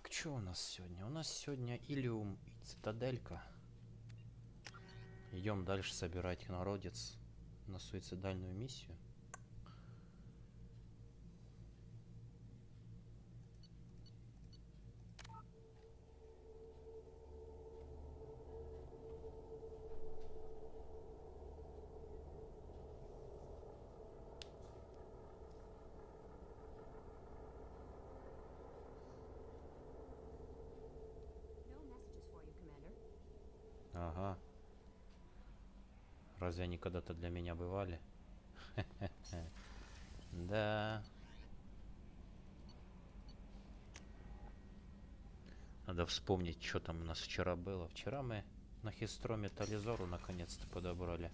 Так, что у нас сегодня? У нас сегодня Иллиум и Цитаделька. Идем дальше собирать народец на суицидальную миссию. Ага. Разве они когда-то для меня бывали? Да. Надо вспомнить, что там у нас вчера было. Вчера мы на хистроме Тализору наконец-то подобрали.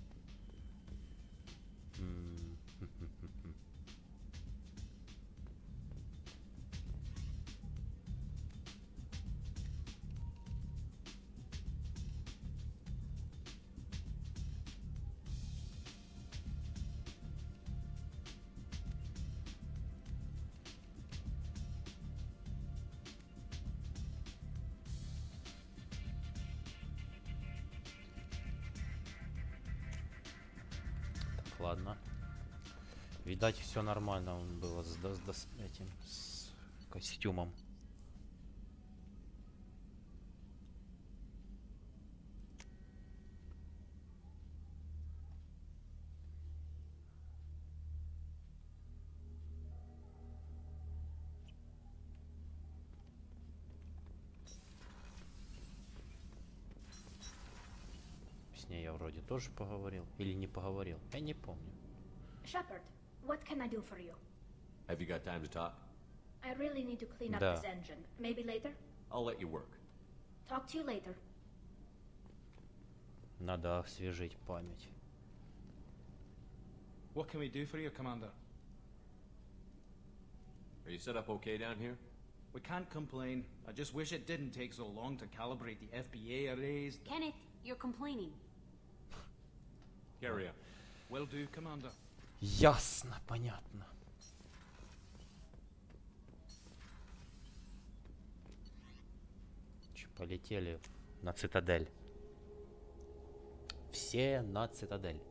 Ладно. Видать, все нормально он было с этим с костюмом. С ней я вроде тоже поговорил. Или не поговорил. Я не помню. Shepard, what can I do for you? Have you got time to talk? I really need to clean up Да. this engine. Maybe later? I'll let you work. Talk to you later. Надо освежить память. What can we do for you, Commander? Are you set up okay down here? We can't complain. I just wish it didn't take so long to calibrate the FBA arrays. Kenneth, you're complaining. Carry on. Will do, Commander. Ясно, понятно. Че, полетели на Цитадель. Все на Цитадель.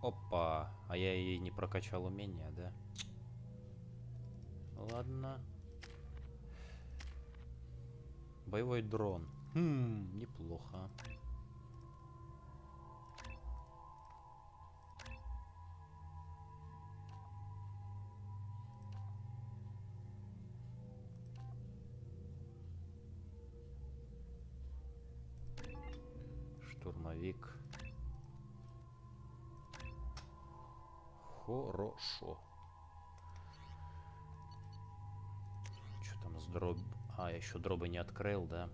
Опа, а я ей не прокачал умения, да? Ладно. Боевой дрон. Неплохо. Штурмовик. Хорошо. Что там с дроб... А, я еще дробы не открыл, да?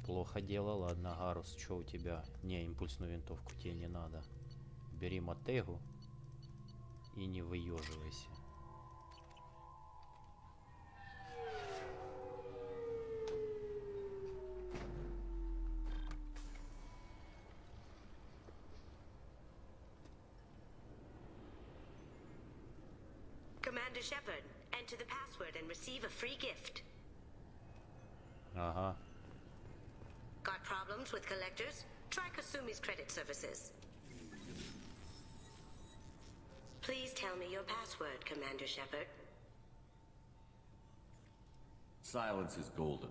Плохо дело. Ладно, Гарус, что у тебя? Не, импульсную винтовку тебе не надо. Бери мотегу и не выеживайся. Commander Shepard, enter the password and receive a free gift. Ага. Got problems with collectors? Try Kasumi's credit services. Please tell me your password, Commander Shepard. Silence is golden.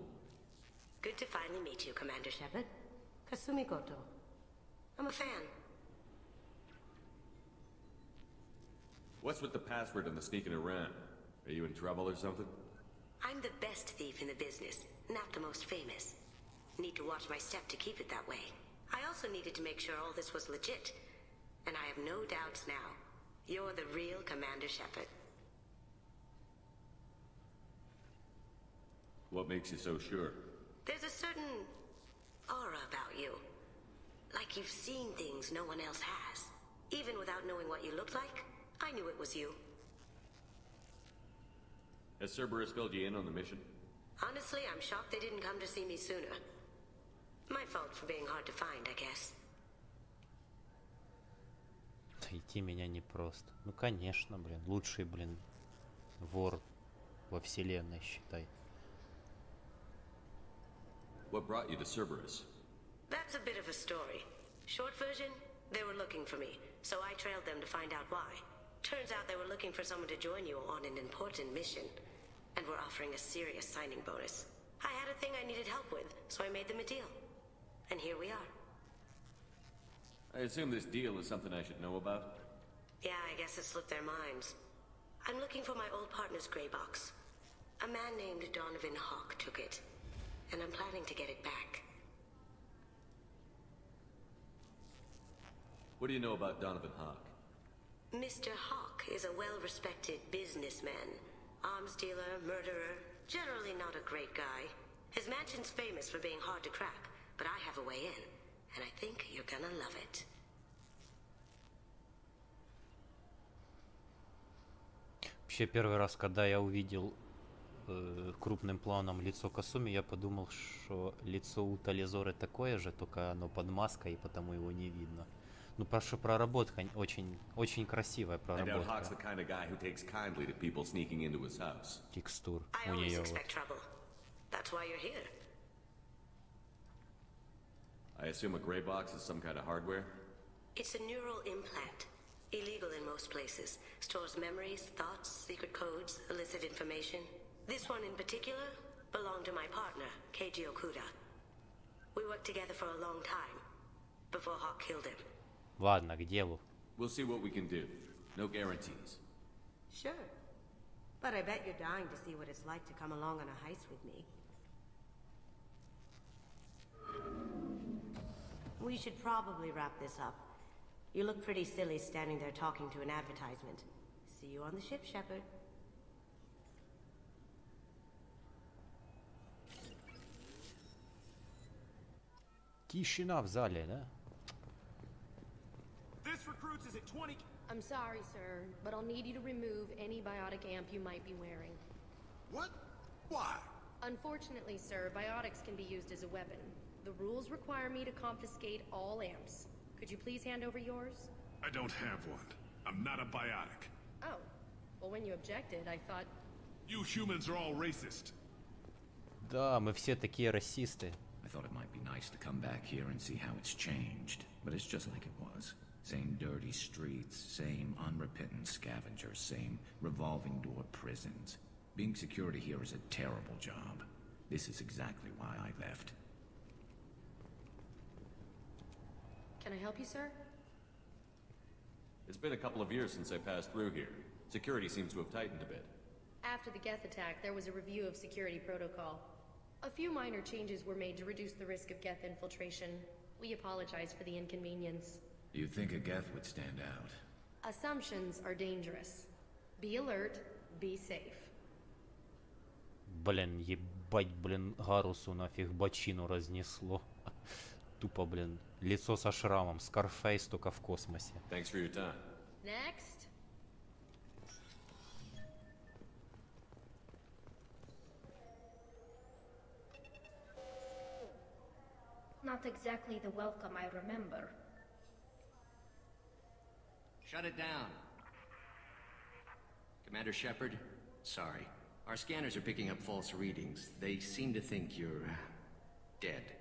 Good to finally meet you, Commander Shepard. Kasumi Goto. I'm a fan. What's with the password and the sneaking around? Are you in trouble or something? I'm the best thief in the business, not the most famous. Need to watch my step to keep it that way. I also needed to make sure all this was legit. And I have no doubts now. You're the real Commander Shepard. What makes you so sure? There's a certain aura about you. Like you've seen things no one else has. Even without knowing what you looked like, I knew it was you. Has Cerberus filled you in on the mission? Honestly, I'm shocked they didn't come to see me sooner. My fault for being hard to find, I guess. Найти меня непросто. Ну, конечно, блин. Лучший, блин, вор во Вселенной, считай. What brought you to Cerberus? That's a bit of a story. Short version, they were looking for me, so I trailed them to find out why. Turns out they were looking for someone to join you on an important mission, and were offering a serious signing bonus. I had a thing I needed help with, so I made them a deal. And here we are. I assume this deal is something I should know about? Yeah, I guess it slipped their minds. I'm looking for my old partner's gray box. A man named Donovan Hawk took it, and I'm planning to get it back. What do you know about Donovan Hawk? Mr. Hawk is a well-respected businessman. Arms dealer, murderer, generally not a great guy. His mansion's famous for being hard to crack, but I have a way in, and I think you're gonna love it. Вообще, первый раз, когда я увидел крупным планом лицо Касуми, я подумал, что лицо у Тализоры такое же, только оно под маской, и потому его не видно. Ну, прошу, проработка очень красивая проработка. Текстур у нее вот. I assume a gray box is some kind of hardware? It's a neural implant. Illegal in most places. Stores memories, thoughts, secret codes, illicit information. This one in particular belonged to my partner, Keiji Okuda. We worked together for a long time, before Hawk killed him. Ладно, к делу. We'll see what we can do. No guarantees. Sure. But I bet you're dying to see what it's like to come along on a heist with me. We should probably wrap this up. You look pretty silly standing there talking to an advertisement. See you on the ship, Shepard. Тишина в зале, да? This recruits is at 20. I'm sorry, sir, but I'll need you to remove any biotic amp you might be wearing. What? Why? Unfortunately, sir, biotics can be used as a weapon. The rules require me to confiscate all amps. Could you please hand over yours? I don't have one. I'm not a biotic. Oh. Well, when you objected, I thought... You humans are all racist. Да, мы все такие расисты. I thought it might be nice to come back here and see how it's changed, but it's just like it was. Same dirty streets, same unrepentant scavengers, same revolving door prisons. Being security here is a terrible job. This is exactly why I left. Can I help you, sir? It's been a couple of years since I passed through here. Security seems to have tightened a bit. After the Geth attack, there was a review of security protocol. A few minor changes were made to reduce the risk of Geth infiltration. We apologize for the inconvenience. You'd think a Geth would stand out. Assumptions are dangerous. Be alert, be safe. Блин, ебать, блин, Гарусу нафиг бочину разнесло. Тупо, блин, лицо со шрамом, Скарфейс только в космосе. Thanks for your time. Next. Not exactly the welcome I remember. Shut it down. Commander Shepard, sorry. Our scanners are picking up false readings. They seem to think you're dead.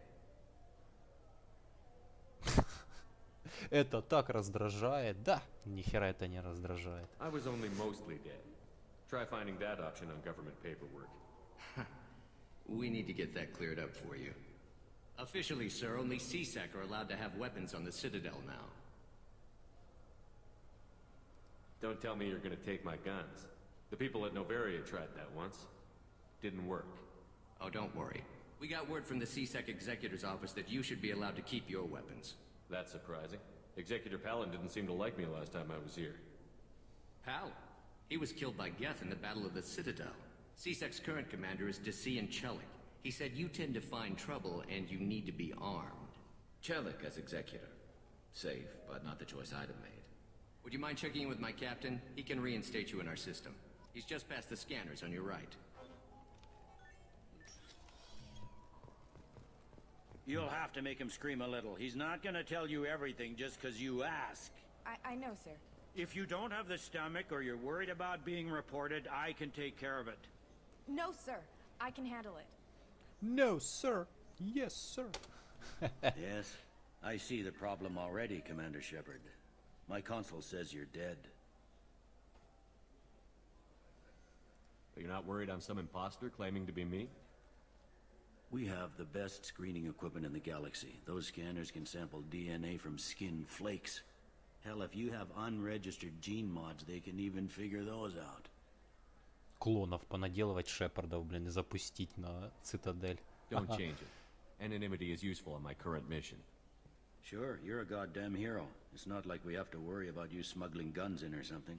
Это так раздражает. Да, нихера это не раздражает. I was only mostly dead. Try finding that option on government paperwork. We need to get that cleared up for you. Officially, sir, only CSEC are allowed to have weapons on the Citadel now. Don't tell me you're gonna take my guns. The people at Noveri tried that once. Didn't work. Oh, don't worry. We got word from the CSEC Executor's office that you should be allowed to keep your weapons. That's surprising. Executor Palin didn't seem to like me last time I was here. Palin? He was killed by Geth in the Battle of the Citadel. CSEC's current commander is Desian Chelik. He said you tend to find trouble and you need to be armed. Chelik as executor. Safe, but not the choice I'd have made. Would you mind checking in with my captain? He can reinstate you in our system. He's just past the scanners on your right. You'll have to make him scream a little. He's not gonna tell you everything just because you ask. I know, sir. If you don't have the stomach or you're worried about being reported, I can take care of it. No, sir. I can handle it. No, sir. Yes, sir. Yes, I see the problem already, Commander Shepard. My console says you're dead. But you're not worried I'm some imposter claiming to be me? We have the best screening equipment in the galaxy. Those scanners can sample DNA from skin flakes. Hell, if you have unregistered gene mods, they can even figure those out. Клонов понаделывать Шепардов, блин, и запустить на Цитадель. Don't change it. Anonymity is useful on my current mission. Sure, you're a goddamn hero. It's not like we have to worry about you smuggling guns in or something.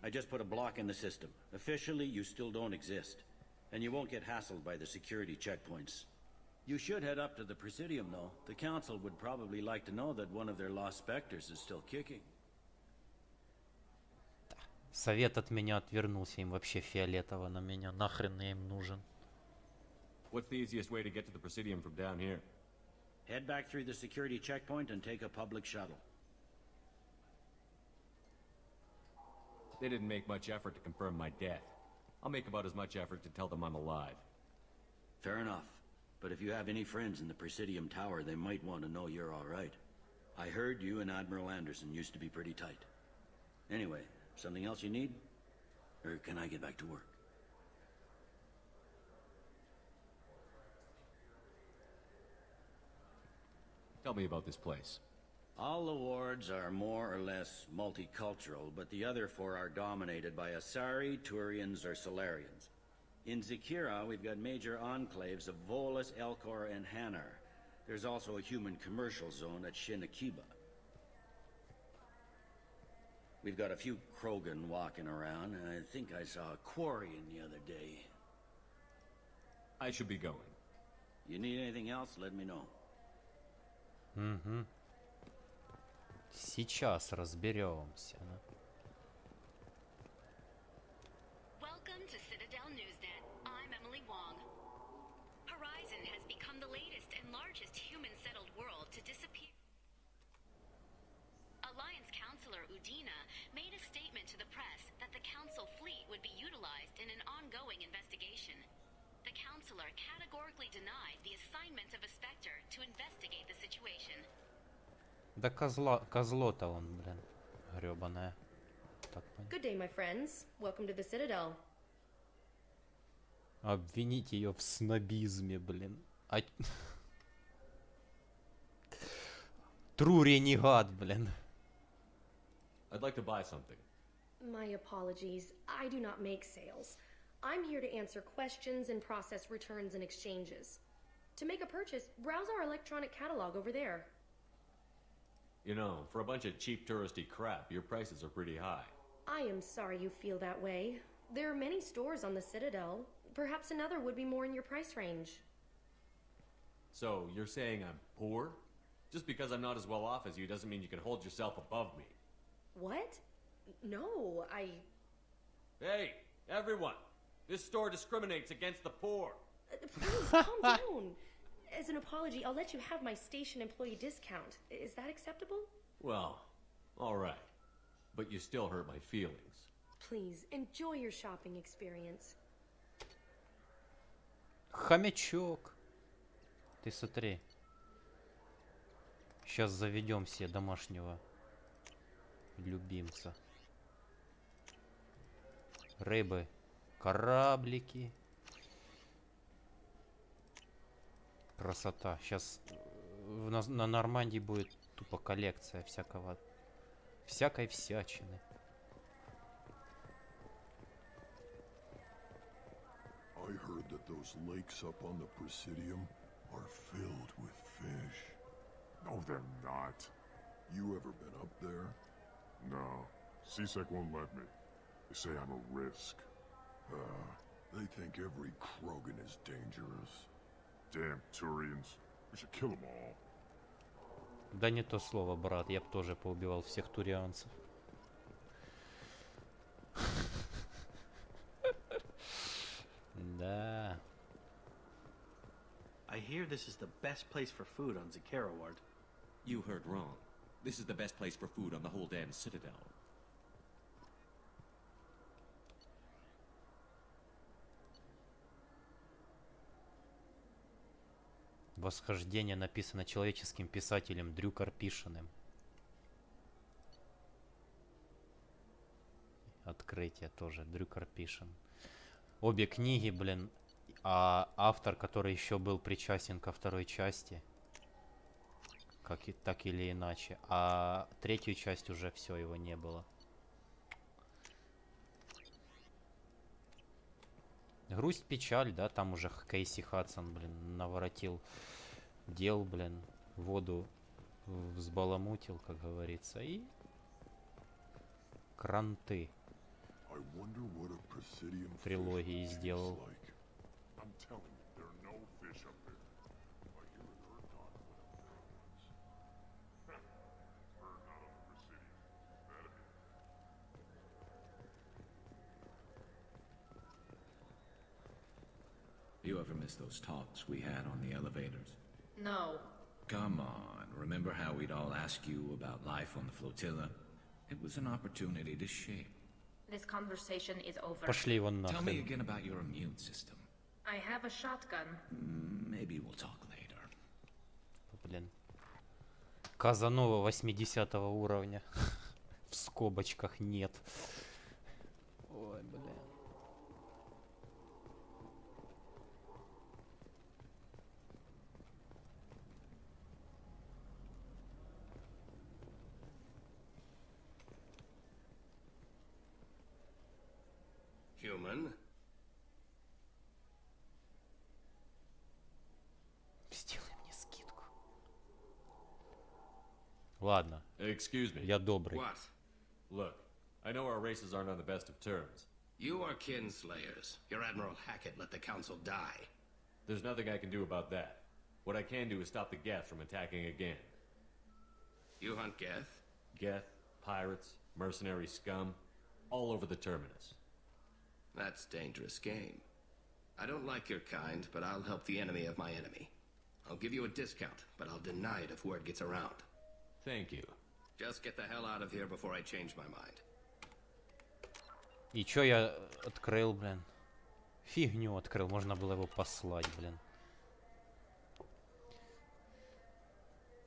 I just put a block in the system. Officially, you still don't exist. And you won't get hassled by the security checkpoints. You should head up to the Presidium, though. The Council would probably like to know that one of their lost specters is still kicking. Совет от меня отвернулся, им вообще фиолетово на меня. Нахрен я им нужен? What's the easiest way to get to the Presidium from down here? Head back through the security checkpoint and take a public shuttle. They didn't make much effort to confirm my death. I'll make about as much effort to tell them I'm alive. Fair enough. But if you have any friends in the Presidium Tower, they might want to know you're all right. I heard you and Admiral Anderson used to be pretty tight. Anyway, something else you need? Or can I get back to work? Tell me about this place. All the wards are more or less multicultural, but the other four are dominated by Asari, Turians, or Solarians. In Zakira, we've got major enclaves of Volus, Elcor, and Hanar. There's also a human commercial zone at Shinakiba. We've got a few Krogan walking around, and I think I saw a Quarian the other day. I should be going. You need anything else, let me know. Угу. Сейчас разберемся. Welcome to Citadel Newsnet. I'm Emily Wong. Horizon has become the latest and largest human-settled world to disappear. Alliance Counselor Udina made a statement to the press that the Council fleet would be utilized in an ongoing investigation. The Counselor categorically denied the assignment of a Spectre to investigate the situation. Да козло-то он, блин, грёбаная. Good day, my friends. Welcome to the Citadel. Обвинить ее в снобизме, блин. True ренегат, блин. I'd like to buy something. My apologies. I do not make sales. I'm here to answer questions and process returns and exchanges. To make a purchase, browse our electronic catalog over there. You know, for a bunch of cheap touristy crap, your prices are pretty high. I am sorry you feel that way. There are many stores on the Citadel. Perhaps another would be more in your price range. So, you're saying I'm poor? Just because I'm not as well off as you doesn't mean you can hold yourself above me. What? No, Hey, everyone! This store discriminates against the poor! Please, calm down. As an apology, I'll let you have my station employee discount. Is that acceptable? Well, alright. But you still hurt my feelings. Please, enjoy your shopping experience. Хомячок. Ты смотри. Сейчас заведем себе домашнего любимца. Рыбы, кораблики. Красота. Сейчас на Нормандии будет тупо коллекция всякой всячины. I heard that those lakes up on the Presidium are filled with fish. No, they're not. You ever been up there? No. CSEC won't let me. They say I'm a risk. They think every Krogan is dangerous. Damn Turians. We should kill them all. Да не то слово, брат. Я бы тоже поубивал всех турианцев. Да. I hear this is the best place for food on Zakera Ward. You heard wrong. This is the best place for food on the whole damn Citadel. Восхождение написано человеческим писателем Дрю Карпишиным. Открытие тоже Дрю Карпишин. Обе книги, блин, а автор, который еще был причастен ко второй части, так или иначе, а третью часть уже все, его не было. Грусть, печаль, да, там уже Кейси Хадсон, блин, наворотил дел, блин, воду взбаламутил, как говорится, и кранты трилогии сделал. You ever miss those talks we had on the elevators? No. Come on, remember how we'd all ask you about life on the flotilla? It was an opportunity to shape. This conversation is over. Пошли его Tell me нахрен. again about your immune system. I have a shotgun. Maybe we'll talk later. Блин. Казанова 80 уровня. В скобочках нет. Ой, блин. Human. Сделай мне скидку. Ладно. Excuse me. Я добрый. What? Look, I know our races aren't on the best of terms. You are kinslayers. Your Admiral Hackett let the Council die. There's nothing I can do about that. What I can do is stop the Geth from attacking again. You hunt Geth? Geth, pirates, mercenary scum, all over the terminus. That's dangerous game. I don't like your kind, but I'll help the enemy of my enemy. I'll give you a discount, but I'll deny it if word gets around. Thank you. Just get the hell out of here before I change my mind. И чё я открыл, блин? Фигню открыл, можно было его послать, блин.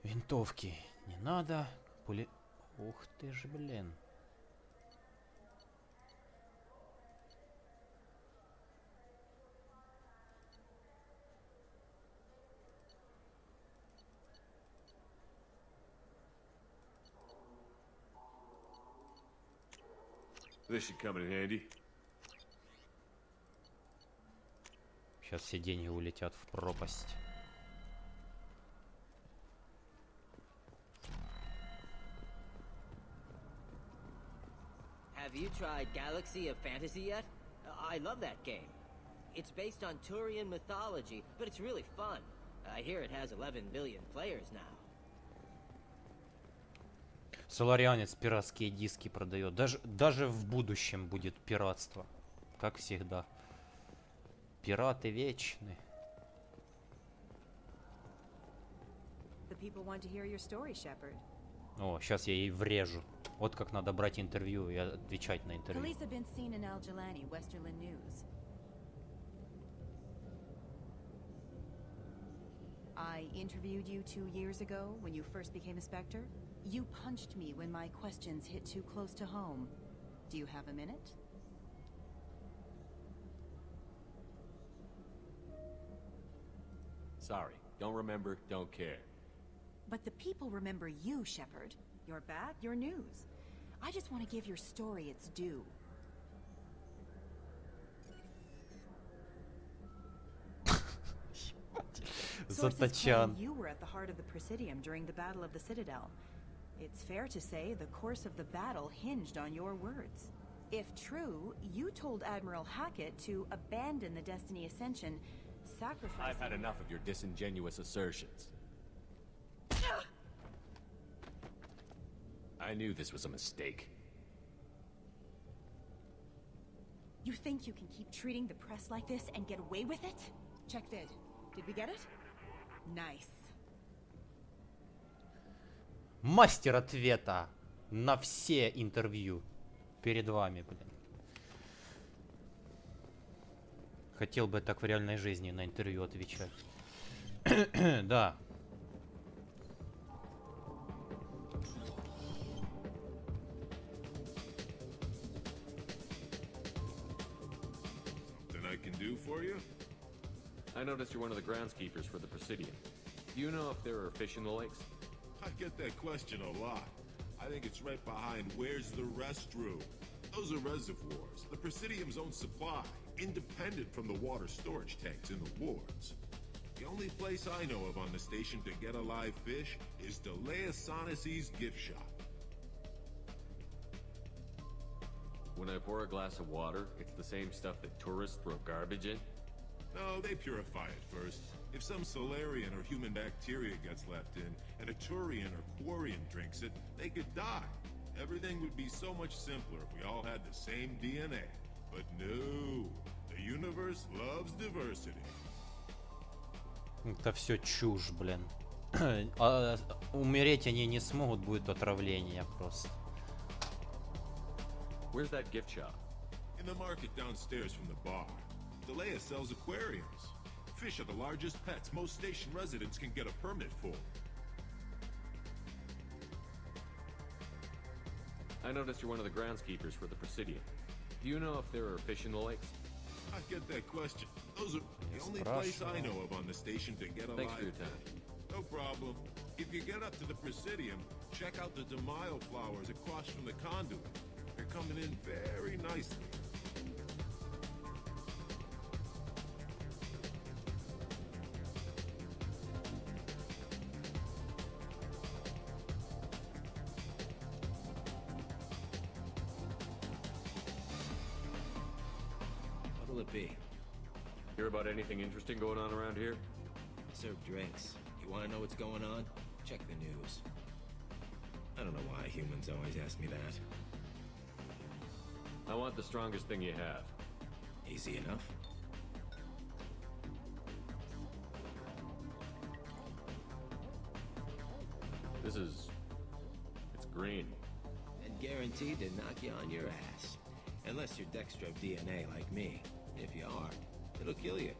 Винтовки не надо. Пули... Ух ты ж, блин. This should come in handy. Сейчас все деньги улетят в пропасть. you tried Galaxy of Fantasy yet? I love that game. It's based on Turian mythology, but it's really fun. I hear it has 11 billion players now. Соларианец пиратские диски продает. Даже в будущем будет пиратство. Как всегда. Пираты вечны. The people want to hear your story, Shepard. О, сейчас я ей врежу. Вот как надо брать интервью и отвечать на интервью. Police have been seen in Al-Jalani, Westerland News. I interviewed you 2 years ago when you first became a Spectre. You punched me when my questions hit too close to home. Do you have a minute? Sorry, don't remember, don't care. But the people remember you, Shepard. Your bat, your news. I just want to give your story its due. Sources claim you were at the heart of the Presidium during the Battle of the Citadel. It's fair to say the course of the battle hinged on your words. If true, you told Admiral Hackett to abandon the Destiny Ascension, sacrificing... I've had enough of your disingenuous assertions. I knew this was a mistake. You think you can keep treating the press like this and get away with it? Check vid. Did we get it? Nice. Мастер ответа на все интервью перед вами, блин. Хотел бы так в реальной жизни на интервью отвечать. Да. Then I can do for you? I noticed you're one of the groundskeepers for the Presidium. Do you know if there are fish in the lakes? I get that question a lot. I think it's right behind where's the restroom. Those are reservoirs, the Presidium's own supply, independent from the water storage tanks in the wards. The only place I know of on the station to get a live fish is Delea Sonis's gift shop. When I pour a glass of water, it's the same stuff that tourists throw garbage in? No, they purify it first. If some Solarian or human bacteria gets left in, and a Turian or Quarian drinks it, they could die. Everything would be so much simpler if we all had the same DNA. But no, the universe loves diversity. Это все чушь, блин. Умереть они не смогут, будет отравление просто. Where's that gift shop? In the market downstairs from the bar. Delea sells aquariums. Fish are the largest pets most station residents can get a permit for. I noticed you're one of the groundskeepers for the Presidium. Do you know if there are fish in the lakes? I get that question. Those are the only place I know of on the station to get a Thanks live for your time. fish. No problem. If you get up to the Presidium, check out the DeMaio flowers across from the conduit. They're coming in very nicely. What'll it be? Hear about anything interesting going on around here? Serve drinks. You want to know what's going on? Check the news. I don't know why humans always ask me that. I want the strongest thing you have. Easy enough. This is... it's green. And guaranteed to knock you on your ass. Unless you're Dextro DNA like me. If you are, it'll kill you.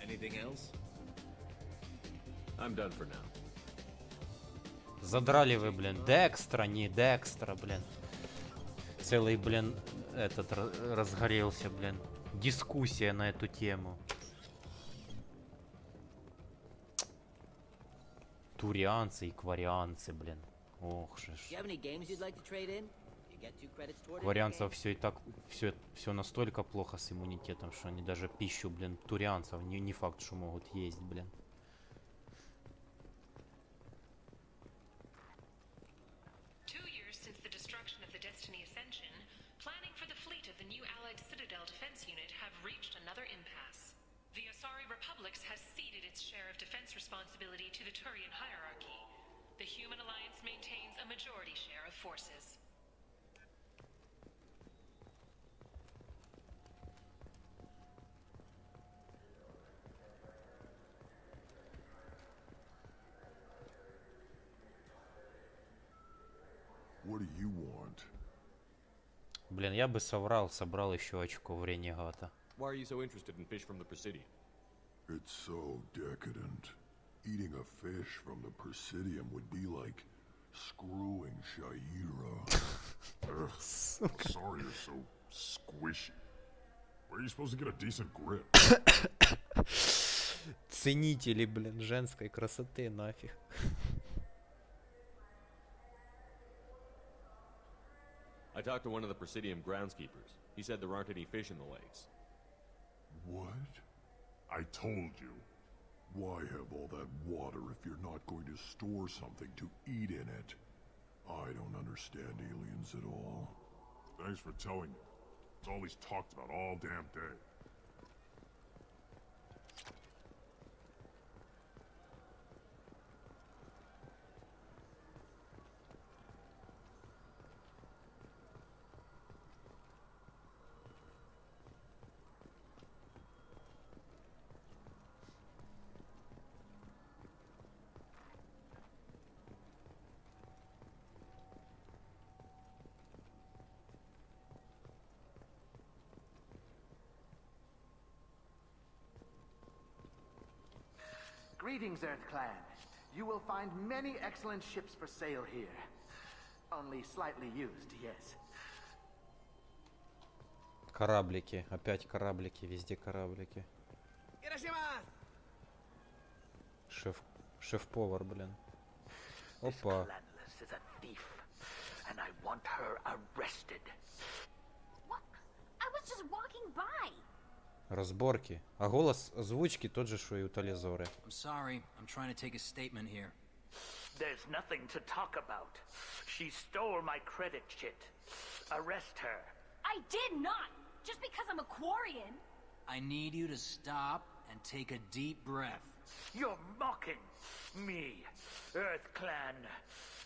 Anything else? I'm done for now. Задрали вы, блин. Декстра, не Декстра, блин. Целый, блин, этот разгорелся, блин. Дискуссия на эту тему. Турианцы и кварианцы, блин. Ох же ж. Кварианцев все и так, все настолько плохо с иммунитетом, что они даже пищу, блин, турианцев не факт, что могут есть, блин. allied Citadel defense unit have reached another impasse. The Asari Republics has ceded its share of defense responsibility to the Turian hierarchy. The Human Alliance maintains a majority share of forces. What do you want? Блин, я бы соврал, собрал еще очко в ренегата. Why are you so interested in fish from the Presidium? It's so decadent. Eating a fish from the Presidium would be like screwing Shaira. Ugh, sorry you're so squishy. Where are you supposed to get a decent grip? Ценители, блин, женской красоты, нафиг. I talked to one of the Presidium groundskeepers. He said there aren't any fish in the lakes. What? I told you. Why have all that water if you're not going to store something to eat in it? I don't understand aliens at all. Thanks for telling me. It's all he's talked about all damn day. Greetings, Earth Clan. You will find many excellent ships for sale here. Only slightly used, yes. Кораблики, опять кораблики, везде кораблики. Шеф-повар, блин. Опа. Is a thief, and I want her arrested. What? I was just walking by. Разборки. А голос озвучки тот же, что и у Тализоры. I'm sorry, I'm trying to take a statement here. There's nothing to talk about. She stole my credit chit. Arrest her. I did not! Just because I'm a Quarian. I need you to stop and take a deep breath. You're mocking me, Earth Clan.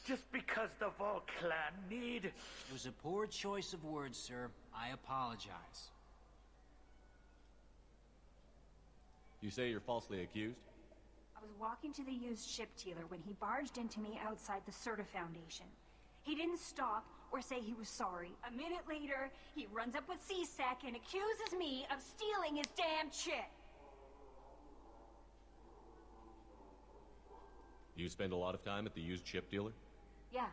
Just because the Vol Clan need... It was a poor choice of words, sir. I apologize. You say you're falsely accused? I was walking to the used ship dealer when he barged into me outside the Certa Foundation. He didn't stop or say he was sorry. A minute later, he runs up with C-Sec and accuses me of stealing his damn shit. You spend a lot of time at the used ship dealer? Yeah,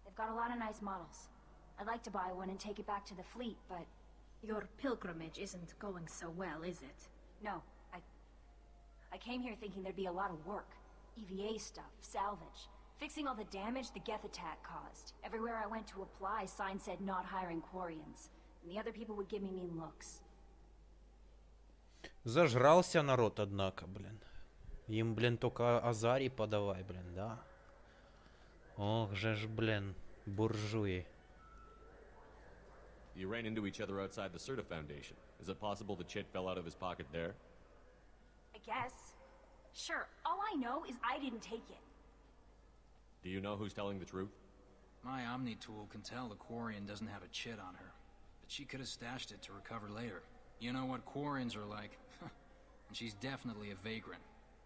they've got a lot of nice models. I'd like to buy one and take it back to the fleet, but... Your pilgrimage isn't going so well, is it? No, I came here thinking there'd be a lot of work. EVA stuff, salvage, fixing all the damage the Geth attack caused. Everywhere I went to apply, signs said not hiring Quarians. And the other people would give me mean looks. Зажрался народ, однако, блин. Им, блин, только Азари подавай, блин, да? Ох же ж, блин, буржуи. You ran into each other outside the Certa Foundation. Is it possible the chit fell out of his pocket there? I guess. Sure, all I know is I didn't take it. Do you know who's telling the truth? My Omni tool can tell the Quarian doesn't have a chit on her, but she could have stashed it to recover later. You know what Quarians are like, and she's definitely a vagrant.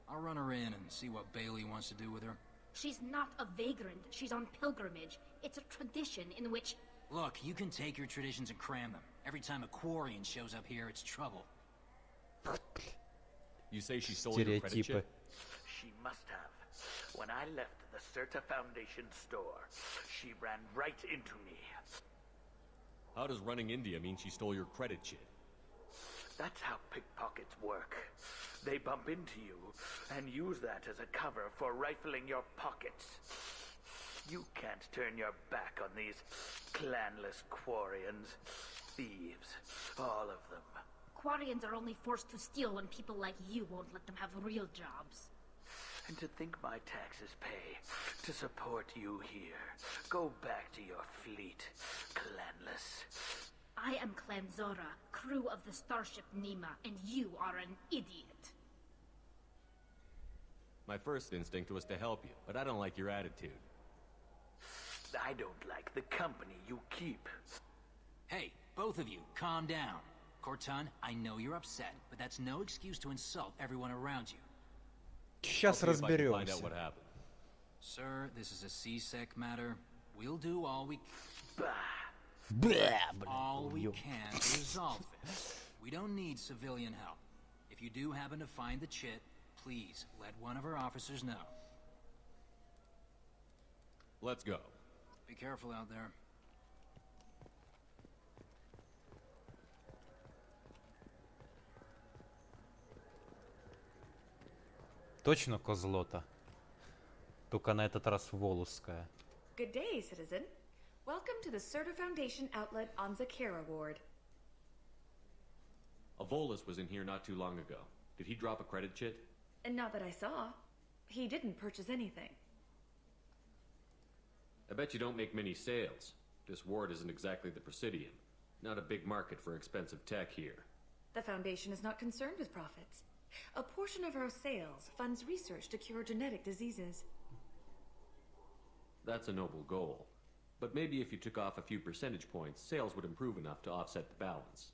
I'll run her in and see what Bailey wants to do with her. She's not a vagrant. She's on pilgrimage. It's a tradition in which... Look, you can take your traditions and cram them. Every time a Quarian shows up here, it's trouble. You say she stole your credit chip? She must have. When I left the Certa Foundation store, she ran right into me. How does running into you mean she stole your credit chip? That's how pickpockets work. They bump into you and use that as a cover for rifling your pockets. You can't turn your back on these clanless Quarians. Thieves, all of them. Quarians are only forced to steal when people like you won't let them have real jobs. And to think my taxes pay to support you here. Go back to your fleet, clanless. I am Clanzora, crew of the starship Nima, and you are an idiot. My first instinct was to help you, but I don't like your attitude. I don't like the company you keep. Hey, both of you, calm down. Cortana, I know you're upset, but that's no excuse to insult everyone around you. Сейчас разберемся. Sir, this is a C-Sec matter. We'll do all we can to resolve this. We don't need civilian help. If you do happen to find the chit, please let one of our officers know. Let's go. Be careful out there. Точно козлота. Только на этот раз волосская. Good day, citizen. Welcome to the Certa Foundation outlet on Zakera Ward. Volus was in here not too long ago. Did he drop a credit chit? And not that I saw. He didn't purchase anything. I bet you don't make many sales. This ward isn't exactly the Presidium. Not a big market for expensive tech here. The Foundation is not concerned with profits. A portion of our sales funds research to cure genetic diseases. That's a noble goal. But maybe if you took off a few percentage points, sales would improve enough to offset the balance.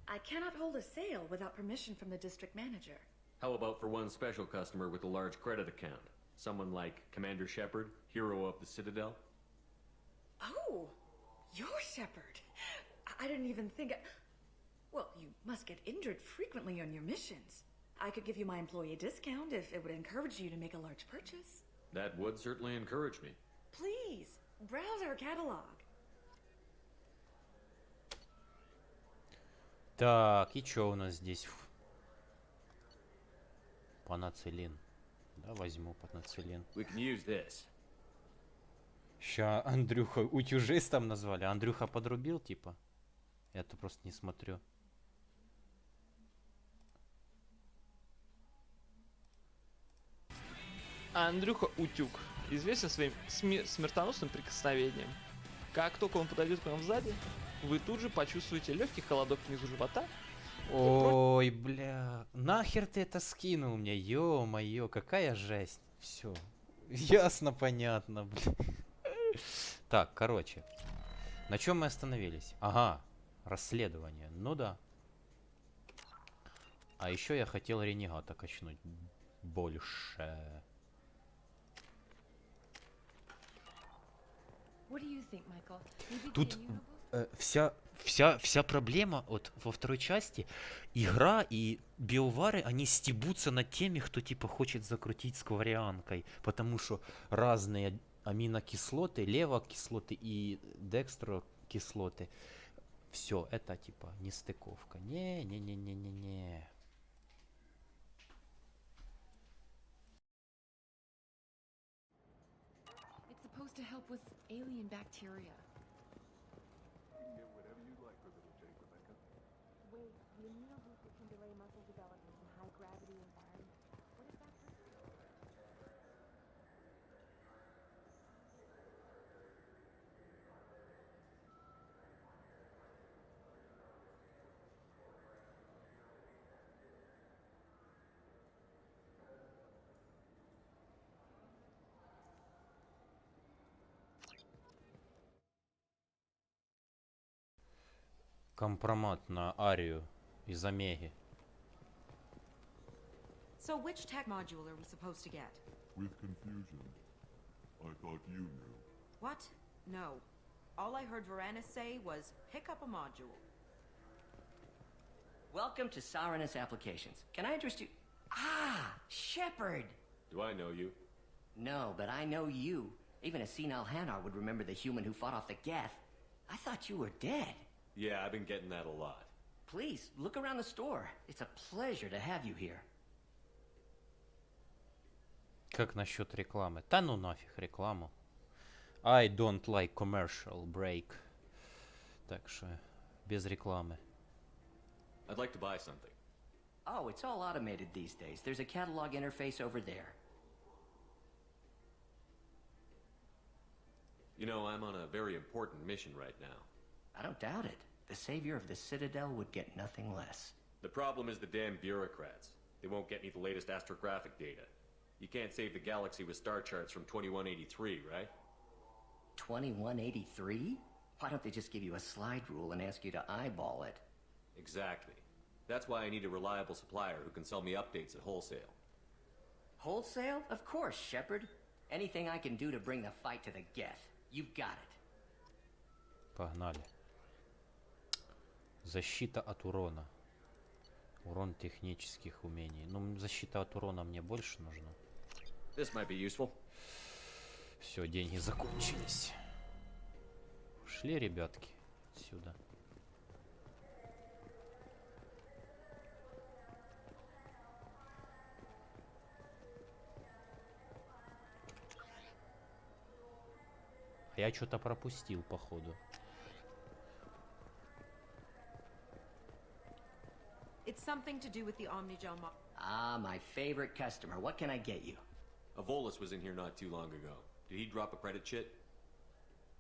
I cannot hold a sale without permission from the district manager. How about for one special customer with a large credit account? Someone like Commander Shepard, hero of the Citadel? Oh, you're Shepard. I didn't even think... Well, you must get injured frequently on your missions. I could give you my employee discount if it would encourage you to make a large purchase. That would certainly encourage me. Please, browse our catalog. Так, и чё у нас здесь? Панацилин. Да, возьму панацилин. We can use this. Ща Андрюха утюжистом назвали. Андрюха подрубил, типа? Я-то просто не смотрю. Андрюха Утюг известен своим смертоносным прикосновением. Как только он подойдет к вам сзади, вы тут же почувствуете легкий холодок внизу живота. Ой, бля. Нахер ты это скинул мне? Ё-моё, какая жесть. Все. Ясно, понятно, бля. Так, короче. На чем мы остановились? Ага, расследование. Ну да. А еще я хотел ренегата качнуть больше. Тут вся проблема вот во второй части. Игра и биовары, они стебутся над теми, кто типа хочет закрутить скворянкой. Потому что разные аминокислоты, левокислоты и декстрокислоты. Все, это типа нестыковка. Не-не-не-не-не-не. To help with alien bacteria. You can get whatever you like for little Jake, Rebecca. Wait, the amino booster can delay muscle development in high gravity environments. What is that for? Компромат на Арию из Омеги. So which tech module are we supposed to get? With confusion. I thought you knew. What? No. All I heard Varanus say was, pick up a module. Welcome to Saranus Applications. Can I interest you? Ah, Shepard! Do I know you? No, but I know you. Even a senile Hanar would remember the human who fought off the Geth. I thought you were dead. Yeah, I've been getting that a lot. Please, look around the store. It's a pleasure to have you here. Как насчет рекламы? Да ну нафиг рекламу. I don't like commercial break. Так что без рекламы. I'd like to buy something. Oh, it's all automated these days. There's a catalog interface over there. You know, I'm on a very important mission right now. I don't doubt it. The savior of the Citadel would get nothing less. The problem is the damn bureaucrats. They won't get me the latest astrographic data. You can't save the galaxy with star charts from 2183, right? 2183? Why don't they just give you a slide rule and ask you to eyeball it? Exactly. That's why I need a reliable supplier who can sell me updates at wholesale. Wholesale? Of course, Shepard. Anything I can do to bring the fight to the Geth. You've got it. Погнали. Защита от урона. Урон технических умений. Ну, защита от урона мне больше нужна. This might be useful. Все, деньги закончились. Шли, ребятки, отсюда. Я что-то пропустил, походу. It's something to do with the Omnigel mo- Ah, my favorite customer. What can I get you? Volus was in here not too long ago. Did he drop a credit chit?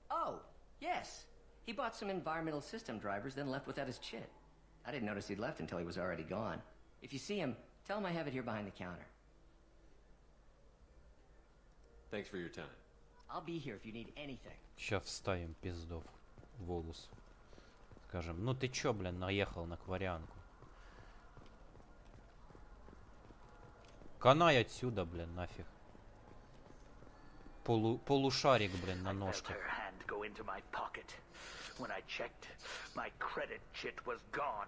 Oh, yes. He bought some environmental system drivers, then left without his chit. I didn't notice he'd left until he was already gone. If you see him, tell him I have it here behind the counter. Thanks for your time. I'll be here if you need anything. Сейчас вставим пиздов Волус. Скажем, ну ты чё, блин, наехал на кварианку? Канай отсюда, блин, нафиг. Полушарик, блин, на ножках. Go into my pocket. When I checked, my credit chit was gone.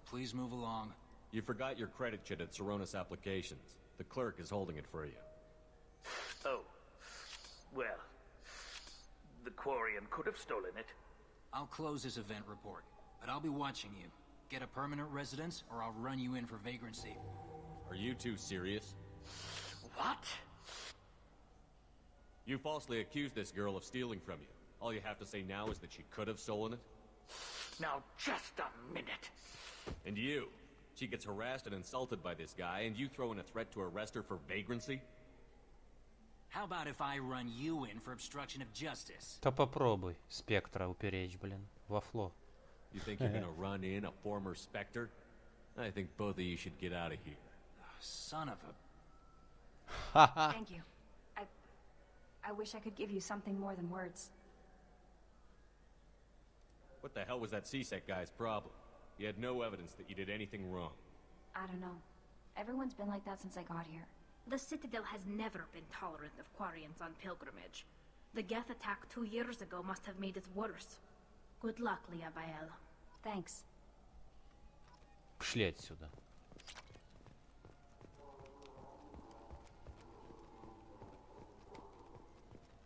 Please move along. You forgot your credit chit at Saronis Applications. The clerk is holding it for you. Oh. Well, the Quarian could have stolen it. I'll close this event report, but I'll be watching you. Get a permanent residence, or I'll run you in for vagrancy. Are you two serious? What? You falsely accused this girl of stealing from you. All you have to say now is that she could have stolen it? Now, just a minute. And you? She gets harassed and insulted by this guy, and you throw in a threat to arrest her for vagrancy? How about if I run you in for obstruction of justice? То попробуй спектра уперечь, блин, во фло. You think you're gonna run in a former Spectre? I think both of you should get out of here. Son of a... Thank you. I wish I could give you something more than words. What the hell was that CSEC guy's problem? He had no evidence that you did anything wrong. I don't know. Everyone's been like that since I got here. The Citadel has never been tolerant of Quarians on pilgrimage. The Geth attack 2 years ago must have made it worse. Good luck, Liabael. Thanks. Пошли отсюда.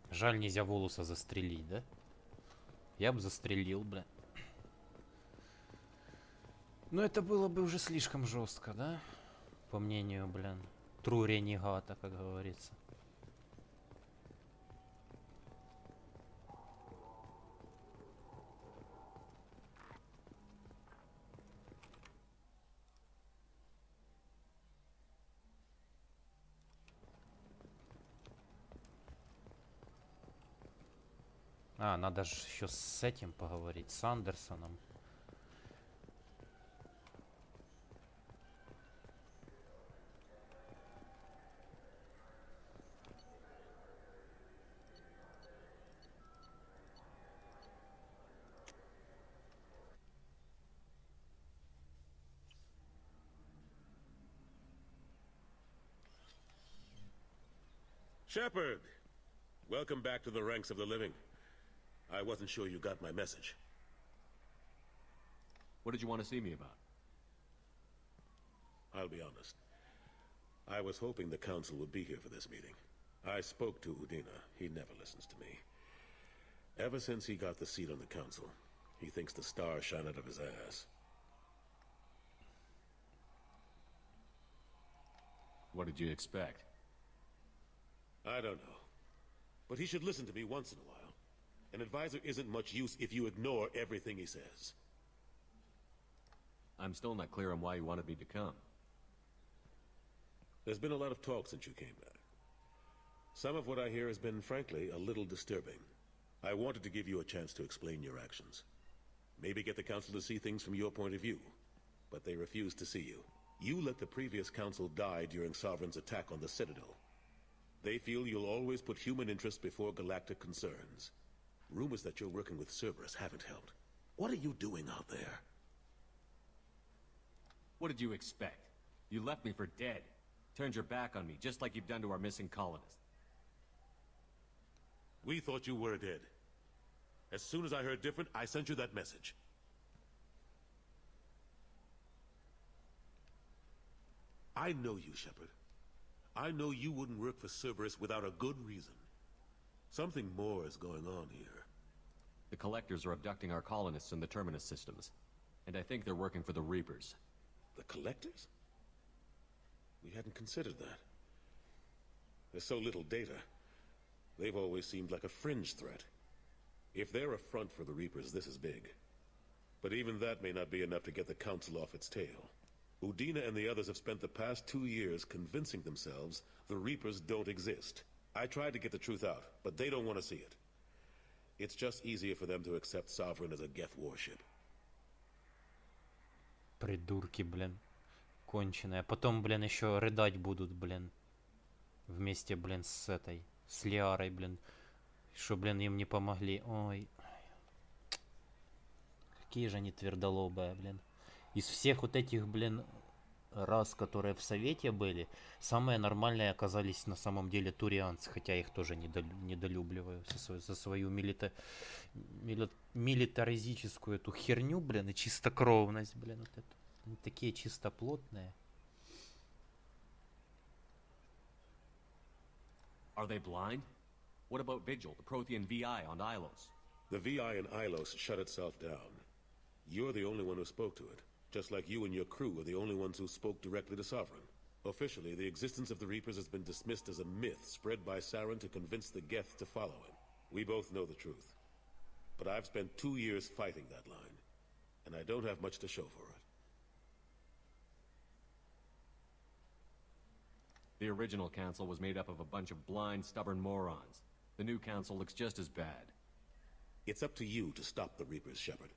Жаль, нельзя Волуса застрелить, да? Я бы застрелил, бля. Но это было бы уже слишком жестко, да? По мнению, блин, Тру Ренегата, как говорится. А, надо же еще с этим поговорить, с Андерсоном. Shepard, welcome back to the ranks of the living. I wasn't sure you got my message. What did you want to see me about? I'll be honest. I was hoping the Council would be here for this meeting. I spoke to Udina. He never listens to me. Ever since he got the seat on the Council, he thinks the stars shine out of his ass. What did you expect? I don't know. But he should listen to me once in a while. An advisor isn't much use if you ignore everything he says. I'm still not clear on why you wanted me to come. There's been a lot of talk since you came back. Some of what I hear has been, frankly, a little disturbing. I wanted to give you a chance to explain your actions. Maybe get the council to see things from your point of view. But they refuse to see you. You let the previous council die during Sovereign's attack on the Citadel. They feel you'll always put human interest before galactic concerns. Rumors that you're working with Cerberus haven't helped. What are you doing out there? What did you expect? You left me for dead. Turned your back on me, just like you've done to our missing colonists. We thought you were dead. As soon as I heard different, I sent you that message. I know you, Shepard. I know you wouldn't work for Cerberus without a good reason. Something more is going on here. The Collectors are abducting our colonists in the Terminus systems. And I think they're working for the Reapers. The Collectors? We hadn't considered that. There's so little data. They've always seemed like a fringe threat. If they're a front for the Reapers, this is big. But even that may not be enough to get the Council off its tail. Udina and the others have spent the past 2 years convincing themselves the Reapers don't exist. I tried to get the truth out, but they don't want to see it. It's just easier for them to accept Sovereign as a Geth warship. Придурки, блин. Конченые. Потом, блин, еще рыдать будут, блин. Вместе, блин, с этой. С Лиарой, блин. Что, блин, им не помогли. Ой. Какие же они твердолобые, блин. Из всех вот этих, блин, рас, которые в Совете были, самые нормальные оказались на самом деле турианцы. Хотя я их тоже недолюбливаю за свою милитаризическую эту херню, блин, и чистокровность, блин, вот это. Они такие чистоплотные. Are they blind? What about Vigil, the Prothean VI on Ilos? The VI in Ilos shut itself down. You're the only one who spoke to it. Just like you and your crew are the only ones who spoke directly to Sovereign. Officially, the existence of the Reapers has been dismissed as a myth spread by Saren to convince the Geth to follow him. We both know the truth. But I've spent 2 years fighting that line, and I don't have much to show for it. The original council was made up of a bunch of blind, stubborn morons. The new council looks just as bad. It's up to you to stop the Reapers, Shepard.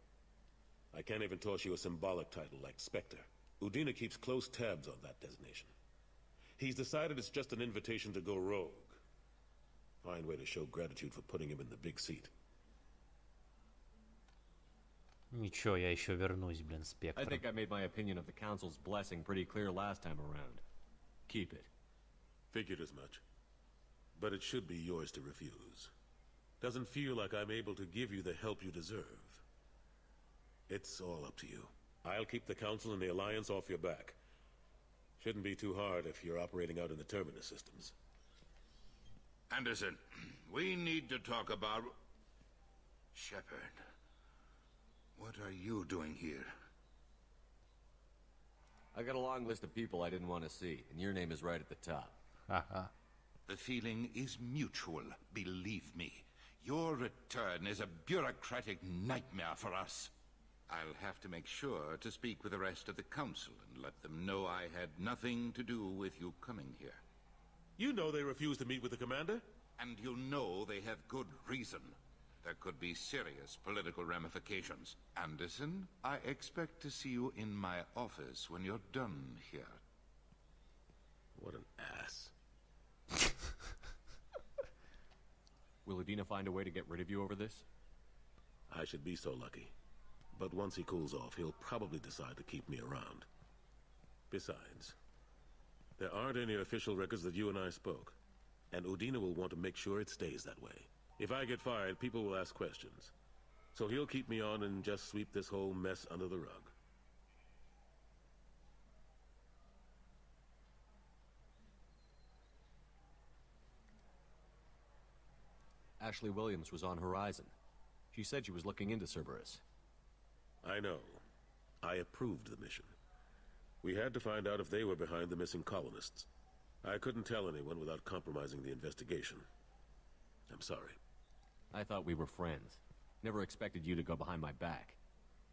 I can't even toss you a symbolic title like Spectre. Udina keeps close tabs on that designation. He's decided it's just an invitation to go rogue. Fine way to show gratitude for putting him in the big seat. Ничего, я еще вернусь, блин, I Спектр. think I made my opinion of the council's blessing pretty clear last time around. Keep it. Figured as much. But it should be yours to refuse. Doesn't feel like I'm able to give you the help you deserve. It's all up to you. I'll keep the Council and the Alliance off your back. Shouldn't be too hard if you're operating out in the Terminus systems. Anderson, we need to talk about... Shepard. What are you doing here? I got a long list of people I didn't want to see, and your name is right at the top. The feeling is mutual, believe me. Your return is a bureaucratic nightmare for us. I'll have to make sure to speak with the rest of the Council and let them know I had nothing to do with you coming here. You know they refused to meet with the Commander? And you know they have good reason. There could be serious political ramifications. Anderson, I expect to see you in my office when you're done here. What an ass. Will Udina find a way to get rid of you over this? I should be so lucky. But once he cools off, he'll probably decide to keep me around. Besides, there aren't any official records that you and I spoke. And Udina will want to make sure it stays that way. If I get fired, people will ask questions. So he'll keep me on and just sweep this whole mess under the rug. Ashley Williams was on Horizon. She said she was looking into Cerberus. I know. I approved the mission. We had to find out if they were behind the missing colonists. I couldn't tell anyone without compromising the investigation. I'm sorry. I thought we were friends. Never expected you to go behind my back.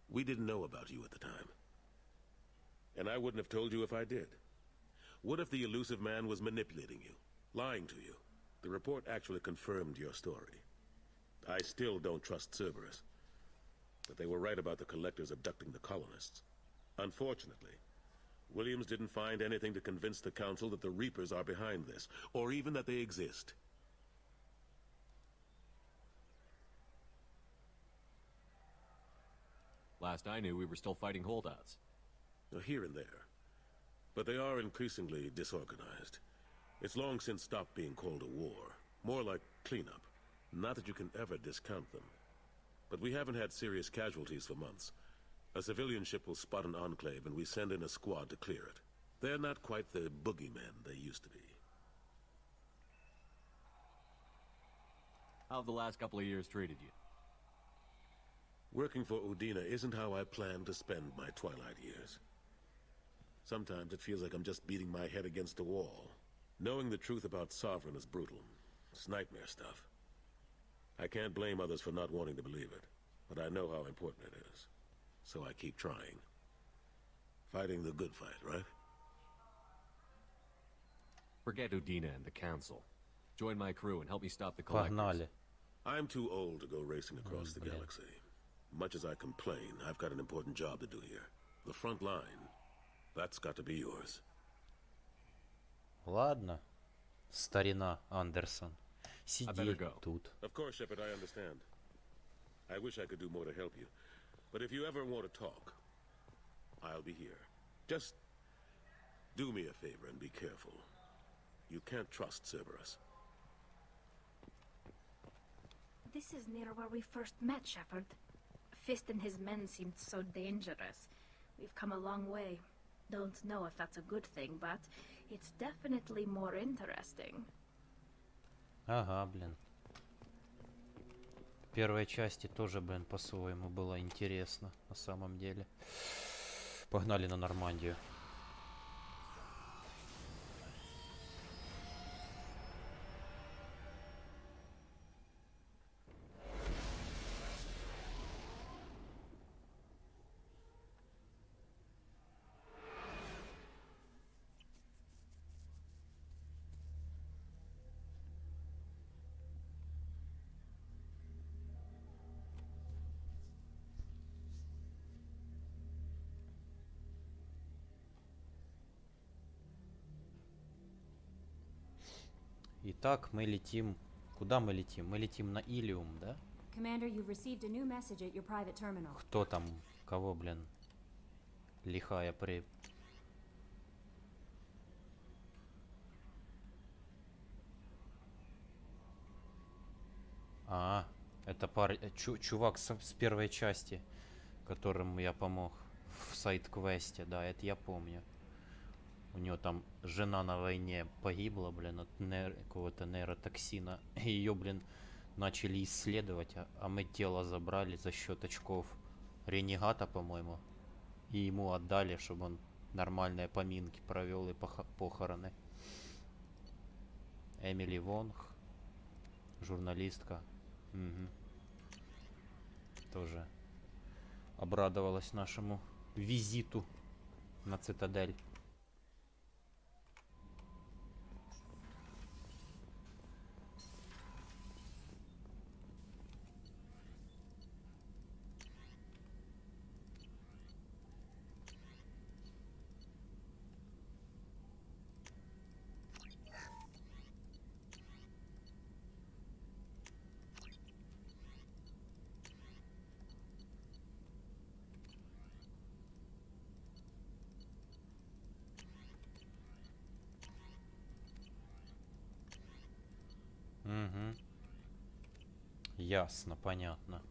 We didn't know about you at the time. And I wouldn't have told you if I did. What if the elusive man was manipulating you, lying to you? The report actually confirmed your story. I still don't trust Cerberus. that they were right about the collectors abducting the colonists. Unfortunately, Williams didn't find anything to convince the Council that the Reapers are behind this, or even that they exist. Last I knew, we were still fighting holdouts. Here and there. But they are increasingly disorganized. It's long since stopped being called a war. More like cleanup. Not that you can ever discount them. But we haven't had serious casualties for months. A civilian ship will spot an enclave and we send in a squad to clear it. They're not quite the boogeymen they used to be. How have the last couple of years treated you? Working for Udina isn't how I plan to spend my twilight years. Sometimes it feels like I'm just beating my head against a wall. Knowing the truth about Sovereign is brutal. It's nightmare stuff. I can't blame others for not wanting to believe it, but I know how important it is. So I keep trying. Fighting the good fight, right? Forget Udina and the Council. Join my crew and help me stop the collectors. Погнали. I'm too old to go racing across the galaxy. Much as I complain, I've got an important job to do here. The front line. That's got to be yours. Ладно, старина Андерсон. Сиди тут. Of course, Shepard, I understand. I wish I could do more to help you. But if you ever want to talk, I'll be here. Just do me a favor and be careful. You can't trust Cerberus. This is near where we first met, Shepard. Fist and his men seemed so dangerous. We've come a long way. Don't know if that's a good thing, but it's definitely more interesting. Ага, блин. В первой части тоже, блин, по-своему было интересно, на самом деле. Погнали на Нормандию. Итак, мы летим... Куда мы летим? Мы летим на Иллиум, да? Commander, you've received a new message at your private terminal. Кто там? Кого, блин? Лихая при... Это чувак с первой части, которому я помог в сайд-квесте, да, это я помню. У него там жена на войне погибла, блин, от какого-то нейротоксина. И ее, блин, начали исследовать, а мы тело забрали за счет очков ренегата, по-моему. И ему отдали, чтобы он нормальные поминки провел и похороны. Эмили Вонг, журналистка. Угу. Тоже обрадовалась нашему визиту на Цитадель. Угу. Ясно, понятно.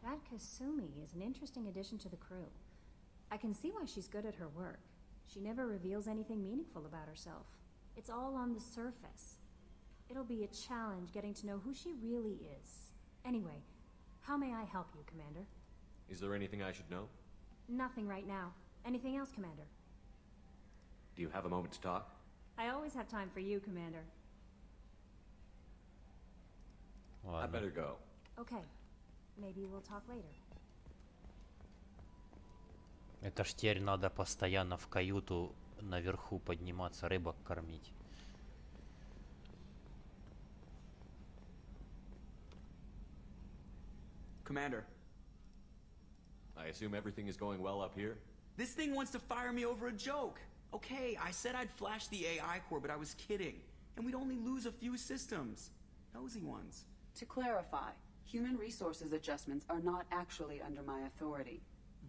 That Kasumi is an interesting addition to the crew. I can see why she's good at her work. She never reveals anything meaningful about herself. It's all on the surface. It'll be a challenge getting to know who she really is. Anyway, how may I help you, Commander? Is there anything I should know? Nothing right now. Anything else, Commander? Do you have a moment to talk? I always have time for you, Commander. I better go. Okay. Maybe we'll talk later. Это ж теперь надо постоянно в каюту наверху подниматься, рыбок кормить. Commander. I assume everything is going well up here? This thing wants to fire me over a joke. Okay, I said I'd flash the AI core, but I was kidding. And we'd only lose a few systems. Nosy ones. To clarify, human resources adjustments are not actually under my authority.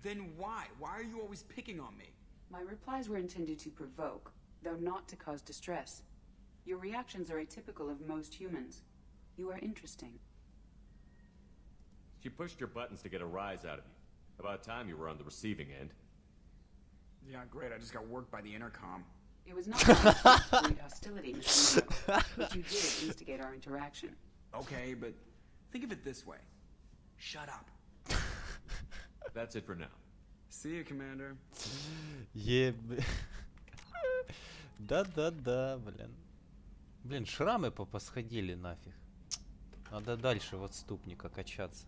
Then why? Why are you always picking on me? My replies were intended to provoke, though not to cause distress. Your reactions are atypical of most humans. You are interesting. She pushed your buttons to get a rise out of you. About time you were on the receiving end. Yeah, great. I just got worked by the intercom. It was not to create hostility, Mr. Miller, but you did instigate our interaction. Okay, but think of it this way. Shut up. That's it for now. See you, Commander. Да-да-да, блин. Блин, шрамы попосходили нафиг. Надо дальше в отступника качаться.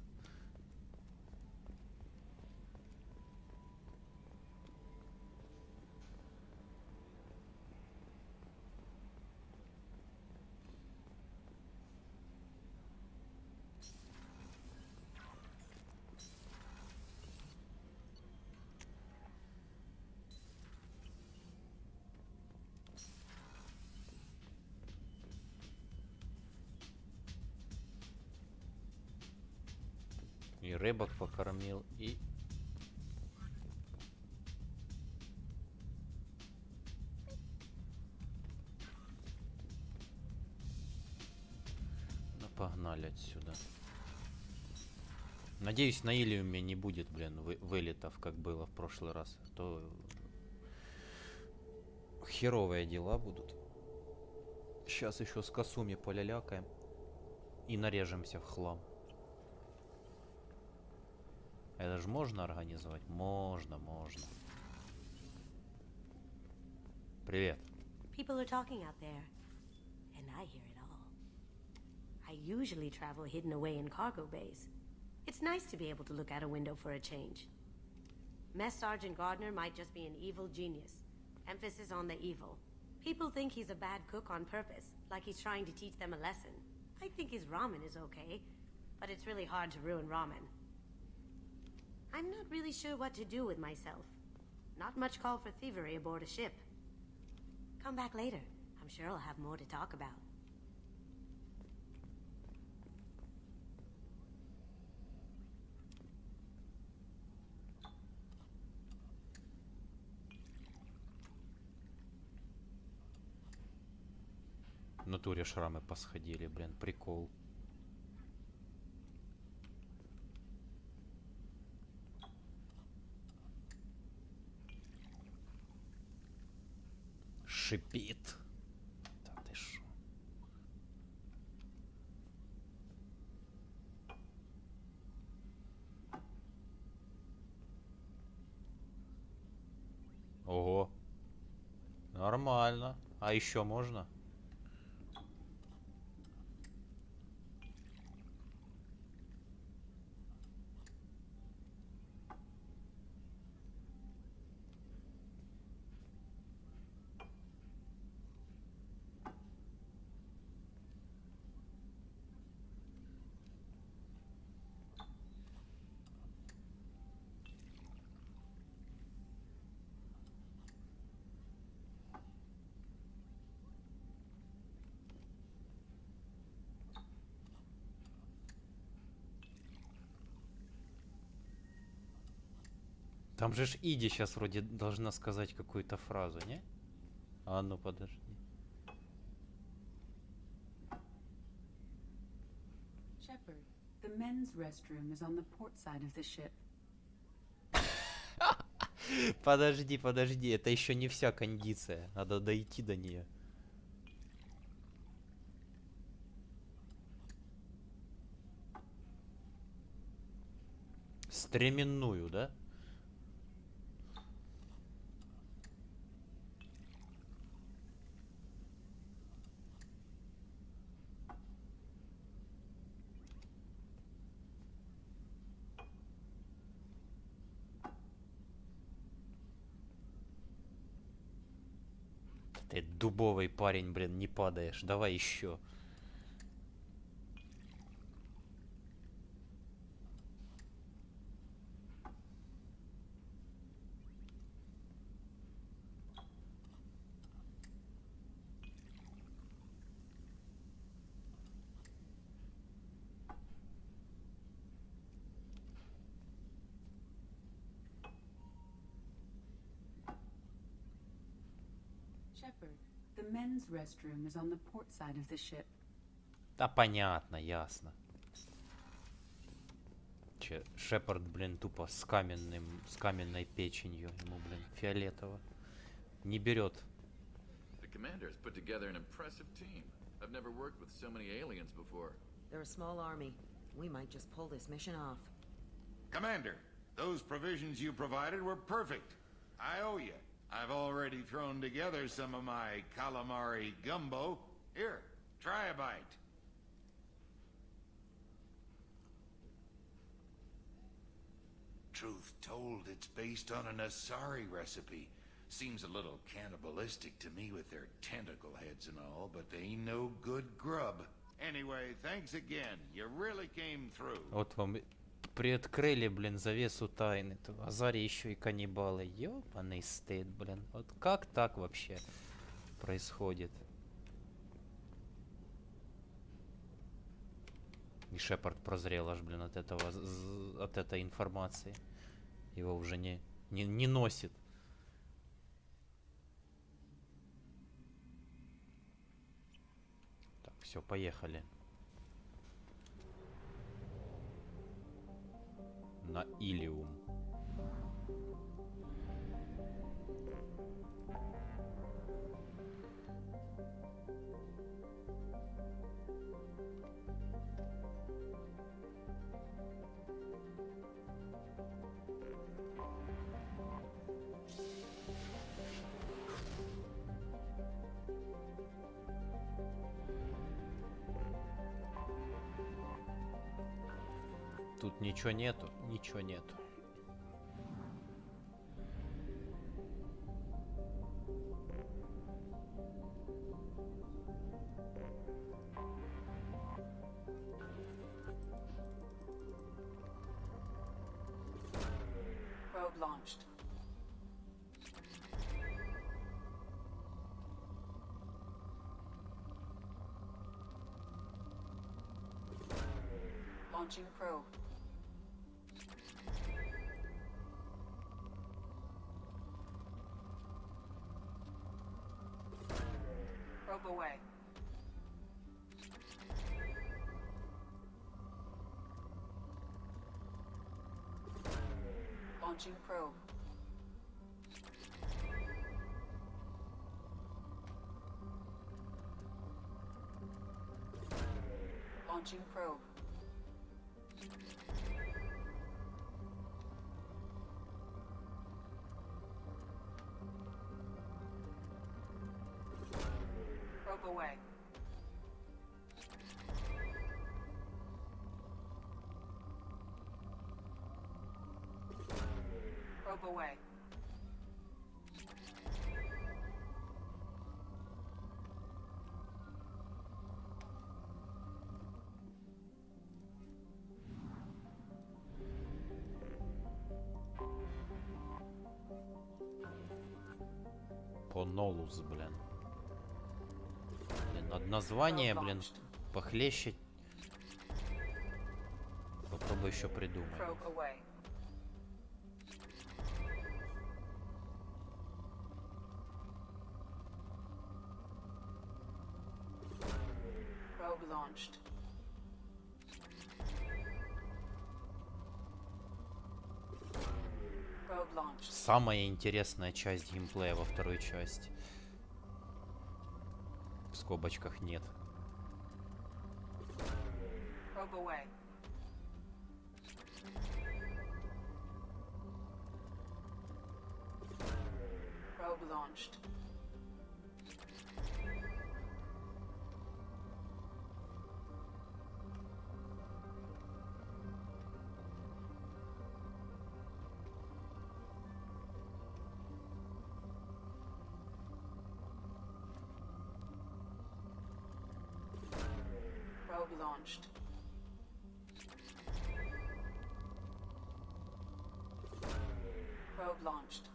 И рыбок покормил, и... Ну, погнали отсюда. Надеюсь, на Иллиуме не будет, блин, вылетов, как было в прошлый раз. А то херовые дела будут. Сейчас еще с Касуми полялякаем. И нарежемся в хлам. Это же можно организовать? Можно, можно. Привет. People are talking out there, and I hear it all. I usually travel hidden away in cargo bays. It's nice to be able to look out a window for a change. Mess Sergeant Gardner might just be an evil genius. Emphasis on the evil. People think he's a bad cook on purpose, like he's trying to teach them a lesson. I think his ramen is okay, but it's really hard to ruin ramen. I'm not really sure what to do with myself. Not much call for thievery aboard a ship. Come back later. I'm sure I'll have more to talk about. В натуре шрамы посходили, блин, прикол. Шипит. Да ты шо? Ого. Нормально. А еще можно? Там же ж Иди сейчас вроде должна сказать какую-то фразу, не? А ну подожди. Shepard, the men's restroom is on the port side of the ship. Подожди, подожди, это еще не вся кондиция. Надо дойти до нее. Стременную, да? Ты дубовый парень, блин, не падаешь. Давай еще. Shepard, the men's restroom is on the port side of the ship. Да понятно, ясно. Че, Шепард, блин, тупо с каменной печенью. Ему, блин, фиолетово. Не берет. The commander has put together an impressive team. I've never worked with so many aliens before. They're a small army. We might just pull this mission off. Commander, those provisions you provided were perfect. I owe you. I've already thrown together some of my calamari gumbo. Here, try a bite. Truth told, it's based on an Asari recipe. Seems a little cannibalistic to me with their tentacle heads and all, but they ain't no good grub. Anyway, thanks again. You really came through. Вот вам приоткрыли, блин, завесу тайны. Азари еще и каннибалы. Ёбаный стыд, блин. Вот как так вообще происходит? И Шепард прозрел аж, блин, от этой информации. Его уже не носит. Так, все, поехали. На Иллиум. Тут ничего нету, ничего нету. Probe launched. Launching probe. Probe away. Launching probe. Launching probe. Probe away. Probe away. Понолус, блин. Блин, название, блин, похлеще. Попробуй еще придумать. Probe away. Probe launched. Probe launched. Самая интересная часть геймплея во второй части. В скобочках нет. Probe away. Probe launched. launched. Probe launched.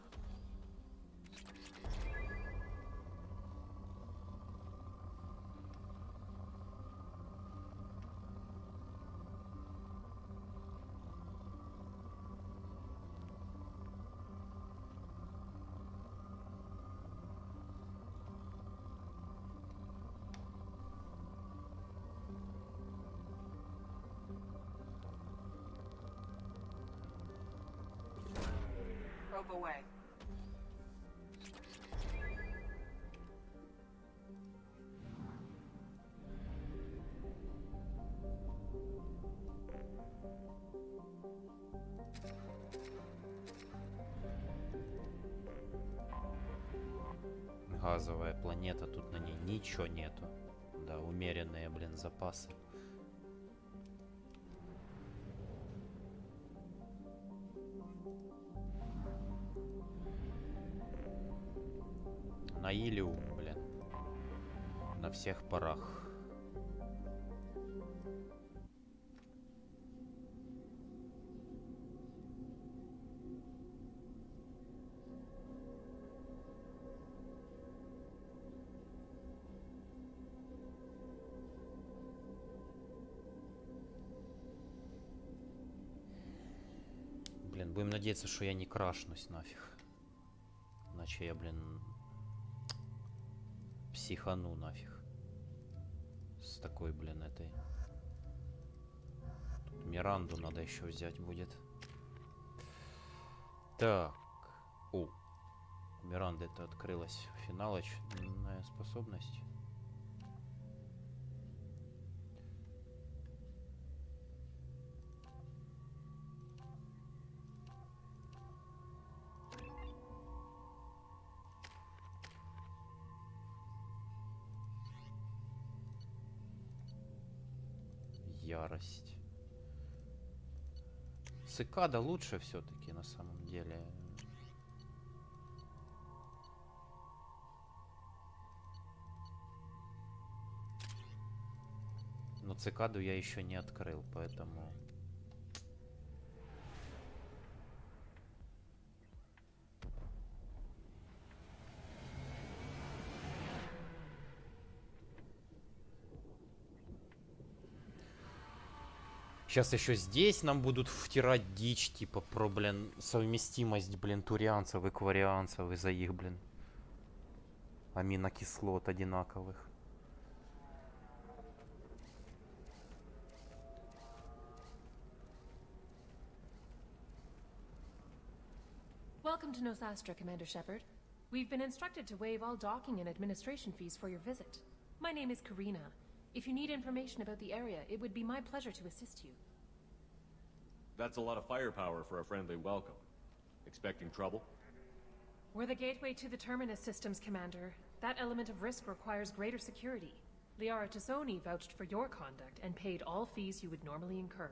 Probe away. Газовая планета, тут на ней ничего нету. Да, умеренные, блин, запасы. На Иллиум, блин. На всех парах. Блин, будем надеяться, что я не крашнусь нафиг. Иначе я, блин, психану нафиг. С такой, блин, этой. Тут Миранду надо еще взять будет. Так. О. У Миранды это открылась финалочная способность. Ярость. Цикада лучше все-таки на самом деле. Но цикаду я еще не открыл, поэтому... Сейчас еще здесь нам будут втирать дичь, типа, про, блин, совместимость, блин, турианцев и кварианцев из-за их, блин, аминокислот одинаковых. Welcome to Nosastra, Commander Shepard. We've been instructed to waive all docking and administration fees for your visit. My name is Karina. If you need information about the area, it would be my pleasure to assist you. That's a lot of firepower for a friendly welcome. Expecting trouble? We're the gateway to the Terminus systems, Commander. That element of risk requires greater security. Liara Tassoni vouched for your conduct and paid all fees you would normally incur.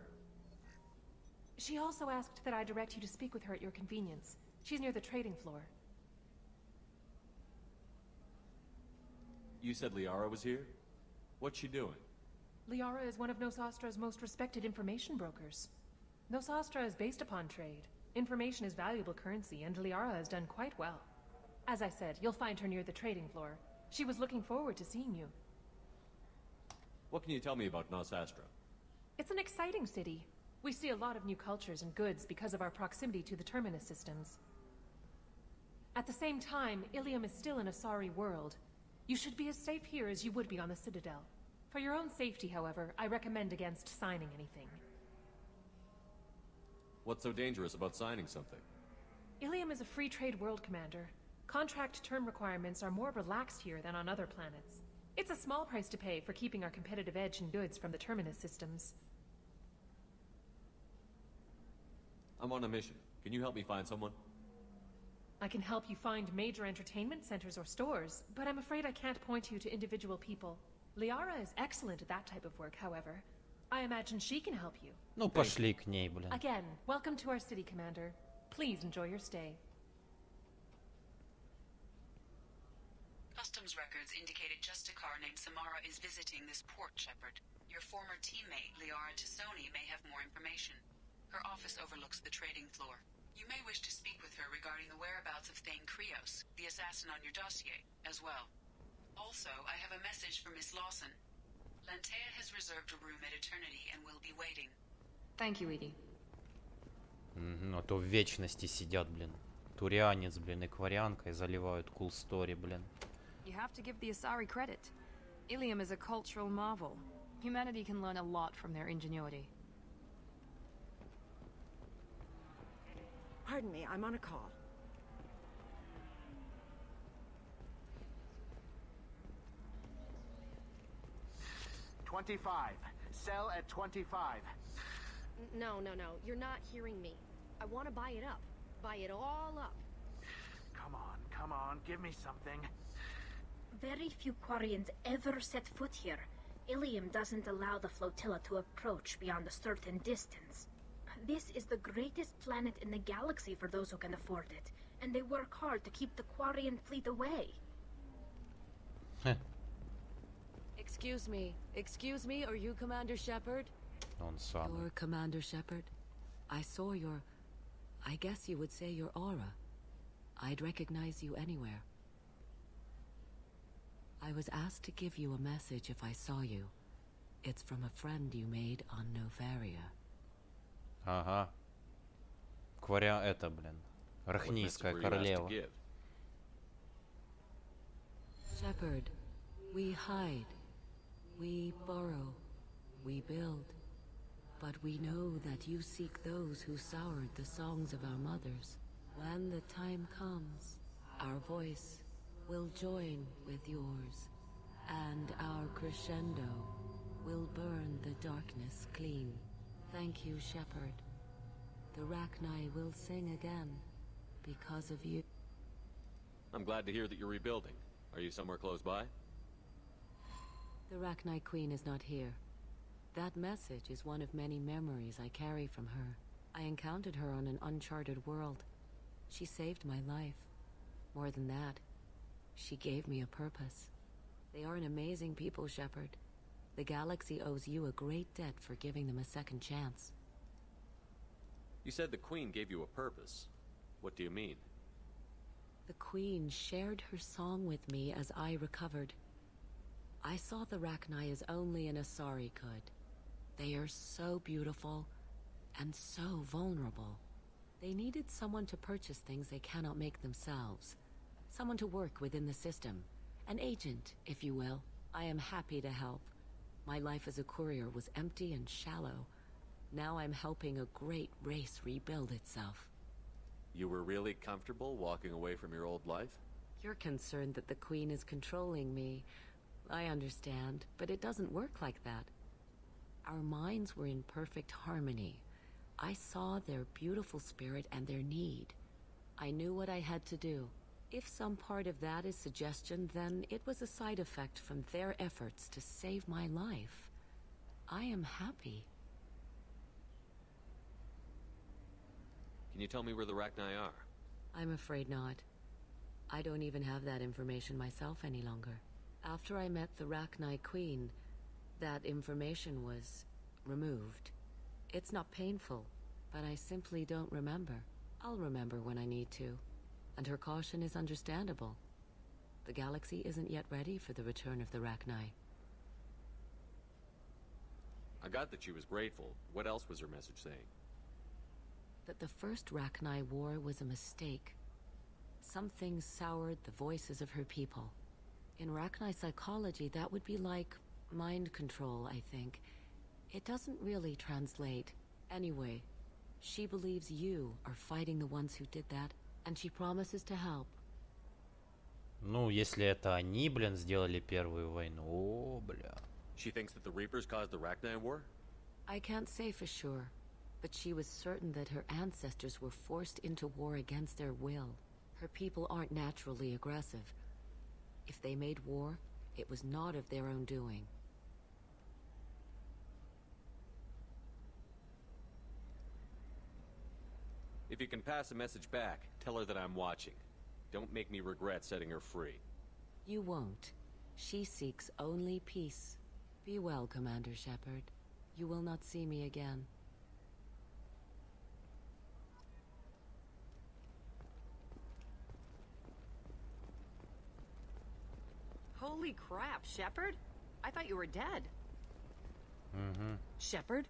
She also asked that I direct you to speak with her at your convenience. She's near the trading floor. You said Liara was here? What's she doing? Liara is one of Nosastra's most respected information brokers. Nosastra is based upon trade. Information is valuable currency, and Liara has done quite well. As I said, you'll find her near the trading floor. She was looking forward to seeing you. What can you tell me about Nosastra? It's an exciting city. We see a lot of new cultures and goods because of our proximity to the Terminus systems. At the same time, Ilium is still in a sorry world. You should be as safe here as you would be on the Citadel. For your own safety, however, I recommend against signing anything. What's so dangerous about signing something? Ilium is a free trade world, Commander. Contract term requirements are more relaxed here than on other planets. It's a small price to pay for keeping our competitive edge in goods from the Terminus systems. I'm on a mission. Can you help me find someone? I can help you find major entertainment centers or stores, but I'm afraid I can't point you to individual people. Liara is excellent at that type of work, however. I imagine she can help you. Ну, пошли к ней, блин. Again, welcome to our city, Commander. Please enjoy your stay. Customs comms records indicated just a car named Samara is visiting this port, Shepard. Your former teammate, Liara Tassoni, may have more information. Her office overlooks the trading floor. You may wish to speak with her regarding the whereabouts of Thane Krios, the assassin on your dossier, as well. Also, I have a message for Miss Lawson. Lantea has reserved a room at Eternity and will be waiting. Thank you, Edie. А то в вечности сидят, блин. Турианец, блин, экварианка и заливают cool story, блин. You have to give the Asari credit. Иллиум is a cultural marvel. Humanity can learn a lot from their ingenuity. Pardon me, I'm on a call. $25. Sell at $25. No, you're not hearing me. I want to buy it up. Buy it all up. Come on, give me something. Very few Quarians ever set foot here. Ilium doesn't allow the flotilla to approach beyond a certain distance. This is the greatest planet in the galaxy for those who can afford it, and they work hard to keep the Quarian fleet away. Excuse me, are you Commander Shepard? Он сам. You're Commander Shepard? I saw your... I guess you would say your aura. I'd recognize you anywhere. I was asked to give you a message if I saw you. It's from a friend you made on Noveria. Ага. Это, блин. Рахнийская королева. Shepard, we hide. We borrow. We build. But we know that you seek those who soured the songs of our mothers. When the time comes, our voice will join with yours, and our crescendo will burn the darkness clean. Thank you, Shepard. The Rachni will sing again because of you. I'm glad to hear that you're rebuilding. Are you somewhere close by? The Rachni Queen is not here. That message is one of many memories I carry from her. I encountered her on an uncharted world. She saved my life. More than that, she gave me a purpose. They are an amazing people, Shepard. The galaxy owes you a great debt for giving them a second chance. You said the Queen gave you a purpose. What do you mean? The Queen shared her song with me as I recovered. I saw the Rachni as only an Asari could. They are so beautiful and so vulnerable. They needed someone to purchase things they cannot make themselves. Someone to work within the system. An agent, if you will. I am happy to help. My life as a courier was empty and shallow. Now I'm helping a great race rebuild itself. You were really comfortable walking away from your old life? You're concerned that the Queen is controlling me. I understand, but it doesn't work like that. Our minds were in perfect harmony. I saw their beautiful spirit and their need. I knew what I had to do. If some part of that is suggestion, then it was a side effect from their efforts to save my life. I am happy. Can you tell me where the Rachni are? I'm afraid not. I don't even have that information myself any longer. After I met the Rachni Queen, that information was removed. It's not painful, but I simply don't remember. I'll remember when I need to, and her caution is understandable. The galaxy isn't yet ready for the return of the Rachni. I got that she was grateful. What else was her message saying? That the first Rachni war was a mistake. Something soured the voices of her people. In Rachni psychology, that would be like mind control, I think. It doesn't really translate. Anyway, she believes you are fighting the ones who did that, and she promises to help. Ну, если это они, блин, сделали первую войну, о, бля. She thinks that the Reapers caused the Rachni war? I can't say for sure, but she was certain that her ancestors were forced into war against their will. Her people aren't naturally aggressive. If they made war, it was not of their own doing. If you can pass a message back, tell her that I'm watching. Don't make me regret setting her free. You won't. She seeks only peace. Be well, Commander Shepard. You will not see me again. Holy crap, Shepard? I thought you were dead. Mm-hmm. Shepard?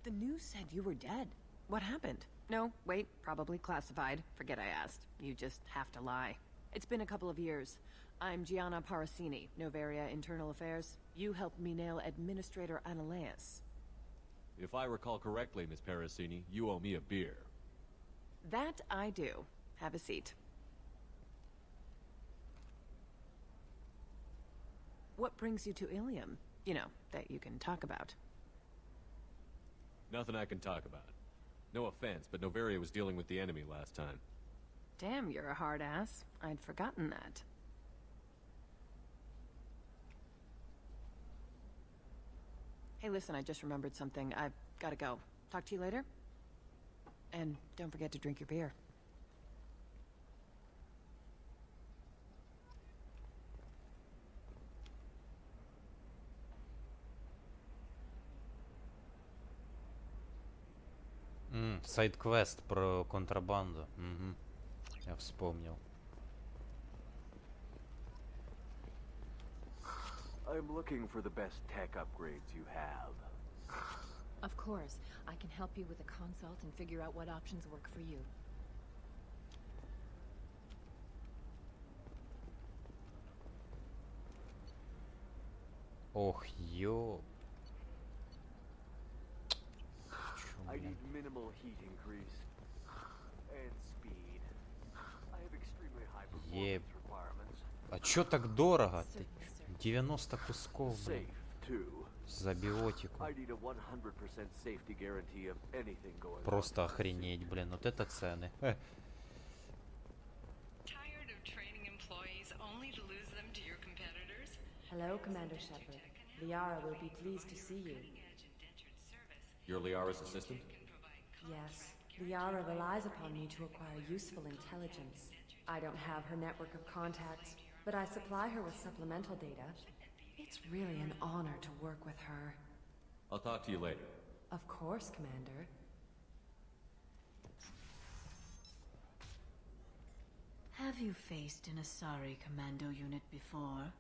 The news said you were dead. What happened? No, wait, probably classified. Forget I asked. You just have to lie. It's been a couple of years. I'm Gianna Parasini, Noveria Internal Affairs. You helped me nail Administrator Analeas. If I recall correctly, Miss Parasini, you owe me a beer. That I do. Have a seat. What brings you to Ilium? You know, that you can talk about. Nothing I can talk about. No offense, but Noveria was dealing with the enemy last time. Damn, you're a hard ass. I'd forgotten that. Hey, listen, I just remembered something. I've gotta go. Talk to you later? And don't forget to drink your beer. Сайд-квест про контрабанду. Угу. Я вспомнил. I'm looking for the best tech upgrades you have. Of course. I can help you with a consult and figure out what options work for you. Ох, ё... I need minimal heat increase and speed. I have extremely high Еб... performance requirements. А чё так дорого? Ты 90 кусков, блин. Safe too. За биотику. I need a 100% safety guarantee of anything going Просто охренеть, блин, вот это цены. Tired of training employees only to lose them to your competitors? Hello, Commander Shepard. Liara will be pleased to see you. You're Liara's assistant? Yes. Liara relies upon me to acquire useful intelligence. I don't have her network of contacts, but I supply her with supplemental data. It's really an honor to work with her. I'll talk to you later. Of course, Commander. Have you faced an Asari commando unit before?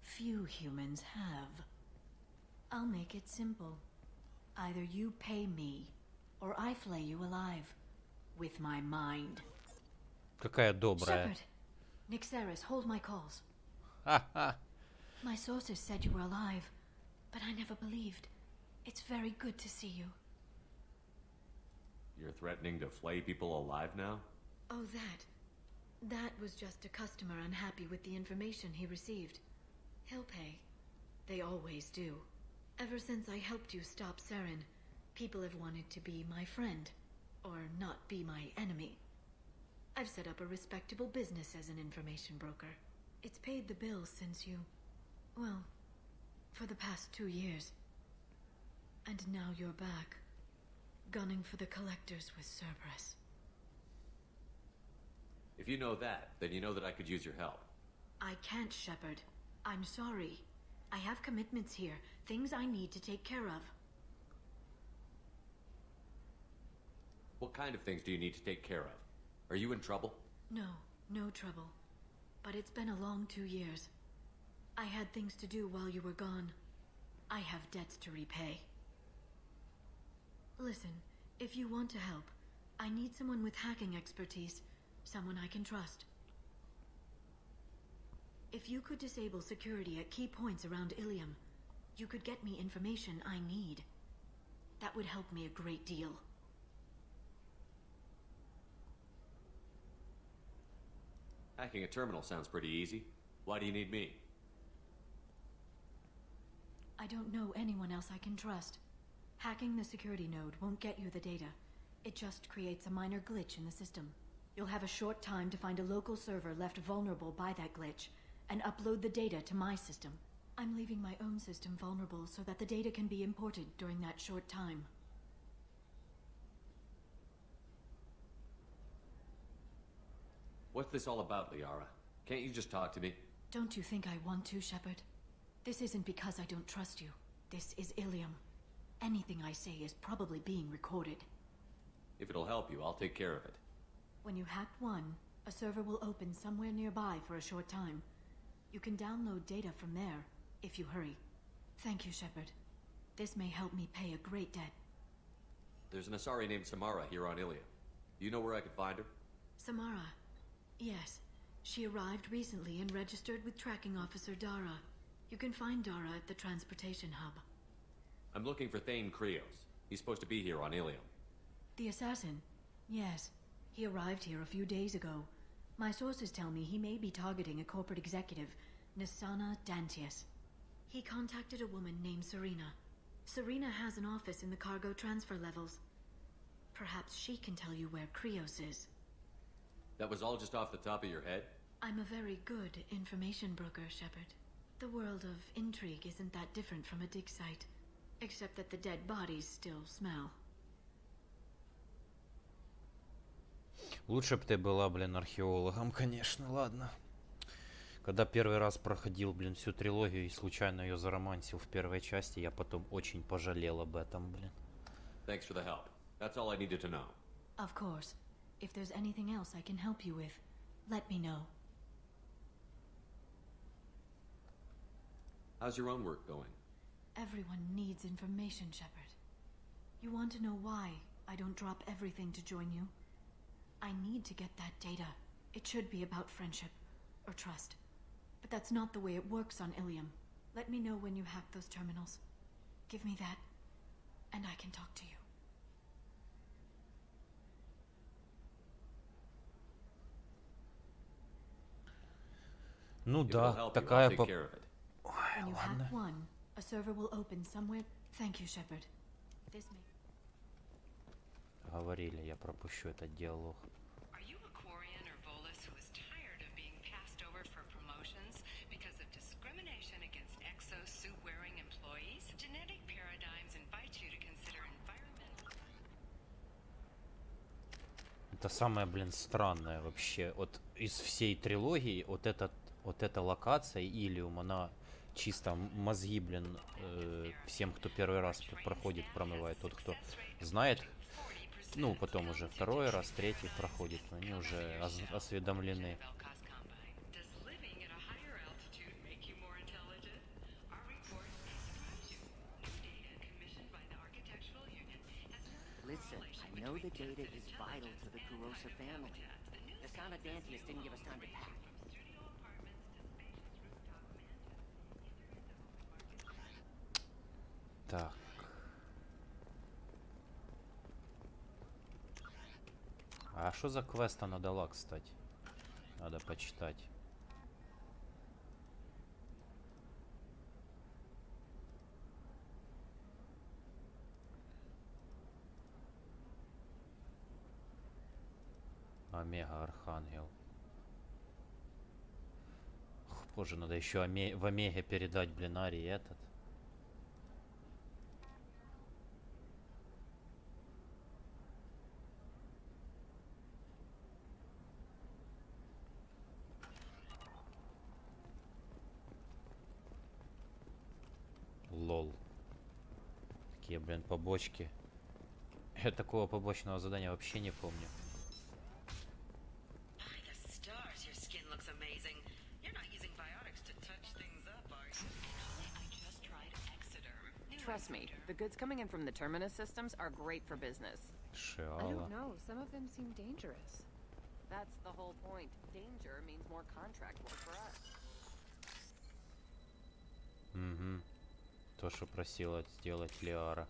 Few humans have. I'll make it simple. Either you pay me, or I flay you alive. With my mind. Какая добрая. Shepard! Nixeris, hold my calls. Ха-ха. My sources said you were alive, but I never believed. It's very good to see you. You're threatening to flay people alive now? Oh, that was just a customer unhappy with the information he received. He'll pay. They always do. Ever since I helped you stop Saren, people have wanted to be my friend, or not be my enemy. I've set up a respectable business as an information broker. It's paid the bills since you... well, for the past 2 years. And now you're back, gunning for the collectors with Cerberus. If you know that, then you know that I could use your help. I can't, Shepard. I'm sorry. I have commitments here, things I need to take care of. What kind of things do you need to take care of? Are you in trouble? No trouble. But it's been a long 2 years. I had things to do while you were gone. I have debts to repay. Listen, if you want to help, I need someone with hacking expertise, someone I can trust. If you could disable security at key points around Ilium, you could get me information I need. That would help me a great deal. Hacking a terminal sounds pretty easy. Why do you need me? I don't know anyone else I can trust. Hacking the security node won't get you the data. It just creates a minor glitch in the system. You'll have a short time to find a local server left vulnerable by that glitch, and upload the data to my system. I'm leaving my own system vulnerable so that the data can be imported during that short time. What's this all about, Liara? Can't you just talk to me? Don't you think I want to, Shepard? This isn't because I don't trust you. This is Ilium. Anything I say is probably being recorded. If it'll help you, I'll take care of it. When you hack one, a server will open somewhere nearby for a short time. You can download data from there, if you hurry. Thank you, Shepard. This may help me pay a great debt. There's an Asari named Samara here on Ilium. You know where I could find her? Samara. Yes. She arrived recently and registered with Tracking Officer Dara. You can find Dara at the transportation hub. I'm looking for Thane Krios. He's supposed to be here on Ilium. The assassin? Yes. He arrived here a few days ago. My sources tell me he may be targeting a corporate executive, Nisana Dantius. He contacted a woman named Serena. Serena has an office in the cargo transfer levels. Perhaps she can tell you where Krios is. That was all just off the top of your head? I'm a very good information broker, Shepard. The world of intrigue isn't that different from a dig site. Except that the dead bodies still smell. Лучше бы ты была, блин, археологом, конечно, ладно. Когда первый раз проходил, блин, всю трилогию и случайно ее заромансил в первой части, я потом очень пожалел об этом, блин. Thanks for the help. That's all I needed to know. Of course. If there's anything else I can help you with, let me know. How's your own work going? Everyone needs information, Shepard. You want to know why I don't drop everything to join you? I need to get that data. It should be about friendship or trust. But that's not the way it works on Ilium. Let me know when you hack those terminals. Give me that, and I can talk to you. Ну If it'll да, help you, I'll такая take care of it. When you hack one, a server will open somewhere. Thank you, Shepard. This may... Говорили, я пропущу этот диалог. Are you a Quarian or Volus who is tired of being passed over for promotions because of discrimination against exo suit-wearing employees? Genetic paradigms invite you to consider environmental... Это самое, блин, странное вообще. Вот из всей трилогии вот эта локация Иллиум, она чисто мозги, блин, всем, кто первый раз проходит, промывает. Тот, кто знает, ну, потом уже второй раз, третий проходит, они уже осведомлены. Listen, I know the data is vital to the Kurosa family. Nisana Dantius didn't give us time to pack. Так. А что за квест она дала, кстати? Надо почитать. Омега Архангел. Боже, надо еще в Омеге передать, блин, Арии этот. Лол. Такие, блин, побочки. Я такого побочного задания вообще не помню. Trust me, the goods coming in from the Terminus systems are great for business. I don't know, some of them seem dangerous. That's the whole point. Danger means more contract work for us. Угу. То, что просила сделать Лиара.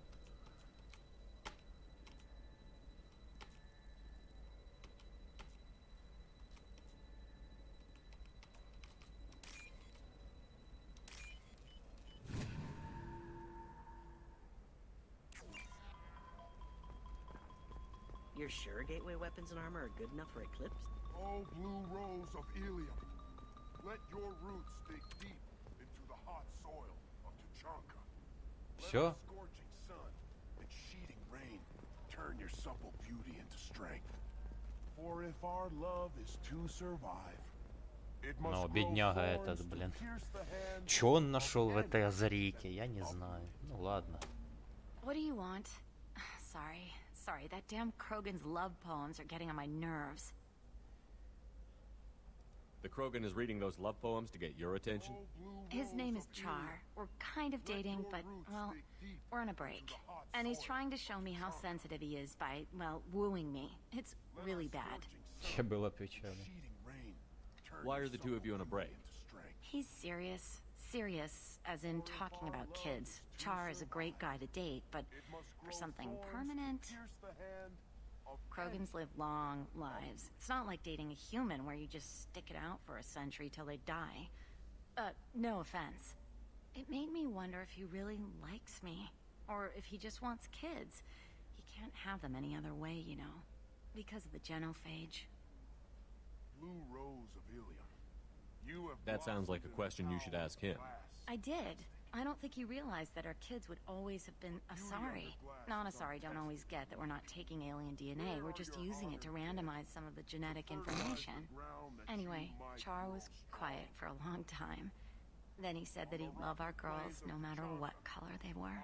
You're sure gateway weapons and armor are good enough for Eclipse? Oh, blue rose of Ilium, let your roots dig deep into the hot soil of Tuchanka. Всё? Scorching sun and sheeting rain turn your supple beauty into strength. For if our love is to survive, Но бедняга этот, блин. Чё он нашел в этой озарейке? Я не знаю. Ну ладно. What do you want? Sorry, that damn Krogan's love poems are getting on my nerves. The Krogan is reading those love poems to get your attention? His name is Char. We're kind of dating, but, well, we're on a break. And he's trying to show me how sensitive he is by, well, wooing me. It's really bad. Было печально. Why are the two of you on a break? He's serious. Serious, as in talking about kids. Char is a great guy to date, but for something permanent... Krogans live long lives. It's not like dating a human where you just stick it out for a century till they die. No offense. It made me wonder if he really likes me, or if he just wants kids. He can't have them any other way, you know, because of the genophage. Blue Rose of Ilium. You have That sounds like a question you should ask him. I did. I don't think you realized that our kids would always have been Asari. Non-Asari don't always get that we're not taking alien DNA, we're just using it to randomize some of the genetic information. Anyway, Char was quiet for a long time. Then he said that he'd love our girls no matter what color they were.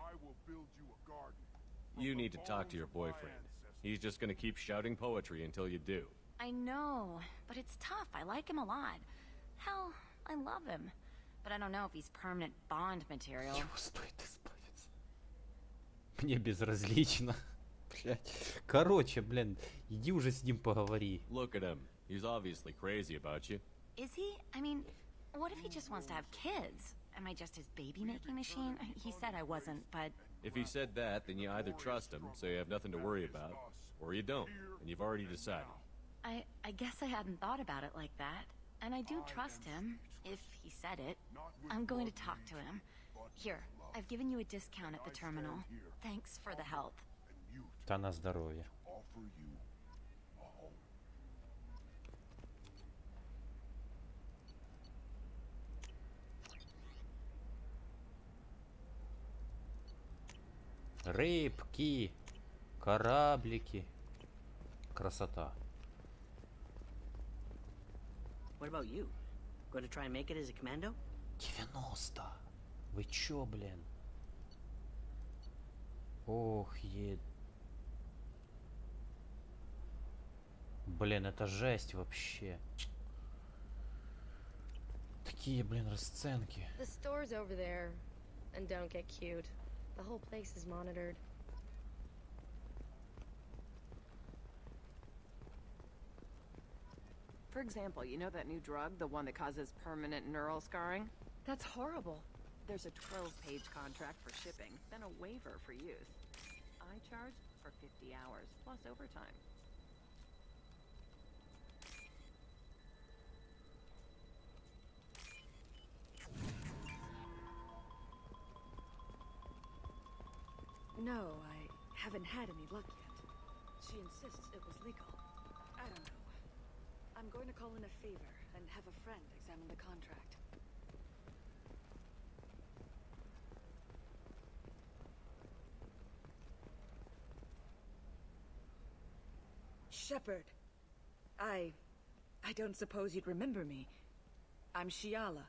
You need to talk to your boyfriend. He's just gonna keep shouting poetry until you do. I know, but it's tough. I like him a lot. Hell, I love him. But I don't know if he's permanent bond material. Чего стоит избавиться? Мне безразлично. Блядь. Короче, блин, иди уже с ним поговори. Look at him. He's obviously crazy about you. Is he? I mean, what if he just wants to have kids? Am I just his baby-making machine? He said I wasn't, but... If he said that, then you either trust him, so you have nothing to worry about, or you don't, and you've already decided. I guess I hadn't thought about it like that. And I do trust him, if he said it. I'm going to talk to him. Here, I've given you a discount at the terminal. Thanks for the help. Та на здоровье. Рыбки, кораблики. Красота. What about you? Going to try and make it as a commando? 90. Вы чё, блин? Ох, Блин, это жесть вообще. Такие, блин, расценки. The store's over there. And don't get cute. The whole place is monitored. For example, you know that new drug, the one that causes permanent neural scarring? That's horrible. There's a 12-page contract for shipping, then a waiver for use. I charge for 50 hours, plus overtime. No, I haven't had any luck yet. She insists it was legal. I don't know. I'm going to call in a favor and have a friend examine the contract. Shepard. I don't suppose you'd remember me. I'm Shiala.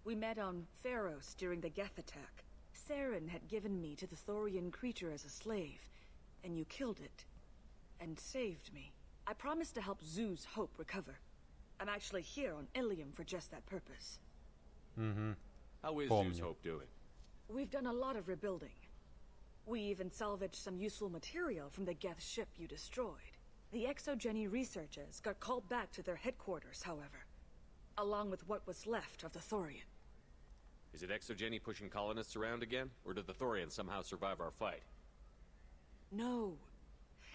We met on Pharos during the Geth attack. Saren had given me to the Thorian creature as a slave, and you killed it. And saved me. I promised to help Zoo's Hope recover. I'm actually here on Ilium for just that purpose. How is Zoo's Hope doing? We've done a lot of rebuilding. We even salvaged some useful material from the Geth ship you destroyed. The Exogeny researchers got called back to their headquarters, however, along with what was left of the Thorian. Is it Exogeny pushing colonists around again, or did the Thorians somehow survive our fight? No.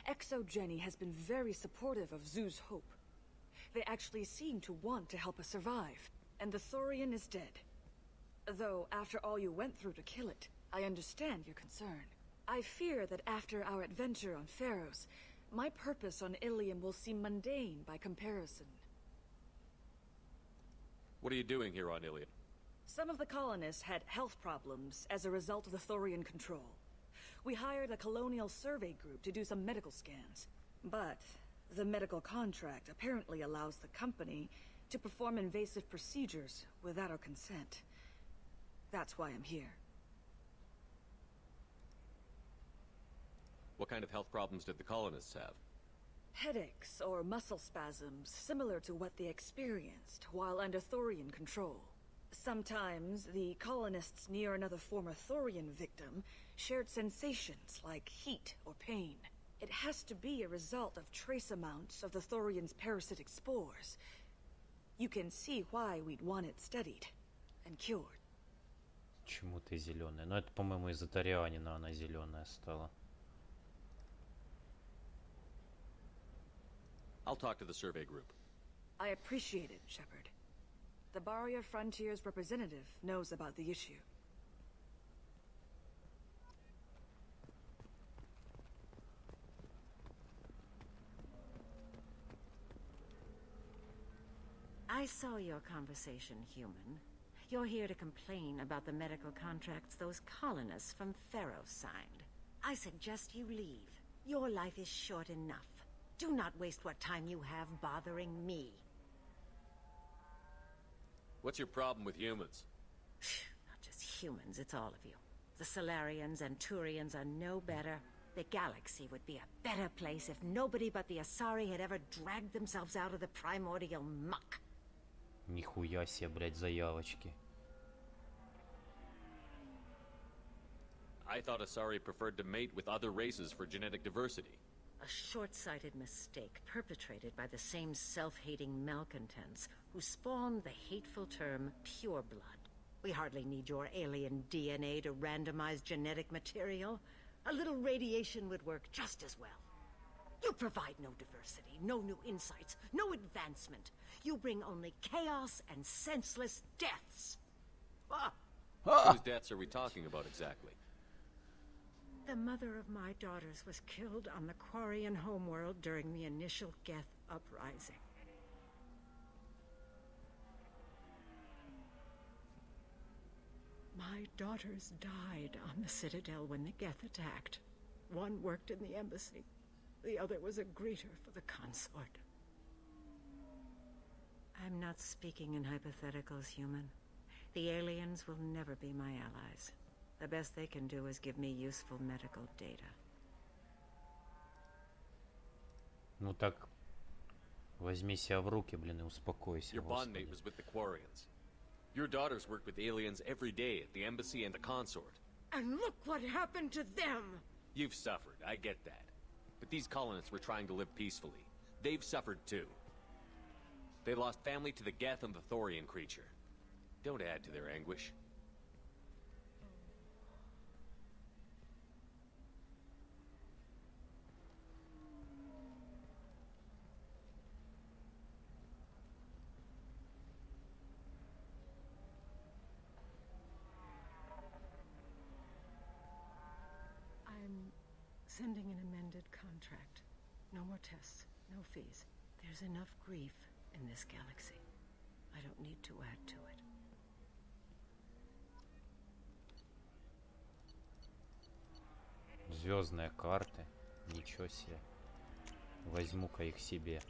Exogeny has been very supportive of Zoo's Hope. They actually seem to want to help us survive, and the Thorian is dead. Though, after all you went through to kill it, I understand your concern. I fear that after our adventure on Pharos, my purpose on Ilium will seem mundane by comparison. What are you doing here on Ilium? Some of the colonists had health problems as a result of the Thorian control. We hired a colonial survey group to do some medical scans. But the medical contract apparently allows the company to perform invasive procedures without our consent. That's why I'm here. What kind of health problems did the colonists have? Headaches or muscle spasms, similar to what they experienced while under Thorian control. Sometimes, the colonists near another former Thorian victim shared sensations like heat or pain. It has to be a result of trace amounts of the Thorian's parasitic spores. You can see why we'd want it studied and cured. Почему ты зеленая? Ну это, по-моему, из-за Тарианина она зеленая стала. I'll talk to the survey group. I appreciate it, Shepard. The Barrier Frontiers representative knows about the issue. I saw your conversation, human. You're here to complain about the medical contracts those colonists from Pharaoh signed. I suggest you leave. Your life is short enough. Do not waste what time you have bothering me. What's your problem with humans? Not just humans, it's all of you. The Solarians and Turians are no better. The galaxy would be a better place if nobody but the Asari had ever dragged themselves out of the primordial muck. Нихуя себе, блядь, заявочки. I thought Asari preferred to mate with other races for genetic diversity. A short-sighted mistake perpetrated by the same self-hating malcontents who spawned the hateful term pureblood. We hardly need your alien DNA to randomize genetic material. A little radiation would work just as well. You provide no diversity, no new insights, no advancement. You bring only chaos and senseless deaths. Whose deaths are we talking about exactly? The mother of my daughters was killed on the Quarian homeworld during the initial Geth uprising. My daughters died on the Citadel when the Geth attacked. One worked in the embassy. The other was a greeter for the consort. I'm not speaking in hypotheticals, human. The aliens will never be my allies. The best they can do is give me useful medical data. Ну так, возьми себя в руки, блин, и успокойся. Your bondmate was with the Quarians. Your daughters work with aliens every day at the embassy and the consort. And look what happened to them! You've suffered, I get that. But these colonists were trying to live peacefully. They've suffered too. They lost family to the Geth and the Thorian creature. Don't add to their anguish. I'm sending an amended contract. No more tests, no fees. There's enough grief in this galaxy. I don't need to add to it. Звездные карты. Ничего себе. Возьму-ка их себе.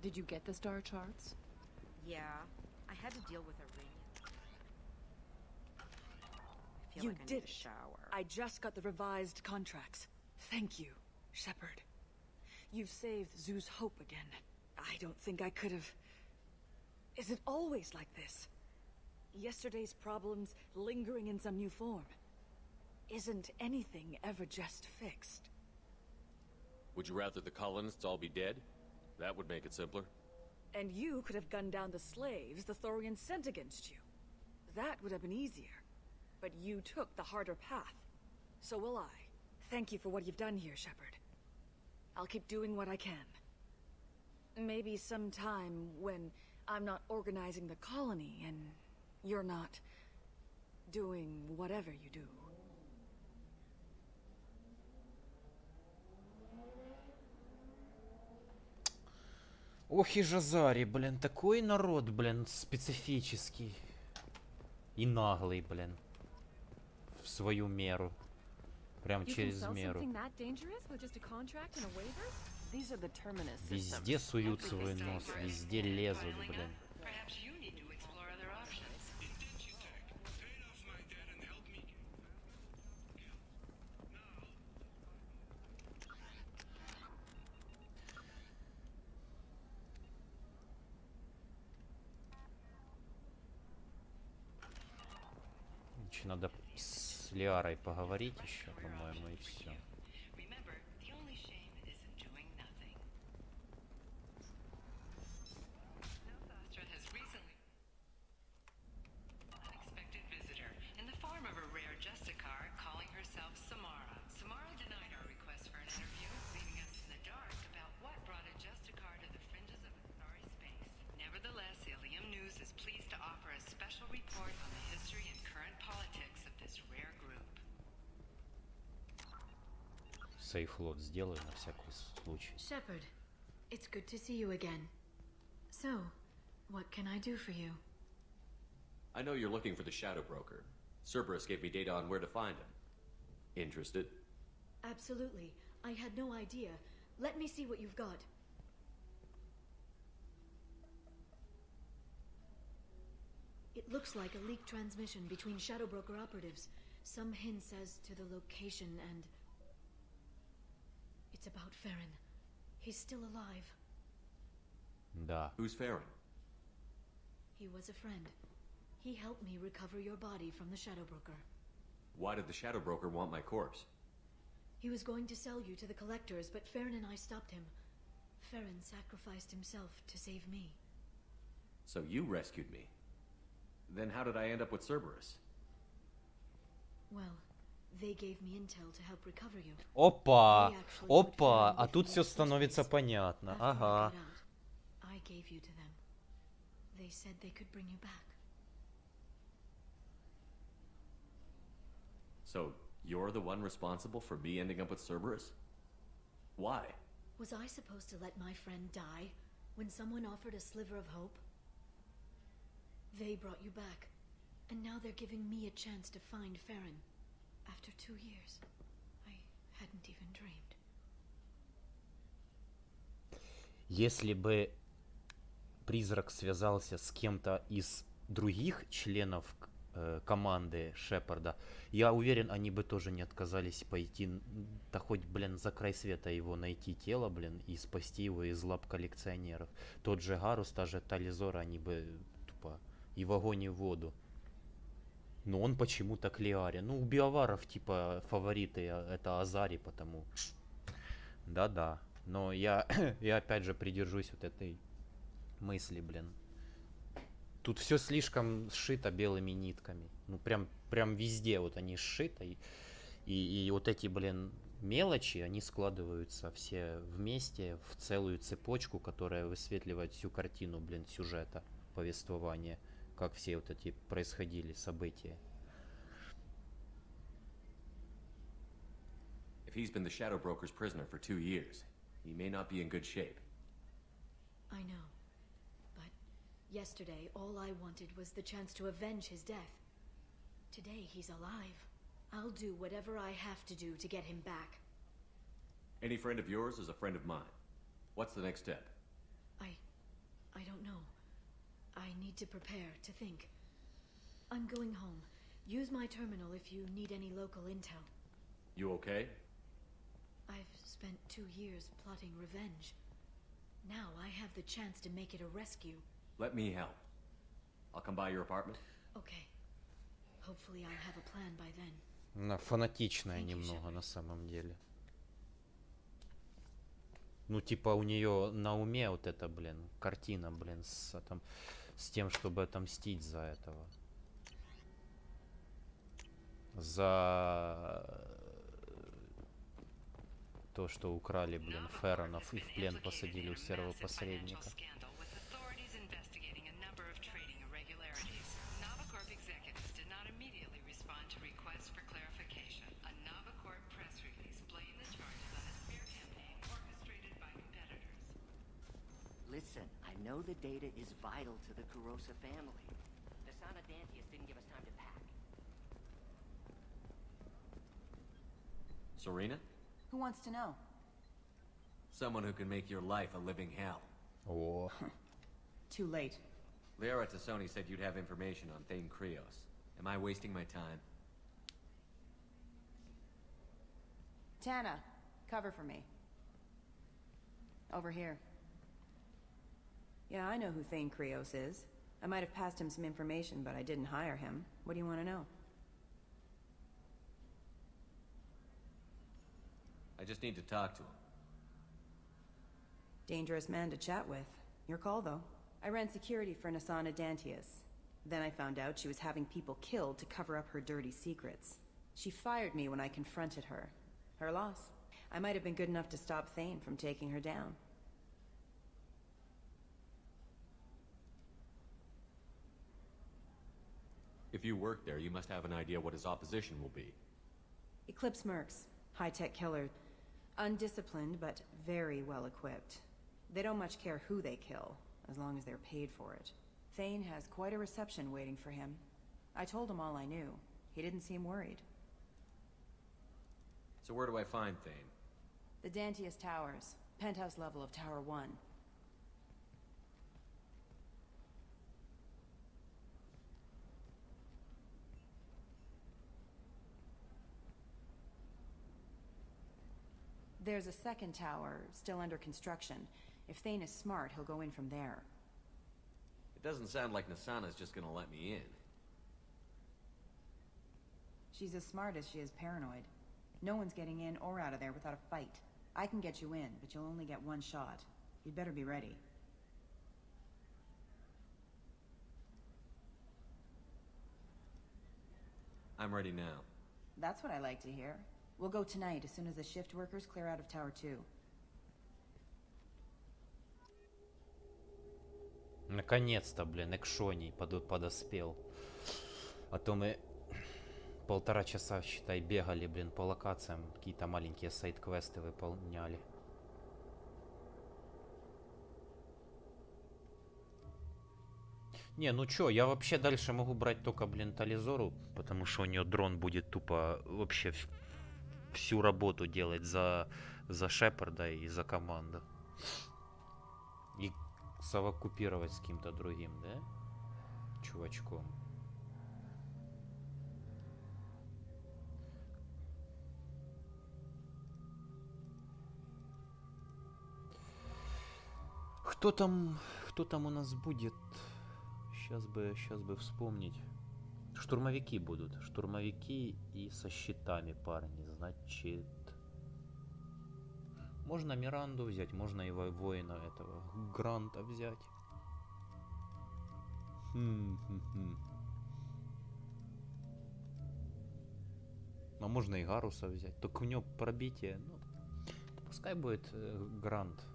Did you get the star charts? Yeah, I had to deal with a ring. You did it. I just got the revised contracts. Thank you, Shepard. You've saved Zoo's hope again. I don't think I could have... Is it always like this? Yesterday's problems lingering in some new form. Isn't anything ever just fixed? Would you rather the colonists all be dead? That would make it simpler. And you could have gunned down the slaves the Thorians sent against you. That would have been easier. But you took the harder path. So will I. Thank you for what you've done here, Shepard. I'll keep doing what I can. Maybe sometime when I'm not organizing the colony and you're not doing whatever you do. Ох и Жазари, блин, такой народ, блин, специфический. И наглый, блин. В свою меру. Прям You can через sell меру. something that dangerous with just a contract and a waiver? These are the terminus systems. Везде суют свой нос, везде лезут, блин. Perhaps you need to explore other options. Еще надо с Лиарой поговорить еще, по-моему, и все. Remember, the only shame isn't doing nothing. Nostastra has recently unexpected visitor in the form of a rare Justicar calling herself Samara. Samara denied our request for an interview, leaving us in the dark about what brought a Justicar to the fringes of Asari space. Nevertheless, Ilium News is pleased to offer a special report on the history and current politics of this rare group. Сейфлот сделаю на всякий случай. Shepard, it's good to see you again. So, what can I do for you? I know you're looking for the Shadow Broker. Cerberus gave me data on where to find him. Interested? Absolutely. I had no idea. Let me see what you've got. It looks like a leaked transmission between Shadow Broker operatives. Some hints as to the location and... It's about Farron. He's still alive. Да. Who's Farron? He was a friend. He helped me recover your body from the Shadow Broker. Why did the Shadow Broker want my corpse? He was going to sell you to the collectors, but Farron and I stopped him. Farron sacrificed himself to save me. So you rescued me. Then how did I end up with Cerberus? Well, they gave me intel to help recover you. Опа! Опа! А тут все становится понятно. Ага. I gave you to them. They said they could bring you back. So you're the one responsible for me ending up with Cerberus? Why? Was I supposed to let my friend die when someone offered a sliver of hope? They brought you back, and now they're giving me a chance to find Farron. After 2 years, I hadn't even dreamed. Если бы призрак связался с кем-то из других членов команды Шепарда, я уверен, они бы тоже не отказались пойти, да хоть, блин, за край света его найти тело, блин, и спасти его из лап коллекционеров. Тот же Гарус, та же Тализора, они бы тупо и в огонь, и в воду. Но он почему-то к Лиаре. Ну, у биоваров, типа, фавориты это Азари, потому... Да-да. Но я опять же придержусь вот этой мысли, блин. Тут все слишком сшито белыми нитками. Ну, прям везде вот они сшиты. И вот эти, блин, мелочи, они складываются все вместе в целую цепочку, которая высветливает всю картину, блин, сюжета, повествования. Как все вот эти происходили события. If he's been the Shadow Broker's prisoner for 2 years, he may not be in good shape. I know. But yesterday, all I wanted was the chance to avenge his death. Today, he's alive. I'll do whatever I have to do to get him back. Any friend of yours is a friend of mine. What's the next step? I don't know. I need to prepare, to think. I'm going home. Use my terminal if you need any local intel. You okay? I've spent 2 years plotting revenge. Now I have the chance to make it a rescue. Let me help. I'll come by your apartment. Okay. Hopefully I'll have a plan by then. Она фанатичная немного на самом деле. Ну, типа, у нее на уме вот эта, блин, картина, блин, с тем, чтобы отомстить за этого. За то, что украли, блин, Ферронов и в плен посадили у серого посредника. Listen, I know the data is vital to the Kurosa family. The Sana Dantius didn't give us time to pack. Serena? Who wants to know? Someone who can make your life a living hell. О. Too late. Liara Tassoni said you'd have information on Thane Krios. Am I wasting my time? Tana, cover for me. Over here. Yeah, I know who Thane Krios is. I might have passed him some information, but I didn't hire him. What do you want to know? I just need to talk to him. Dangerous man to chat with. Your call, though. I ran security for Nasana Dantius. Then I found out she was having people killed to cover up her dirty secrets. She fired me when I confronted her. Her loss. I might have been good enough to stop Thane from taking her down. If you work there, you must have an idea what his opposition will be. Eclipse mercs. High-tech killer. Undisciplined, but very well-equipped. They don't much care who they kill, as long as they're paid for it. Thane has quite a reception waiting for him. I told him all I knew. He didn't seem worried. So where do I find Thane? The Dantius Towers. Penthouse level of Tower 1. There's a second tower, still under construction. If Thane is smart, he'll go in from there. It doesn't sound like Nasana's just gonna let me in. She's as smart as she is paranoid. No one's getting in or out of there without a fight. I can get you in, but you'll only get one shot. You'd better be ready. I'm ready now. That's what I like to hear. We'll go tonight, as soon as the shift workers clear out of Tower 2. Наконец-то, блин, экшоний подоспел. А то мы 1,5 часа, считай, бегали, блин, по локациям. Какие-то маленькие сайд-квесты выполняли. Не, ну чё, я вообще дальше могу брать только, блин, Тализору, потому что у нее дрон будет тупо вообще всю работу делать за Шепарда и за команду. И совокупировать с кем-то другим, да? Чувачком. Кто там у нас будет? Сейчас бы вспомнить. Штурмовики будут. Штурмовики и со щитами, парни. Значит... Можно Миранду взять, можно и воина этого Гранта взять. А можно и Гаруса взять. Только у него пробитие. Ну, пускай будет Грант.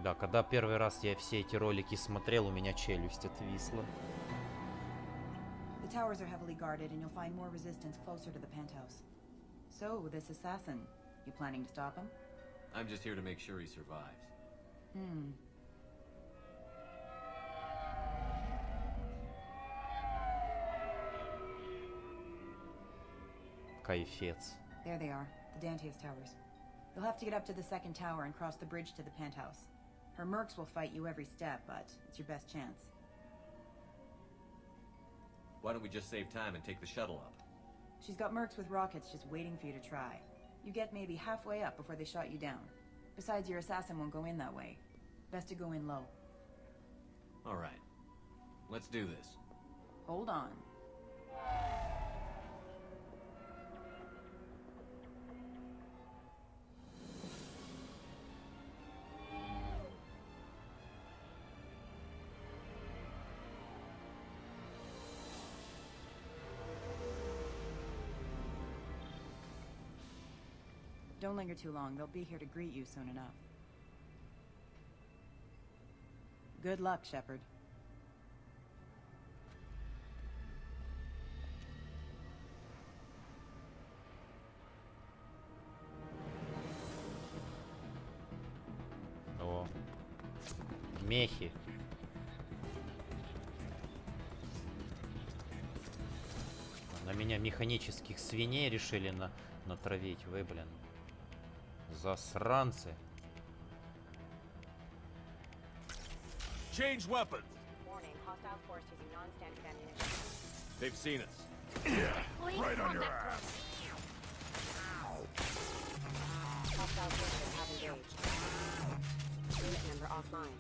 Да, когда первый раз я все эти ролики смотрел, у меня челюсть отвисла. The towers are heavily guarded, and you'll find more resistance closer to the penthouse. So, this assassin, you planning to stop him? I'm just here to make sure he survives. Кайфец. There they are, the Dantius Towers. You'll have to get up to the second tower and cross the bridge to the penthouse. Her mercs will fight you every step, but it's your best chance. Why don't we just save time and take the shuttle up? She's got mercs with rockets just waiting for you to try. You get maybe halfway up before they shot you down. Besides, your assassin won't go in that way. Best to go in low. All right. Let's do this. Hold on. Don't linger too long. They'll be here to greet you soon enough. Good luck, Shepard. О, мехи. На меня механических свиней решили натравить. Вы, блин, засранцы. Change weapons. Warning, hostile force using non-standard ammunition. They've seen us. Yeah, right on your ass. Hostile forces have engaged. Unit member offline.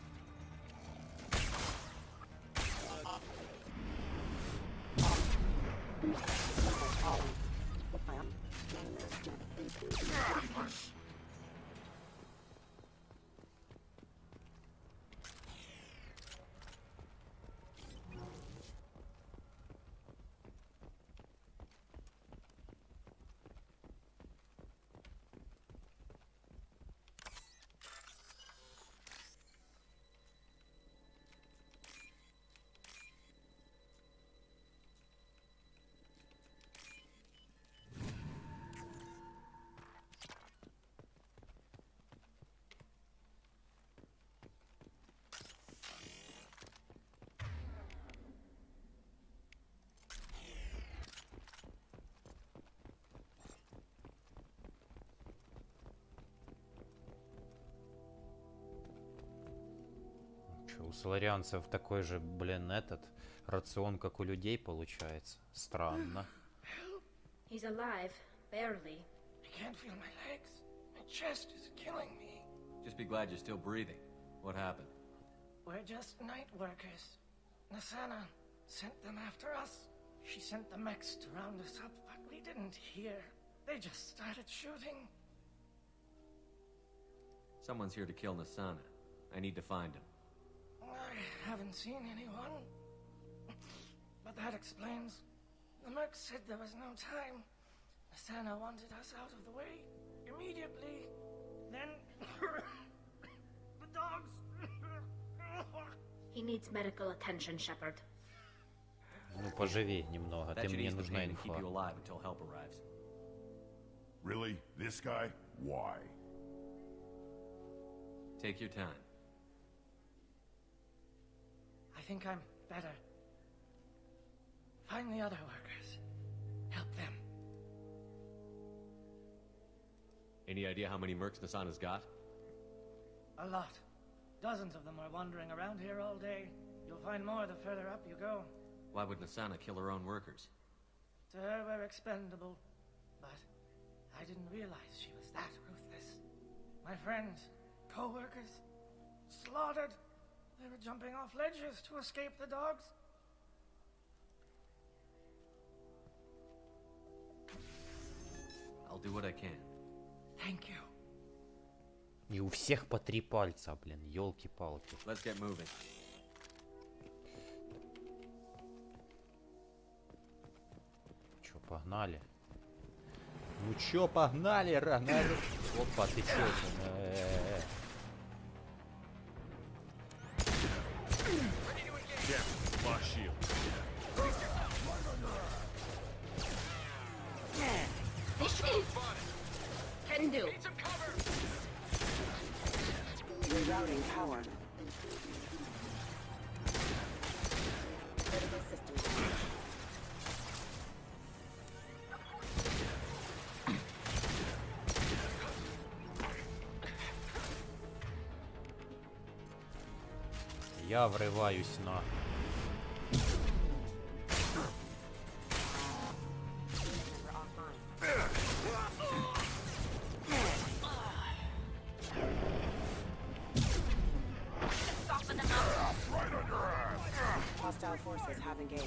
У соларианцев такой же, блин, этот рацион, как у людей, получается. Странно. He's alive, barely. I can't feel my legs. My chest is killing me. Just be glad you're still breathing. What happened? We're just night workers. Nasana sent them after us. She sent the mechs to round us up, but we didn't hear. They just started shooting. Someone's here to kill Nasana. I need to find him. I haven't seen anyone. But that explains. The merc said there was no time. Nasana wanted us out of the way immediately. Then the dogs. He needs medical attention, Shepard. Ну, поживи немного, ты мне нужна инфа. Really? This guy? Why? Take your time. I think I'm better. Find the other workers. Help them. Any idea how many mercs Nasana's got? A lot. Dozens of them are wandering around here all day. You'll find more the further up you go. Why would Nasana kill her own workers? To her, we're expendable. But I didn't realize she was that ruthless. My friends, co-workers, slaughtered. They were jumping off ledges to escape the dogs. I'll do what I can. Thank you. И у всех по 3 пальца, блин, елки-палки. Let's get moving. Чё, погнали? Ну чё, погнали, рано. Опа, ты чё? Can do. Rerouting power. Critical systems. Я врываюсь на... Hostile forces have engaged.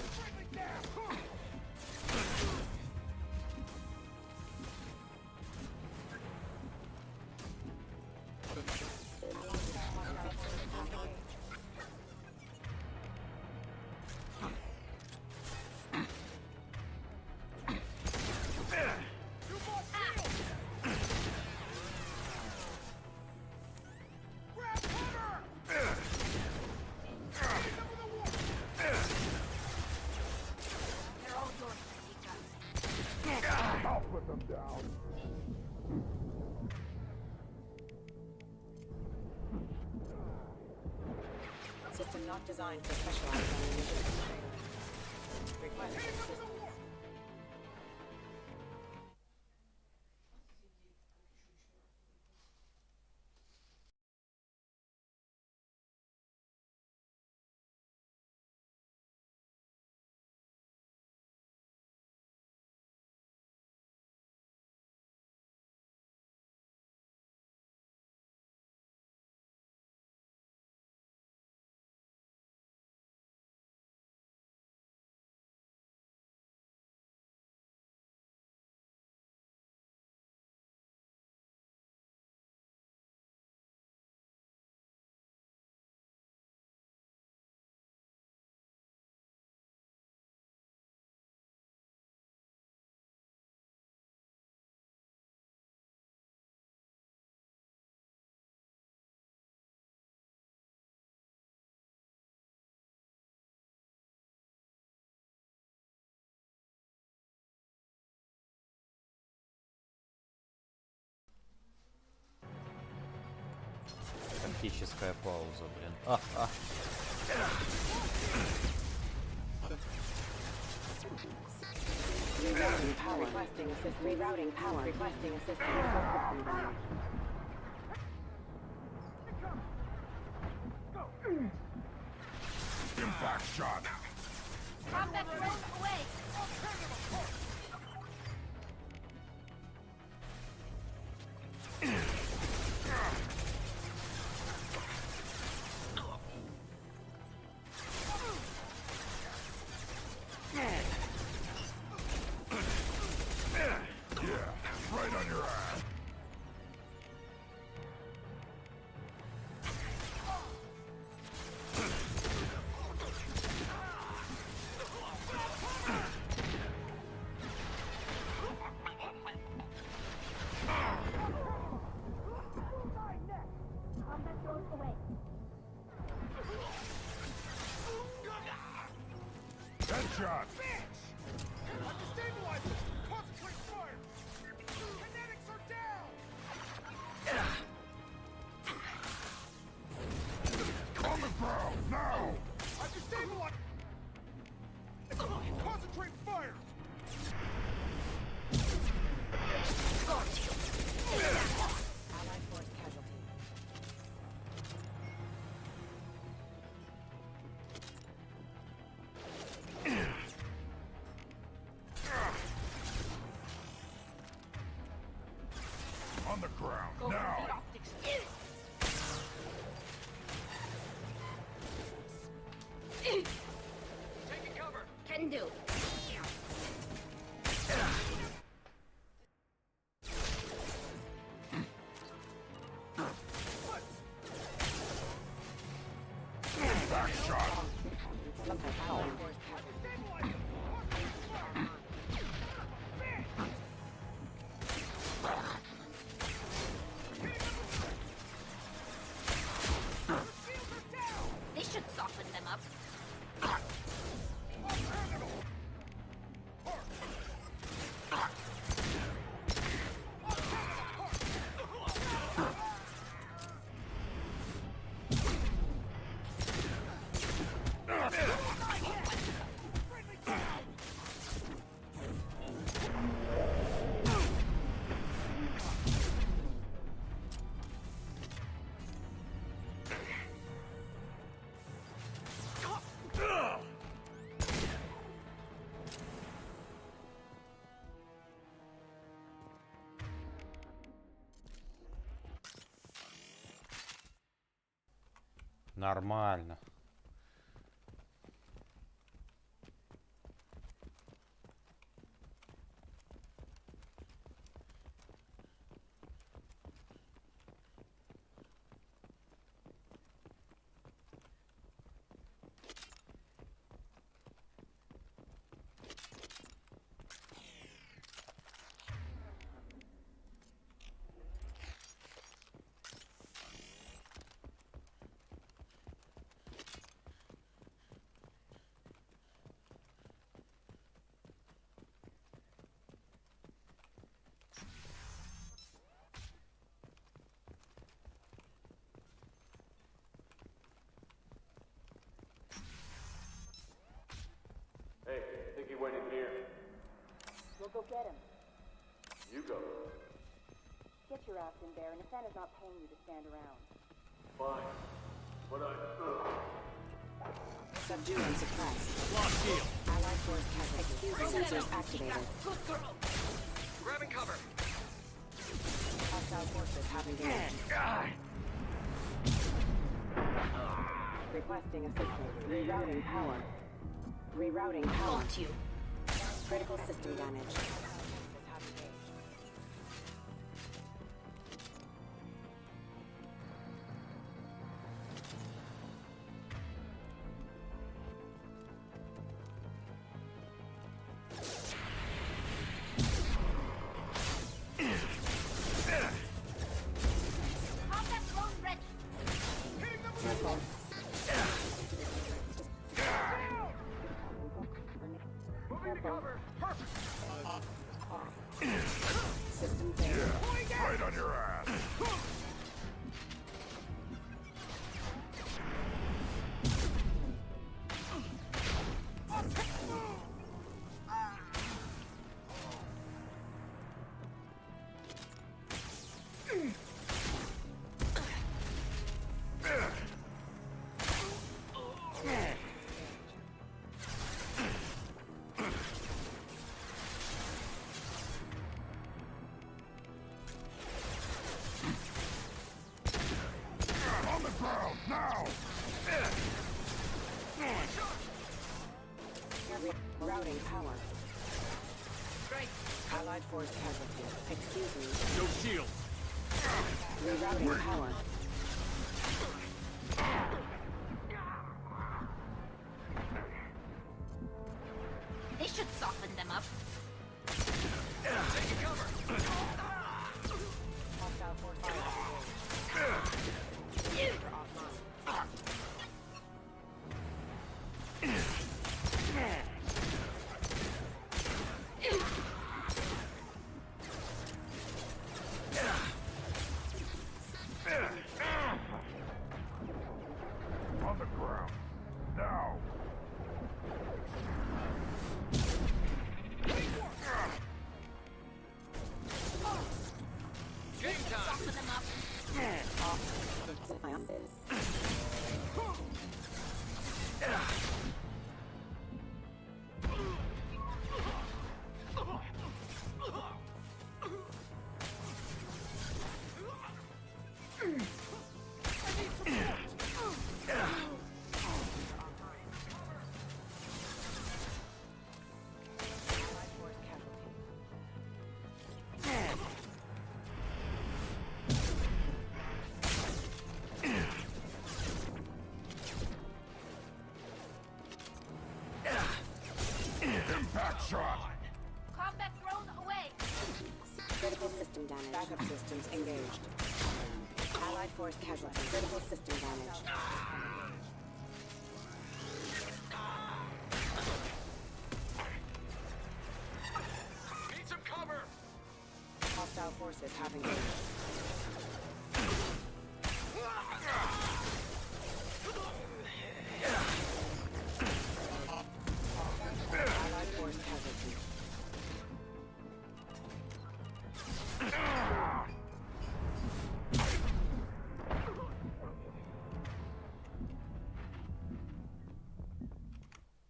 System not designed for specialized ammunition. Request assistance. Тактическая пауза, блин. Rerouting power. Requesting assistance. Rerouting power. Requesting assistance. Impact shot. Combat drone away. Right on your ass. Headshot. I'm destabilizing! Concentrate fire! Kinetics are down! On the ground, now! I'm destabilizing! Concentrate fire! Allied force casualty. On the ground, now! Taking cover! Can do. Back shot! Allied force casualty. They should soften them up. Нормально. Get your ass in there, and Nathana's not paying you to stand around. Fine. But Subdue and suppress. Lost shield. Allied force casualty. Sensors activated. Good girl. Grabbing cover. Hostile forces have engaged. Requesting assistance. Rerouting power. Rerouting power. Got you. Critical system damage. System failure. Right on your ass. On the ground, now! Routing power. Great. Allied force casualty. Excuse me. No shield. Rerouting power. They should soften them up. Taking cover. Hostile force On the ground, now! Game time. Soften them up. Impact shot! Combat thrown away. Critical system damage. Backup systems engaged. Allied force casualty. Critical system damage. Need some cover. Hostile forces have engaged. Allied force casualty.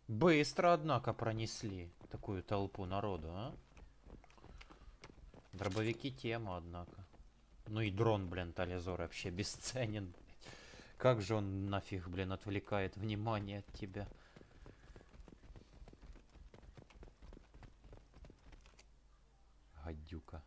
Быстро, однако, пронесли такую толпу народу, а? Дробовики тема, однако. Ну и дрон, блин, Тализор вообще бесценен, блядь. Как же он нафиг, блин, отвлекает внимание от тебя. Гадюка.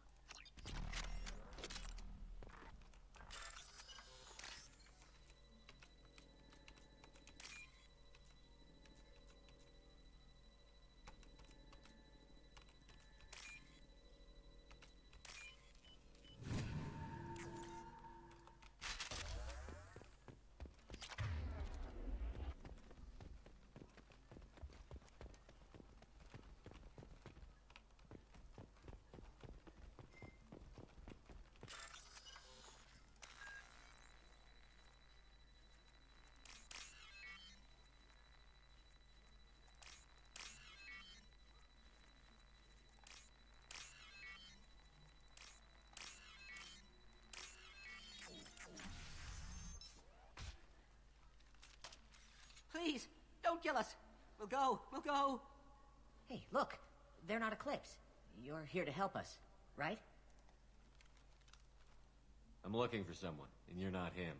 kill us. We'll go. We'll go. Hey, look. They're not Eclipse. You're here to help us, right? I'm looking for someone, and you're not him.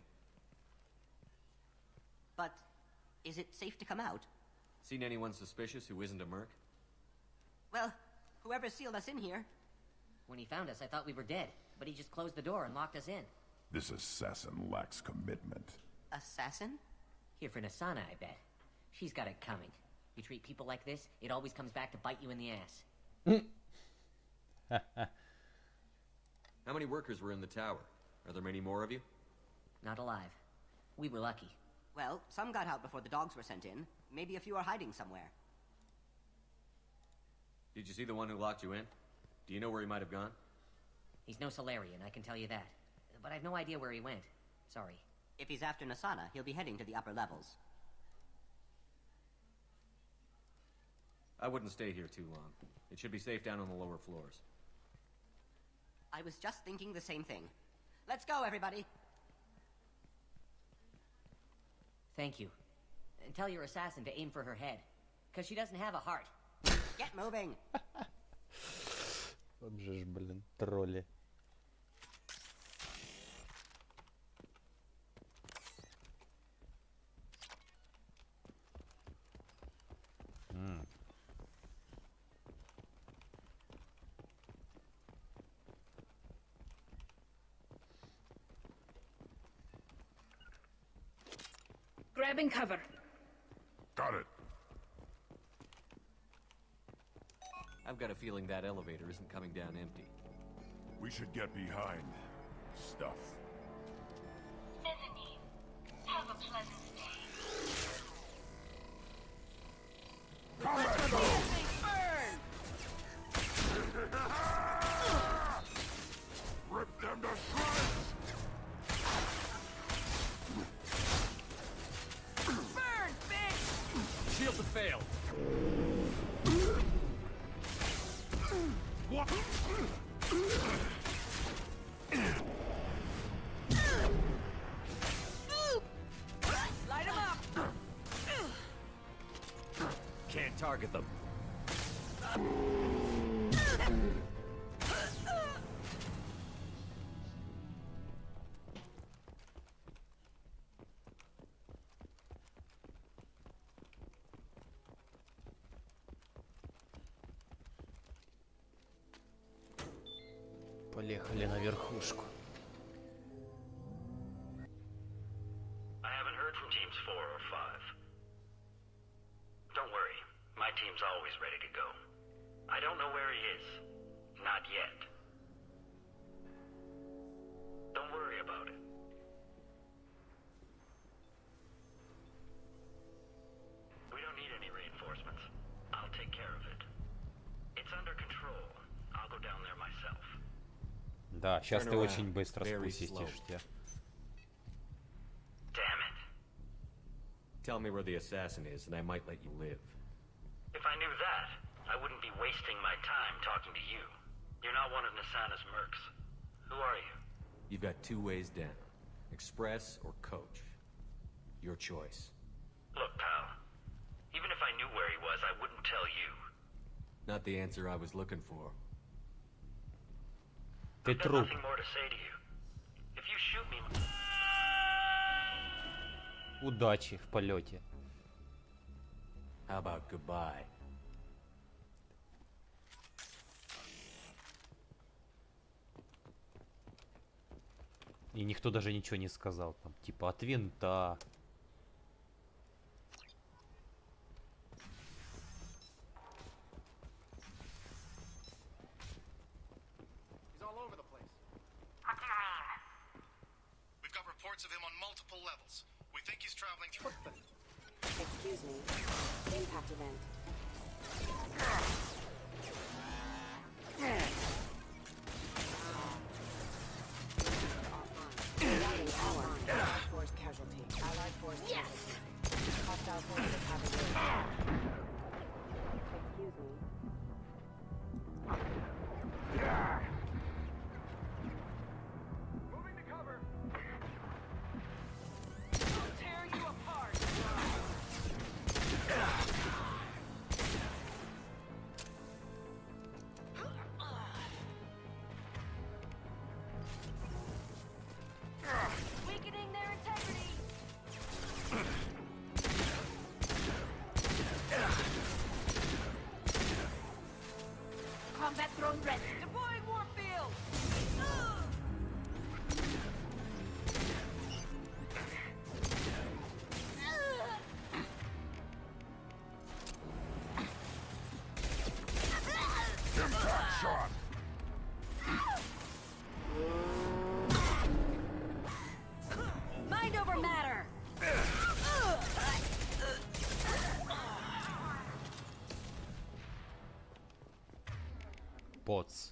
But is it safe to come out? Seen anyone suspicious who isn't a merc? Well, whoever sealed us in here. When he found us, I thought we were dead, but he just closed the door and locked us in. This assassin lacks commitment. Assassin? Here for Nasana, I bet. She's got it coming. You treat people like this, it always comes back to bite you in the ass. How many workers were in the tower? Are there many more of you? Not alive. We were lucky. Well, some got out before the dogs were sent in. Maybe a few are hiding somewhere. Did you see the one who locked you in? Do you know where he might have gone? He's no Solarian, I can tell you that. But I've no idea where he went. Sorry. If he's after Nasana, he'll be heading to the upper levels. I wouldn't stay here too long. It should be safe down on the lower floors. I was just thinking the same thing. Let's go, everybody! Thank you. And tell your assassin to aim for her head. Because she doesn't have a heart. Get moving! Вот же ж, блин, тролли. Grabbing cover. Got it. I've got a feeling that elevator isn't coming down empty. We should get behind stuff. Bethany, have a pleasant day. Combat mode! Rip them to shreds! Burn, bitch! Shields have failed. What? Light 'em up! Can't target them. Поехали на верхушку. I haven't heard from teams 4 or 5. Don't worry, my team's always ready to go. I don't know where he is. Not yet. Don't worry about it. We don't need any reinforcements. I'll take care of it. It's under control. I'll go down there myself. Да, сейчас ты очень быстро спустишься. Damn it. Tell me where the assassin is, and I might let you live. If I knew that, I wouldn't be wasting my time talking to you. You're not one of Nasana's mercs. Who are you? You've got two ways down. Express or coach. Your choice. Look, pal. Even if I knew where he was, I wouldn't tell you. Not the answer I was looking for. Ты I've got труп. nothing more to say to you. If you shoot me... Удачи в полете. How about goodbye? И никто даже ничего не сказал. Там, типа, от винта. He's all over the place. What do you mean? We've got reports of him on multiple levels. We think he's traveling through... Excuse me. Impact event. Routing power. Allied force casualty. Allied force casualty. Hostile forces have engaged. Excuse me. Moving to cover. I'll tear you apart! shot. Mind over matter! Поц.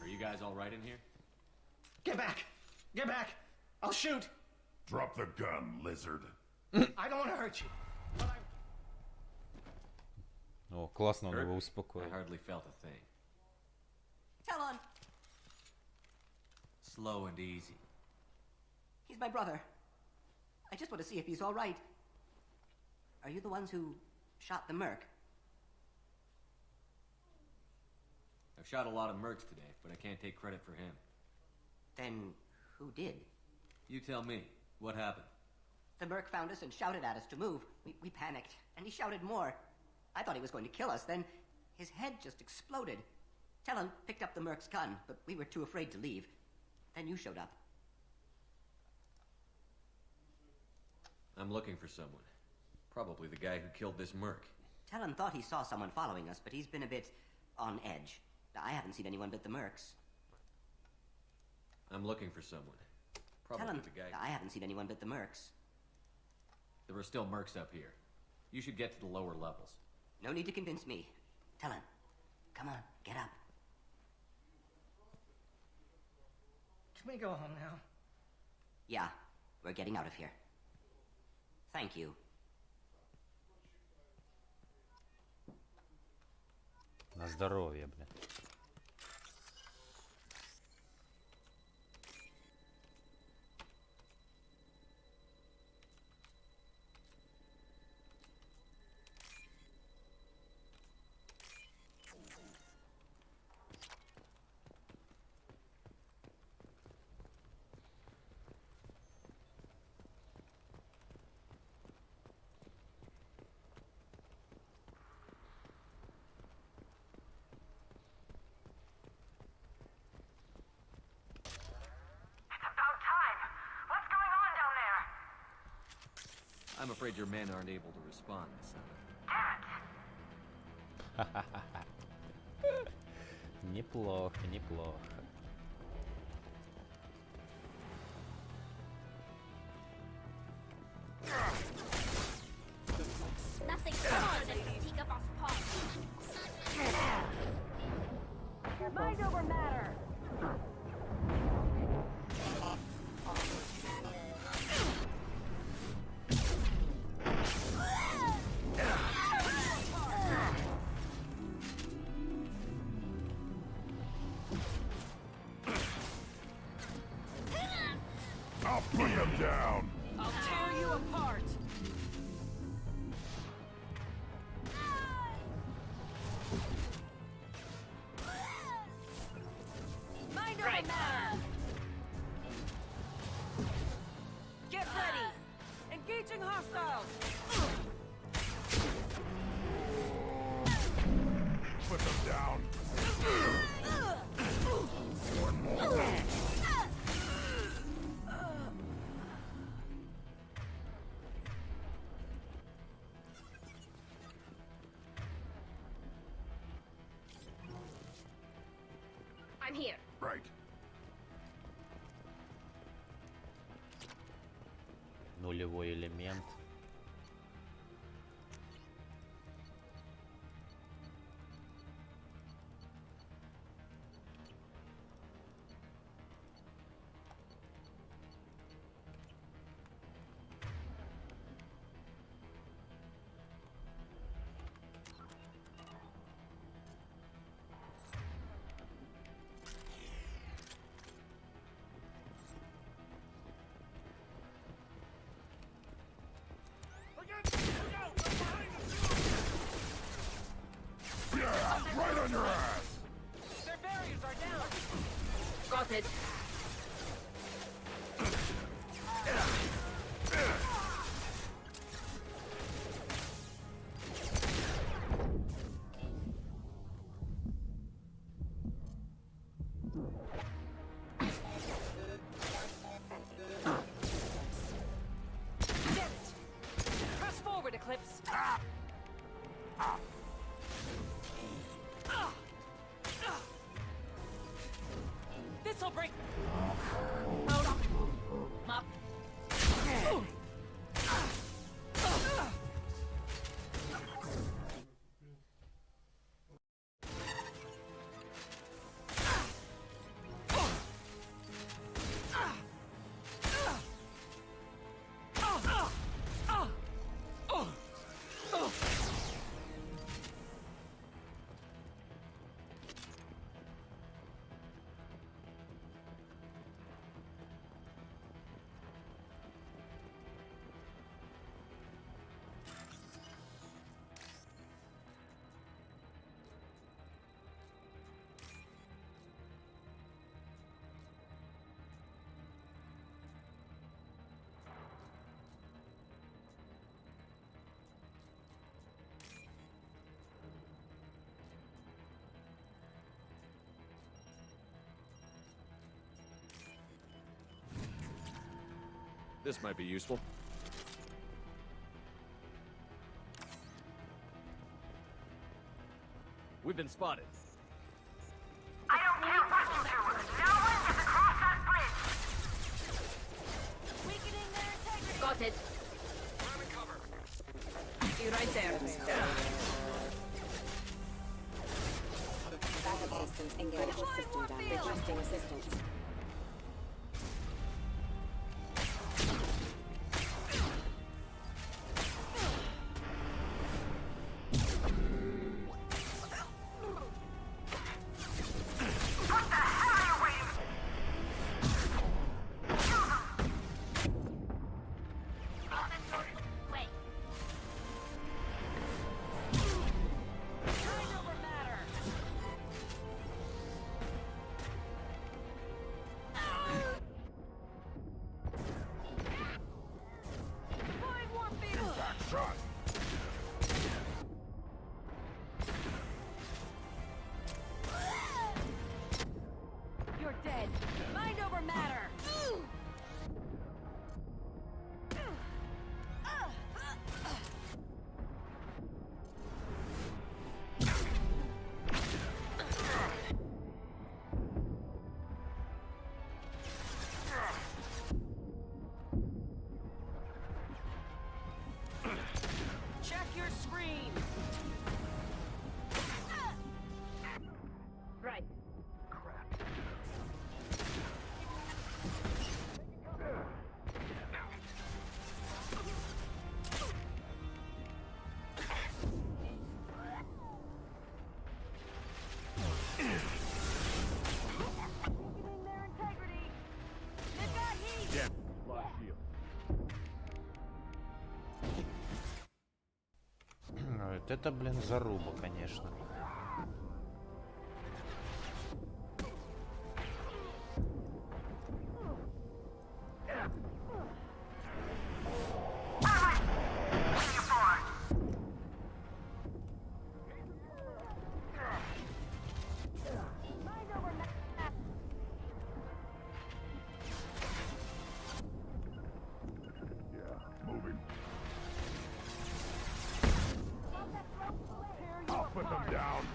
Are you guys all right in here? Get back! Get back! I'll shoot! Drop the gun, lizard. I don't want to hurt you. О, классно он Hurt? его I успокоил. hardly felt a thing. Talon! Slow and easy. He's my brother. I just want to see if he's all right. Are you the ones who shot the merc? I've shot a lot of mercs today, but I can't take credit for him. Then who did? You tell me. What happened? The merc found us and shouted at us to move. We panicked, and he shouted more. I thought he was going to kill us, then his head just exploded. Talon picked up the merc's gun, but we were too afraid to leave. Then you showed up. I'm looking for someone. Probably the guy who killed this merc. Talon thought he saw someone following us, but he's been a bit on edge. I haven't seen anyone but the mercs. I'm looking for someone. Probably Talon, the guy. I haven't seen anyone but the mercs. There are still mercs up here. You should get to the lower levels. No need to convince me. Talon, come on, get up. Can we go home now? Yeah, we're getting out of here. Thank you. На здоровье, блин. I'm afraid your men aren't able to respond, Masana. Неплохо, неплохо. Nothing more than critique of us parts. Mind over matter! I'll put him down. I'll tear you apart! Mind over matter! Get ready! Engaging hostiles! Put them down. One more. I'm here. Right. Нулевой элемент. Yeah, right on your ass. Their barriers are down! Got it. This might be useful. We've been spotted. I don't care what you do. No one is across that bridge. Weakening their integrity. Got it. I'm in cover. You right there. Backup systems engaged. System down. Requesting assistance. You're dead. Mind over matter. Check your screens. Right. Yeah. Lost shield. Вот это, блин, заруба, конечно. Moving. I'll put them down.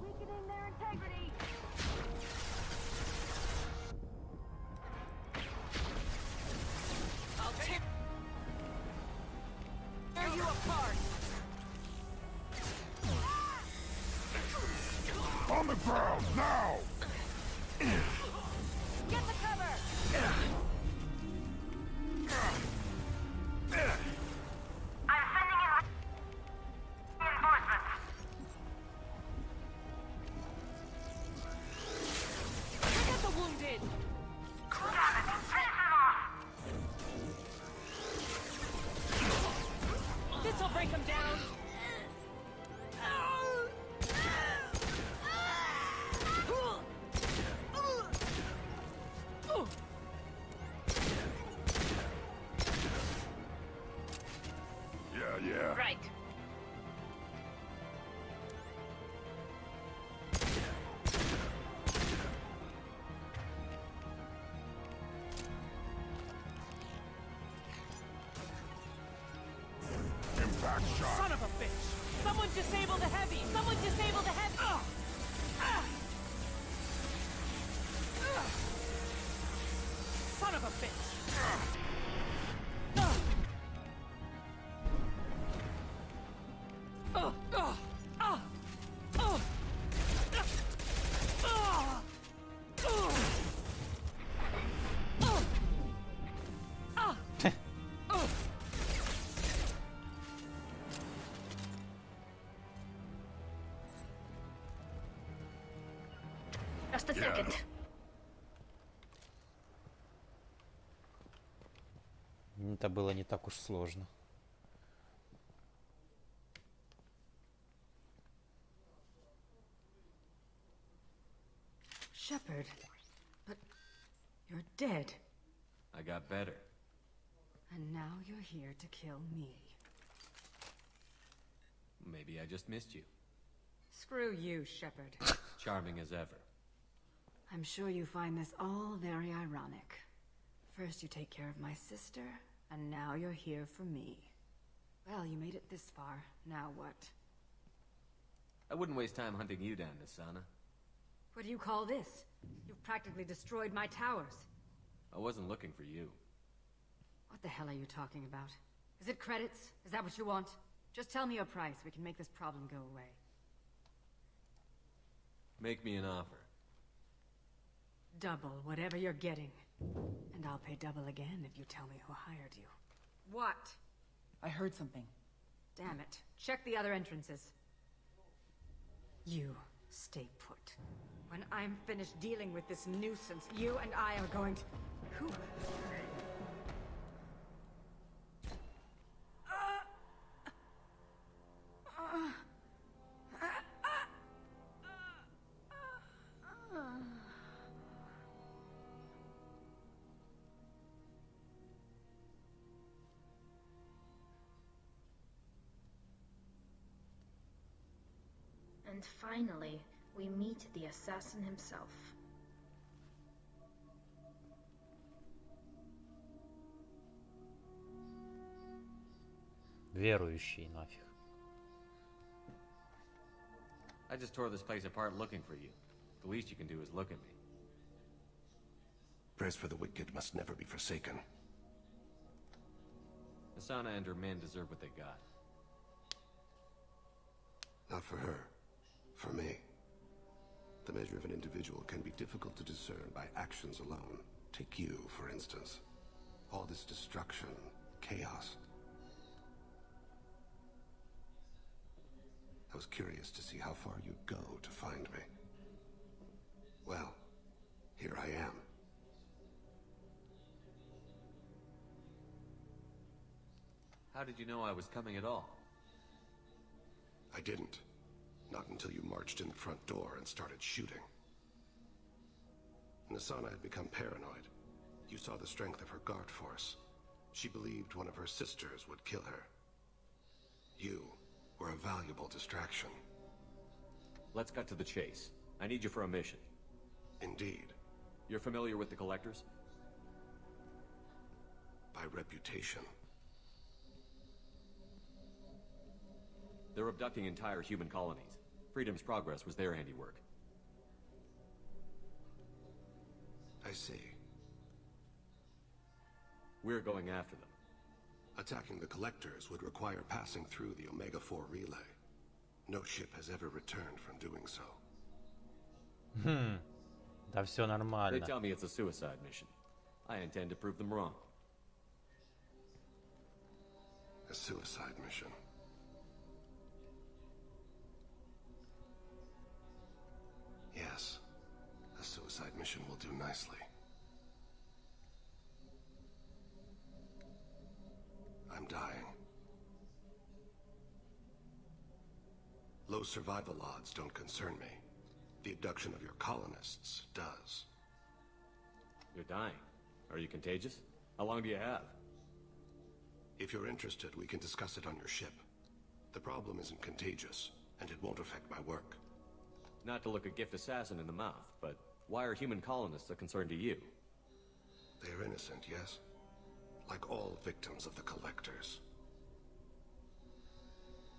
Weakening their integrity. I'll tear you apart. On the ground now. Get the cover. I'm sending in reinforcements. Look at the wounded. Got it. Finish them off. This'll break them down. Yeah. Right. Impact shot. Son of a bitch! Someone disable the heavy! Someone disable the heavy! Son of a bitch! Just a second. Это было не так уж сложно. Shepard, but you're dead. I got better. And now you're here to kill me. Maybe I just missed you. Screw you, Shepard. Charming as ever. I'm sure you find this all very ironic. First you take care of my sister, and now you're here for me. Well, you made it this far. Now what? I wouldn't waste time hunting you down, Nisana. What do you call this? You've practically destroyed my towers. I wasn't looking for you. What the hell are you talking about? Is it credits? Is that what you want? Just tell me a price. We can make this problem go away. Make me an offer. Double whatever you're getting. And I'll pay double again if you tell me who hired you. What? I heard something. Damn it. Check the other entrances. You stay put. When I'm finished dealing with this nuisance, you and I are going to... Who? And finally, we meet the assassin himself. Верующий нафиг. I just tore this place apart looking for you. The least you can do is look at me. Prayers for the wicked must never be forsaken. Asana and her men deserve what they got. Not for her. For me. The measure of an individual can be difficult to discern by actions alone. Take you, for instance. All this destruction, chaos. I was curious to see how far you'd go to find me. Well, here I am. How did you know I was coming at all? I didn't. Not until you marched in the front door and started shooting. Nisana had become paranoid. You saw the strength of her guard force. She believed one of her sisters would kill her. You were a valuable distraction. Let's cut to the chase. I need you for a mission. Indeed. You're familiar with the Collectors? By reputation. They're abducting entire human colonies. Freedom's Progress was their handiwork. I see. We're going after them. Attacking the Collectors would require passing through the Omega-4 relay. No ship has ever returned from doing so. Да все They нормально. tell me it's a suicide mission. I intend to prove them wrong. A suicide mission. Yes, a suicide mission will do nicely. I'm dying. Low survival odds don't concern me. The abduction of your colonists does. You're dying. Are you contagious? How long do you have? If you're interested, we can discuss it on your ship. The problem isn't contagious, and it won't affect my work. Not to look a gift assassin in the mouth, but why are human colonists a concern to you? They are innocent, yes? Like all victims of the Collectors.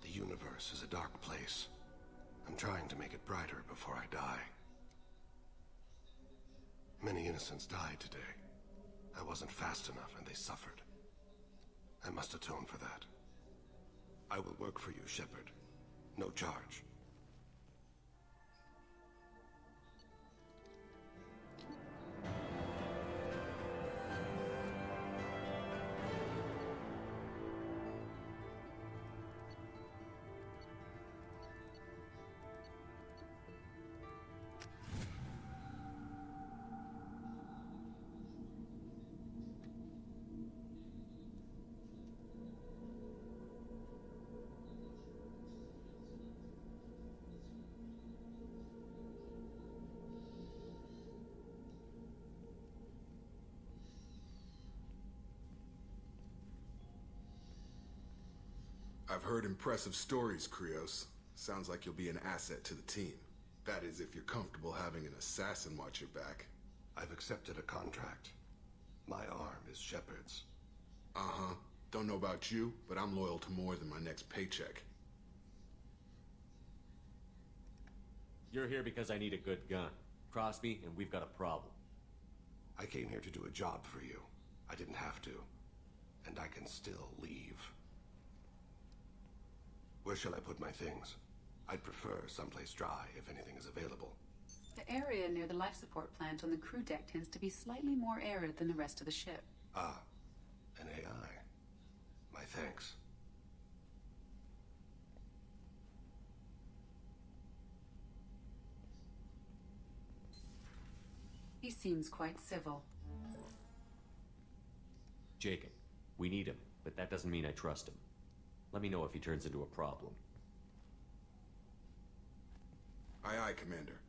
The universe is a dark place. I'm trying to make it brighter before I die. Many innocents died today. I wasn't fast enough and they suffered. I must atone for that. I will work for you, Shepard. No charge. I've heard impressive stories, Krios. Sounds like you'll be an asset to the team. That is, if you're comfortable having an assassin watch your back. I've accepted a contract. My arm is Shepard's. Uh-huh. Don't know about you, but I'm loyal to more than my next paycheck. You're here because I need a good gun. Cross me, and we've got a problem. I came here to do a job for you. I didn't have to. And I can still leave. Where shall I put my things? I'd prefer someplace dry if anything is available. The area near the life support plant on the crew deck tends to be slightly more arid than the rest of the ship. Ah, an AI. My thanks. He seems quite civil. Jacob, we need him, but that doesn't mean I trust him. Let me know if he turns into a problem. Aye, aye, Commander.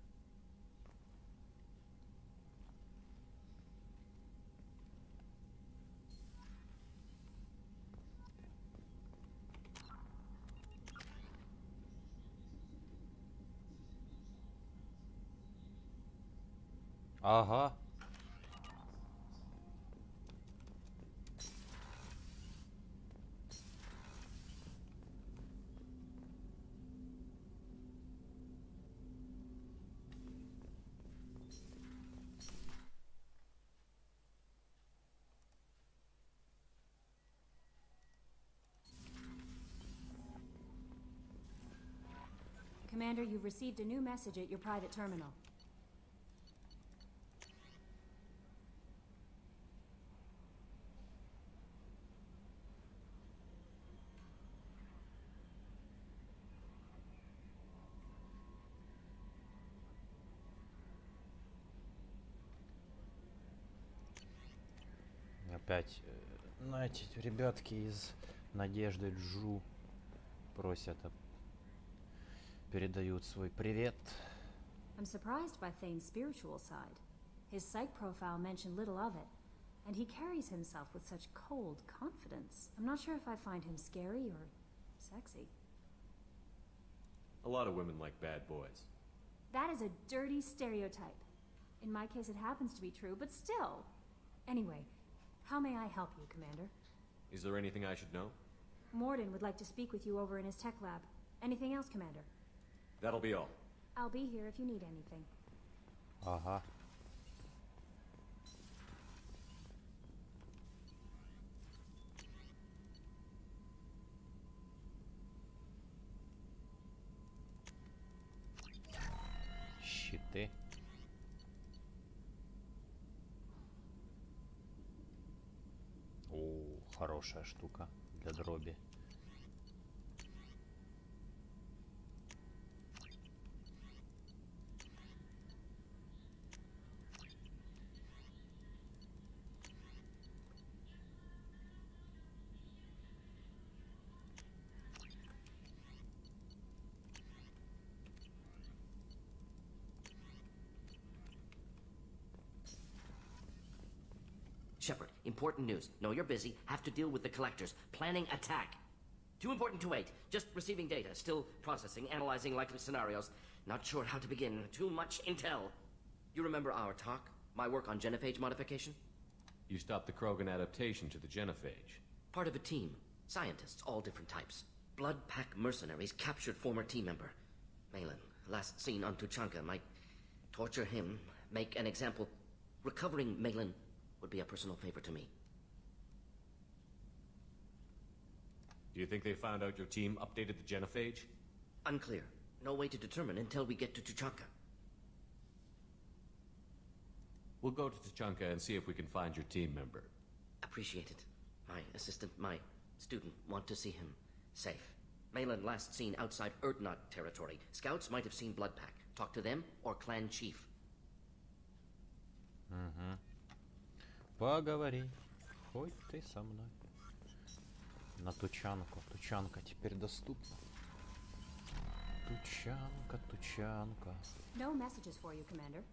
Ага. Commander, you've received a new message at your private terminal. Опять, знаете, ребятки из Надежды Джу просят, передают свой привет. I'm surprised by Thane's spiritual side. His psych profile mentioned little of it, and he carries himself with such cold confidence. I'm not sure if I find him scary or sexy. A lot of women like bad boys. That is a dirty stereotype. In my case, it happens to be true, but still. Anyway, how may I help you, Commander? Is there anything I should know? Morden would like to speak with you over in his tech lab. Anything else, Commander? That'll be all. I'll be here if you need anything. Ага. Щиты. О, хорошая штука для дроби. Shepard, important news. Know you're busy. Have to deal with the collectors. Planning attack. Too important to wait. Just receiving data. Still processing, analyzing likely scenarios. Not sure how to begin. Too much intel. You remember our talk? My work on genophage modification? You stopped the Krogan adaptation to the genophage. Part of a team. Scientists, all different types. Blood Pack mercenaries captured former team member. Malin, last seen on Tuchanka. Might torture him. Make an example. Recovering Malin would be a personal favor to me. Do you think they found out your team updated the genophage? Unclear. No way to determine until we get to Tuchanka. We'll go to Tuchanka and see if we can find your team member. Appreciate it. My assistant, my student, want to see him safe. Malin last seen outside Erdnot territory. Scouts might have seen Bloodpack. Talk to them or clan chief. Угу. Поговори, хоть ты со мной. На Тучанку. Тучанка теперь доступна. Тучанка, Тучанка. No messages for you, Commander.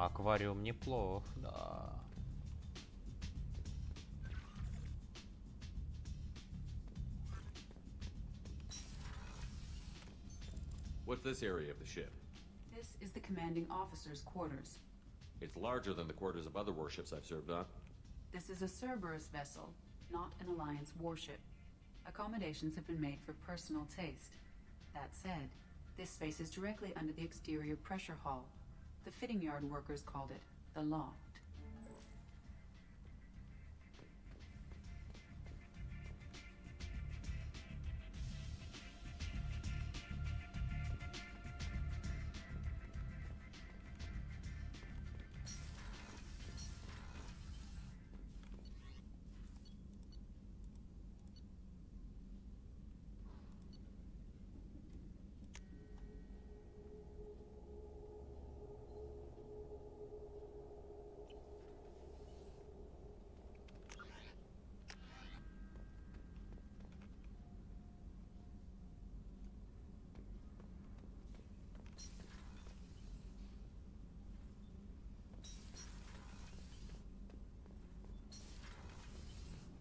Аквариум неплох, да. What's this area of the ship? This is the commanding officer's quarters. It's larger than the quarters of other warships I've served on. This is a Cerberus vessel, not an Alliance warship. Accommodations have been made for personal taste. That said, this space is directly under the exterior pressure hull. The fitting yard workers called it the loft.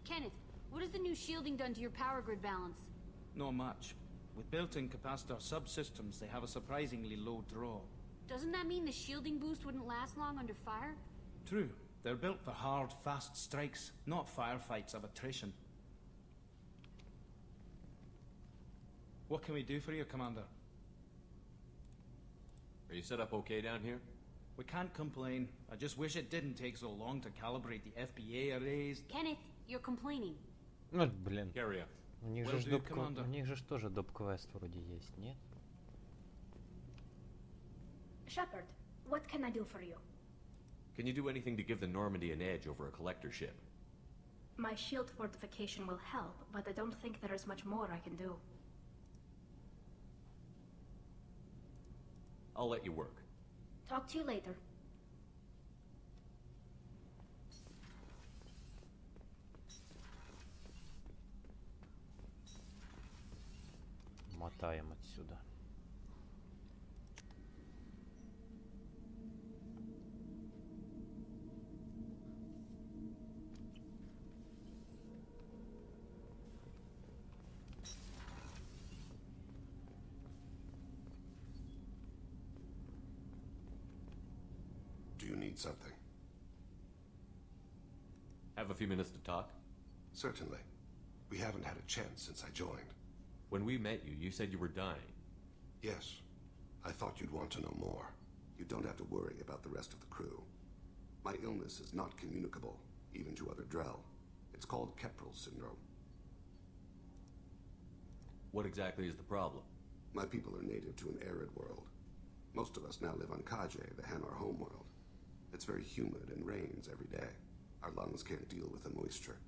Kenneth, what has the new shielding done to your power grid balance? Not much. With built-in capacitor subsystems, they have a surprisingly low draw. Doesn't that mean the shielding boost wouldn't last long under fire? True. They're built for hard, fast strikes, not firefights of attrition. What can we do for you, Commander? Are you set up okay down here? We can't complain. I just wish it didn't take so long to calibrate the FBA arrays. Kenneth, you're complaining. Ну, блин. Carry on. У них же тоже доп-квест вроде есть, нет? Shepard, what can I do for you? Can you do anything to give the Normandy an edge over a collector ship? My shield fortification will help, but I don't think there is much more I can do. I'll let you work. Talk to you later. Мотаем отсюда. Do you need something? Have a few minutes to talk? Certainly. We haven't had a chance since I joined. When we met you, you said you were dying. Yes. I thought you'd want to know more. You don't have to worry about the rest of the crew. My illness is not communicable, even to other Drell. It's called Keprel syndrome. What exactly is the problem? My people are native to an arid world. Most of us now live on Kaje, the Hanar homeworld. It's very humid and rains every day. Our lungs can't deal with the moisture.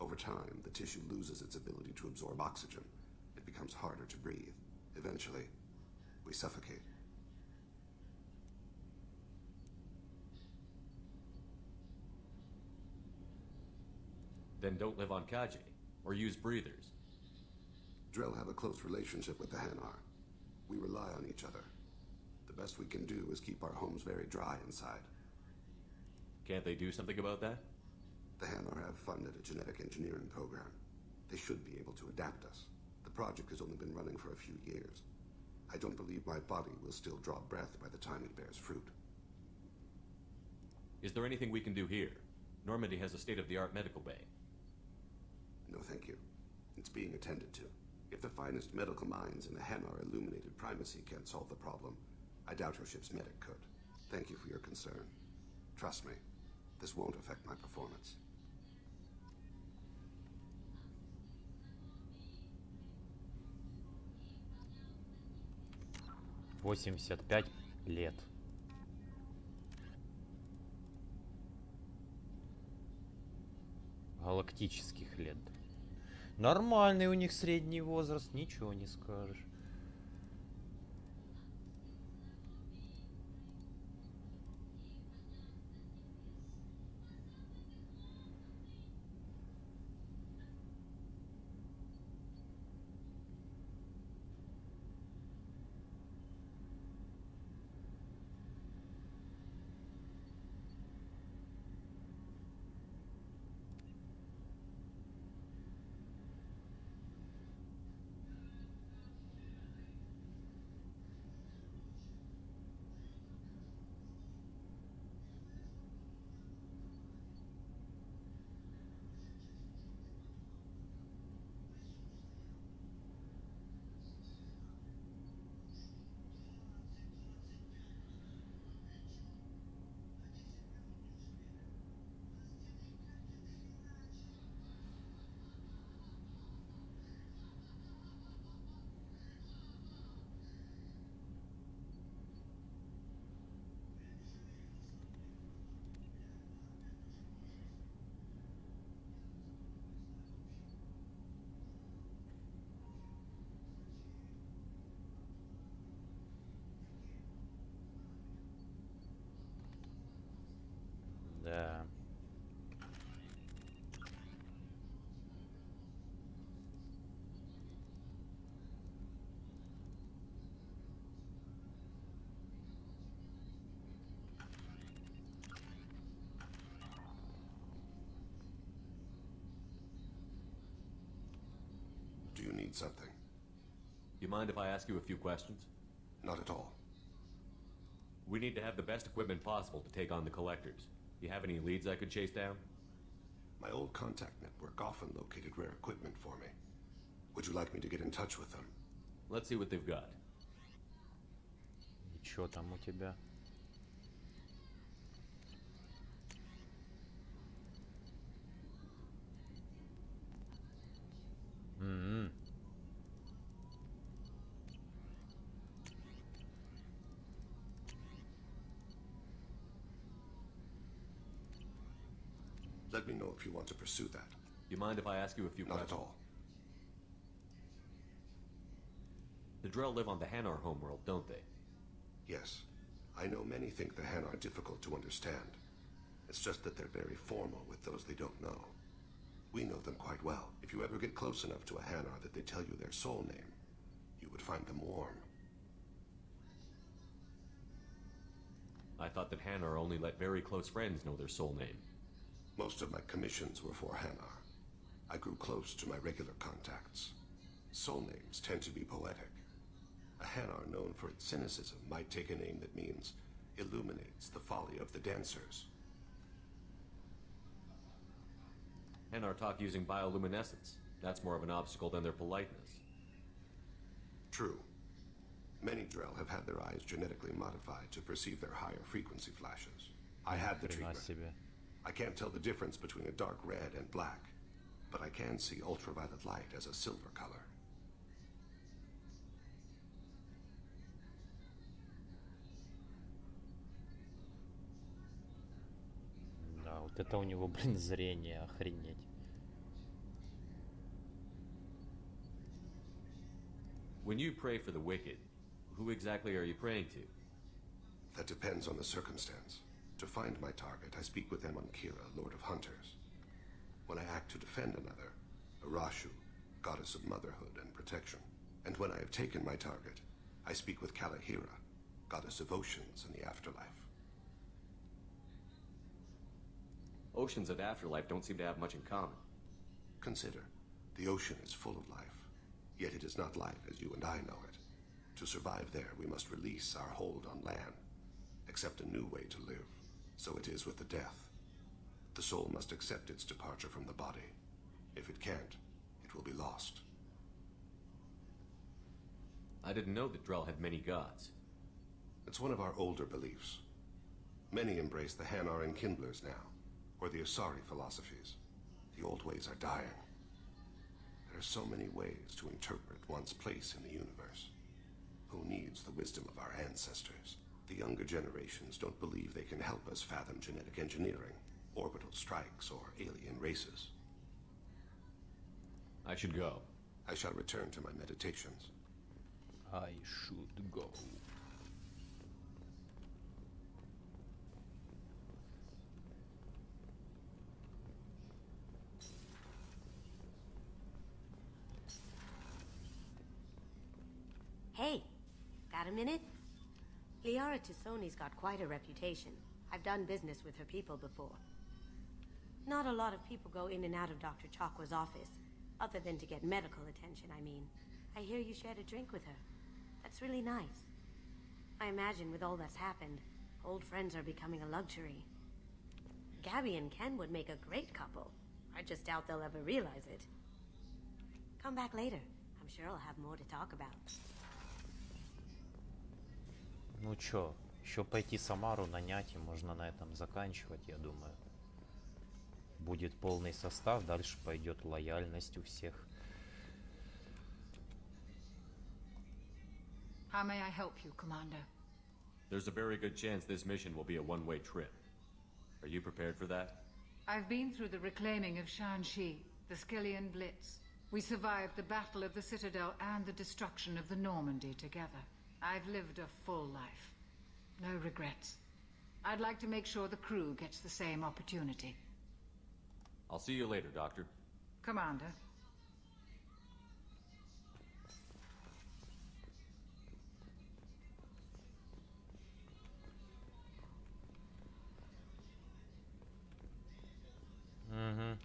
Over time, the tissue loses its ability to absorb oxygen. It becomes harder to breathe. Eventually, we suffocate. Then don't live on Kaje, or use breathers. Drell have a close relationship with the Hanar. We rely on each other. The best we can do is keep our homes very dry inside. Can't they do something about that? The Hanar have funded a genetic engineering program. They should be able to adapt us. The project has only been running for a few years. I don't believe my body will still draw breath by the time it bears fruit. Is there anything we can do here? Normandy has a state-of-the-art medical bay. No, thank you. It's being attended to. If the finest medical minds in the Hanar illuminated primacy can't solve the problem, I doubt your ship's medic could. Thank you for your concern. Trust me, this won't affect my performance. $85 лет. Галактических лет. Нормальный у них средний возраст, ничего не скажешь. Да. Do you need something? You mind if I ask you a few questions? Not at all. We need to have the best equipment possible to take on the collectors. You have any leads I could chase down? My old contact network often located rare equipment for me. Would you like me to get in touch with them? Let's see what they've got. И чё там у тебя? М-м. Let me know if you want to pursue that. You mind if I ask you a few questions? Not at all. The Drell live on the Hanar homeworld, don't they? Yes. I know many think the Han are difficult to understand. It's just that they're very formal with those they don't know. We know them quite well. If you ever get close enough to a Hanar that they tell you their soul name, you would find them warm. I thought that Hanar only let very close friends know their soul name. Most of my commissions were for Hanar. I grew close to my regular contacts. Soul names tend to be poetic. A Hanar known for its cynicism might take a name that means illuminates the folly of the dancers. Hanar talk using bioluminescence. That's more of an obstacle than their politeness. True. Many Drell have had their eyes genetically modified to perceive their higher frequency flashes. I had the treatment. I can't tell the difference between a dark red and black, but I can see ultraviolet light as a silver color. Да, вот это у него, блин, зрение, охренеть. When you pray for the wicked, who exactly are you praying to? That depends on the circumstance. To find my target, I speak with them on Kira, Lord of Hunters. When I act to defend another, Arashu, goddess of motherhood and protection. And when I have taken my target, I speak with Kalahira, goddess of oceans and the afterlife. Oceans and afterlife don't seem to have much in common. Consider, the ocean is full of life, yet it is not life as you and I know it. To survive there, we must release our hold on land, accept a new way to live. So it is with the death. The soul must accept its departure from the body. If it can't, it will be lost. I didn't know that Drell had many gods. It's one of our older beliefs. Many embrace the Hanar and Kindlers now, or the Asari philosophies. The old ways are dying. There are so many ways to interpret one's place in the universe. Who needs the wisdom of our ancestors? The younger generations don't believe they can help us fathom genetic engineering, orbital strikes, or alien races. I should go. I shall return to my meditations. I should go. Hey, got a minute? Liara Tusoni's got quite a reputation. I've done business with her people before. Not a lot of people go in and out of Dr. Chakwa's office, other than to get medical attention, I mean. I hear you shared a drink with her. That's really nice. I imagine with all that's happened, old friends are becoming a luxury. Gabby and Ken would make a great couple. I just doubt they'll ever realize it. Come back later. I'm sure I'll have more to talk about. Ну чё, еще пойти Самару нанять, и можно на этом заканчивать, я думаю. Будет полный состав, дальше пойдет лояльность у всех. How may I help you, Commander? There's a very good chance this mission will be a one-way trip. Are you prepared for that? I've been through the reclaiming of Shanxi, the Skillian Blitz. We survived the Battle of the Citadel and the destruction of the Normandy together. I've lived a full life. No regrets. I'd like to make sure the crew gets the same opportunity. I'll see you later, Doctor. Commander. Угу.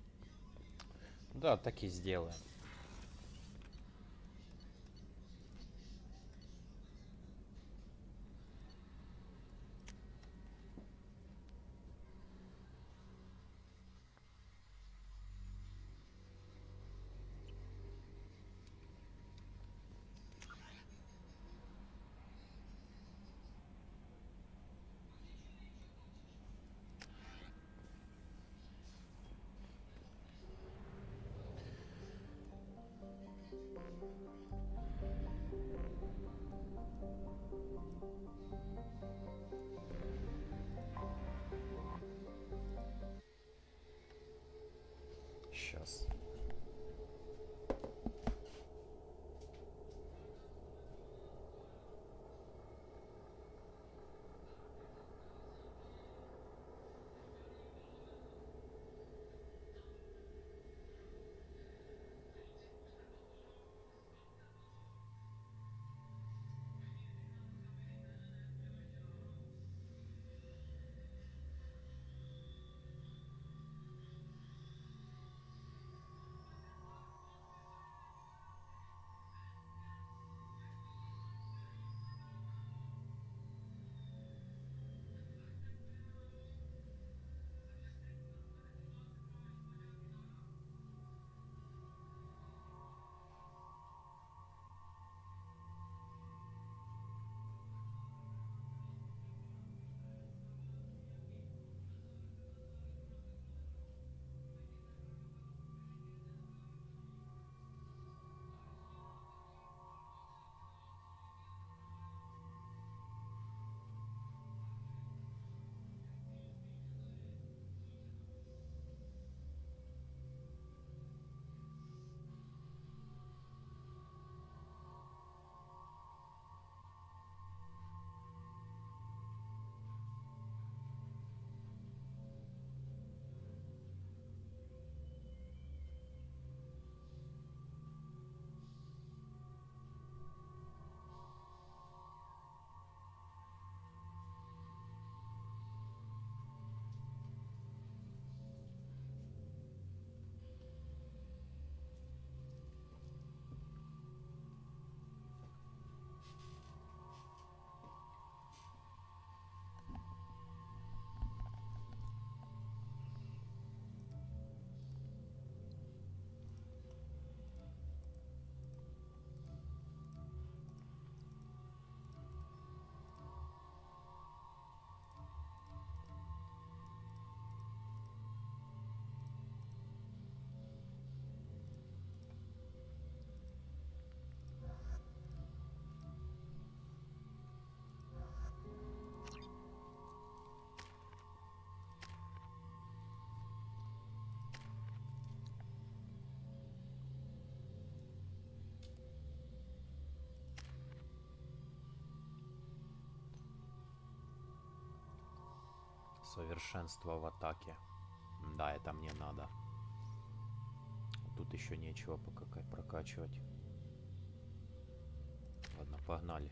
Да, так и сделаем. Сейчас. Совершенство в атаке. Да, это мне надо. Тут еще нечего пока прокачивать. Ладно, погнали.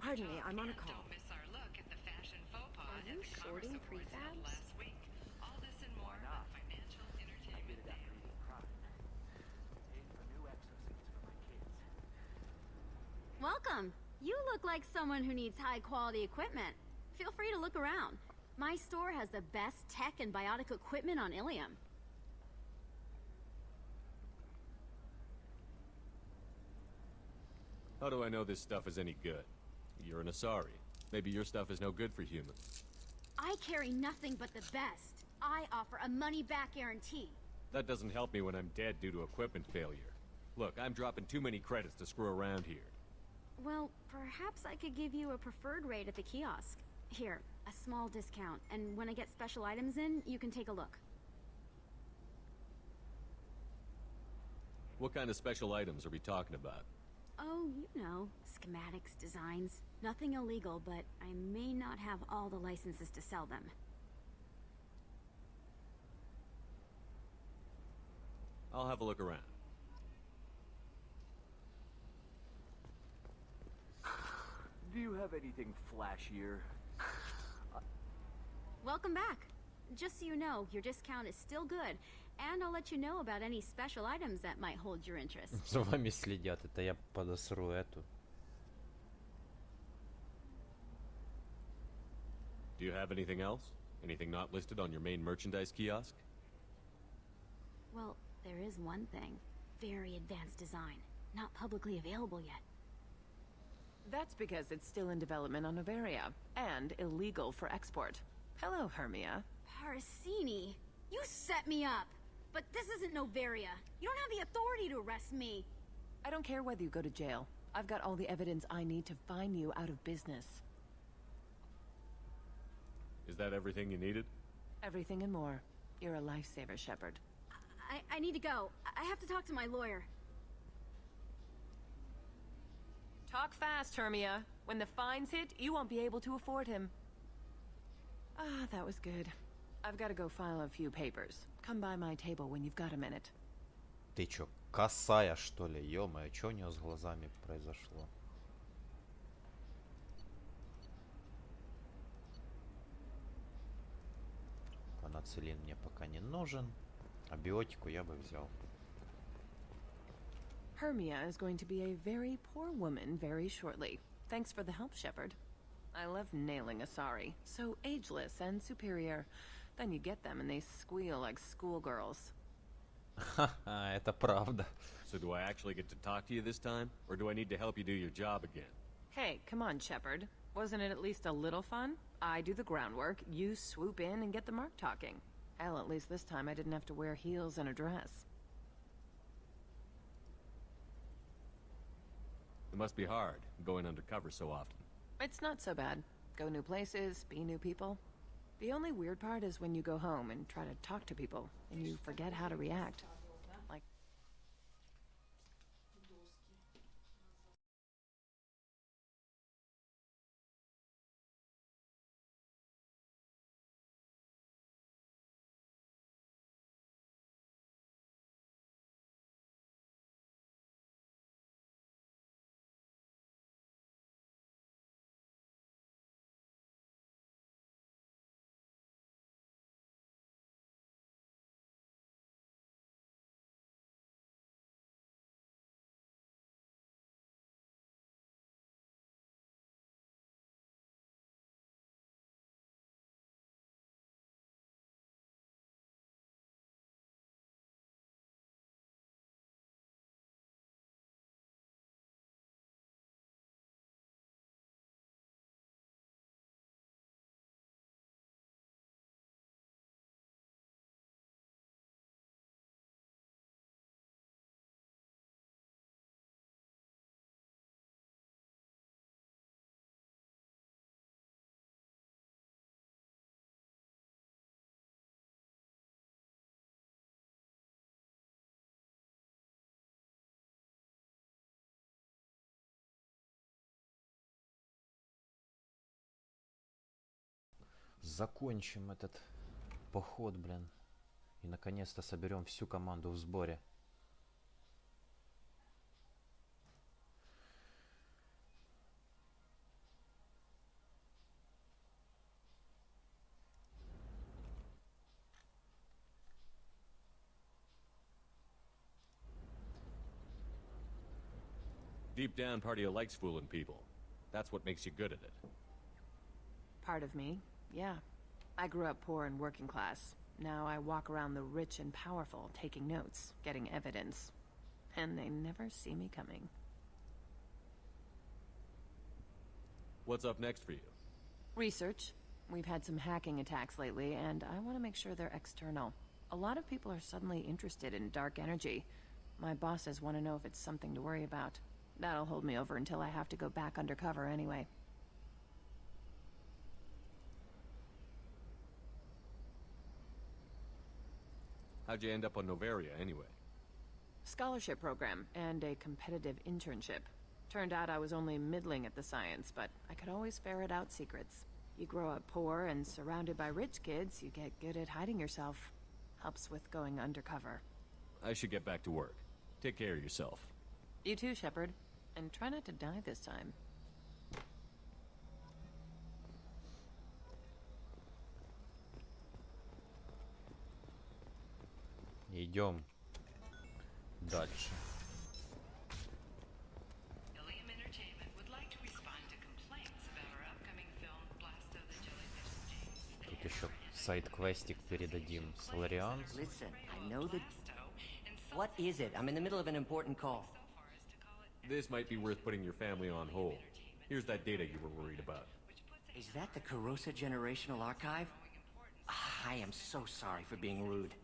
Pardon me, I'm on a call. Are you shorting prefabs? Welcome. You look like someone who needs high-quality equipment. Feel free to look around. My store has the best tech and biotic equipment on Ilium. How do I know this stuff is any good? You're an Asari. Maybe your stuff is no good for humans. I carry nothing but the best. I offer a money-back guarantee. That doesn't help me when I'm dead due to equipment failure. Look, I'm dropping too many credits to screw around here. Well, perhaps I could give you a preferred rate at the kiosk. Here, a small discount, and when I get special items in, you can take a look. What kind of special items are we talking about? Oh, you know, schematics, designs. Nothing illegal, but I may not have all the licenses to sell them. I'll have a look around. Do you have anything flashier? Welcome back. Just so you know, your discount is still good, and I'll let you know about any special items that might hold your interest. За вами следят, это я подосру эту. Do you have anything else? Anything not listed on your main merchandise kiosk? Well, there is one thing. Very advanced design. Not publicly available yet. That's because it's still in development on Noveria, and illegal for export. Hello, Hermia. Parasini, you set me up! But this isn't Noveria. You don't have the authority to arrest me. I don't care whether you go to jail. I've got all the evidence I need to fine you out of business. Is that everything you needed? Everything and more. You're a lifesaver, Shepard. I need to go. I have to talk to my lawyer. Talk fast, Hermia. When the fines hit, you won't be able to afford him. Ah, that was good. I've got to go file a few papers. Come by my table when you've got a minute. Ты чё, косая, что ли? Ё-моё, чё у неё с глазами произошло? Панацилин мне пока не нужен. А биотику я бы взял. Hermia is going to be a very poor woman very shortly. Thanks for the help, Shepard. I love nailing Asari. So ageless and superior. Then you get them and they squeal like schoolgirls. Ха-ха, это правда. So do I actually get to talk to you this time? Or do I need to help you do your job again? Hey, come on, Shepard. Wasn't it at least a little fun? I do the groundwork, you swoop in and get the mark talking. Hell, at least this time I didn't have to wear heels and a dress. It must be hard, going undercover so often. It's not so bad. Go new places, be new people. The only weird part is when you go home and try to talk to people, and you forget how to react. Like... Закончим этот поход, блин. И наконец-то соберем всю команду в сборе. Deep down, part of you likes fooling people. That's what makes you good at it. Part of me, yeah. I grew up poor and working class. Now I walk around the rich and powerful, taking notes, getting evidence. And they never see me coming. What's up next for you? Research. We've had some hacking attacks lately, and I want to make sure they're external. A lot of people are suddenly interested in dark energy. My bosses want to know if it's something to worry about. That'll hold me over until I have to go back undercover anyway. How'd you end up on Noveria, anyway? Scholarship program and a competitive internship. Turned out I was only middling at the science, but I could always ferret out secrets. You grow up poor and surrounded by rich kids, you get good at hiding yourself. Helps with going undercover. I should get back to work. Take care of yourself. You too, Shepard. And try not to die this time. Идем дальше. Иллиum Entertainment would like to respond to complaints about our upcoming film Blast of the Jellyfish. Тут еще сайд-квестик передадим Солариан. Listen, I know that... What is it? I'm in the middle of an important call. This might be worth putting your family on hold. Here's that data you were worried about. Is that the Carosa Generational Archive? I am so sorry for being rude.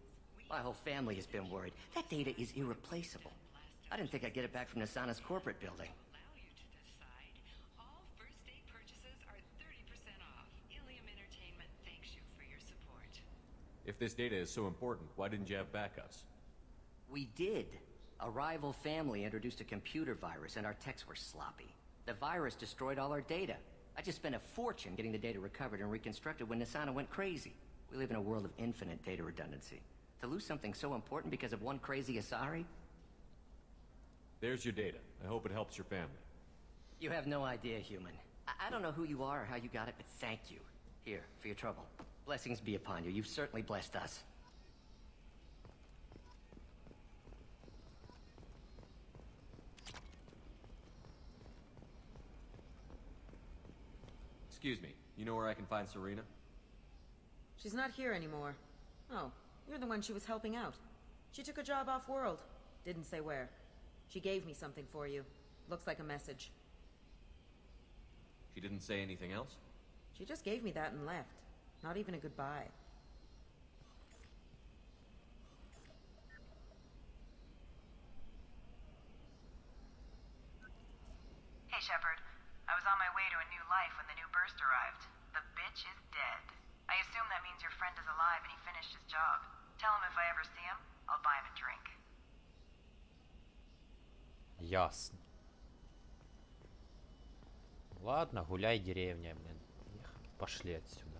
My whole family has been worried. That data is irreplaceable. I didn't think I'd get it back from Nasana's corporate building. All first day purchases are 30% off. Иллиum Entertainment thanks you for your support. If this data is so important, why didn't you have backups? We did. A rival family introduced a computer virus and our techs were sloppy. The virus destroyed all our data. I just spent a fortune getting the data recovered and reconstructed when Nasana went crazy. We live in a world of infinite data redundancy. To lose something so important because of one crazy Asari? There's your data. I hope it helps your family. You have no idea, human. I don't know who you are or how you got it, but thank you. Here, for your trouble. Blessings be upon you. You've certainly blessed us. Excuse me, you know where I can find Serena? She's not here anymore. Oh, you're the one she was helping out. She took a job off-world. Didn't say where. She gave me something for you. Looks like a message. She didn't say anything else? She just gave me that and left. Not even a goodbye. Hey, Shepard. I was on my way to a new life when the new burst arrived. The bitch is dead. I assume that means your friend is alive and he finished his job. Tell him if I ever see him, I'll buy him a drink. Ясно. Ладно, гуляй, деревня, блин. Пошли отсюда.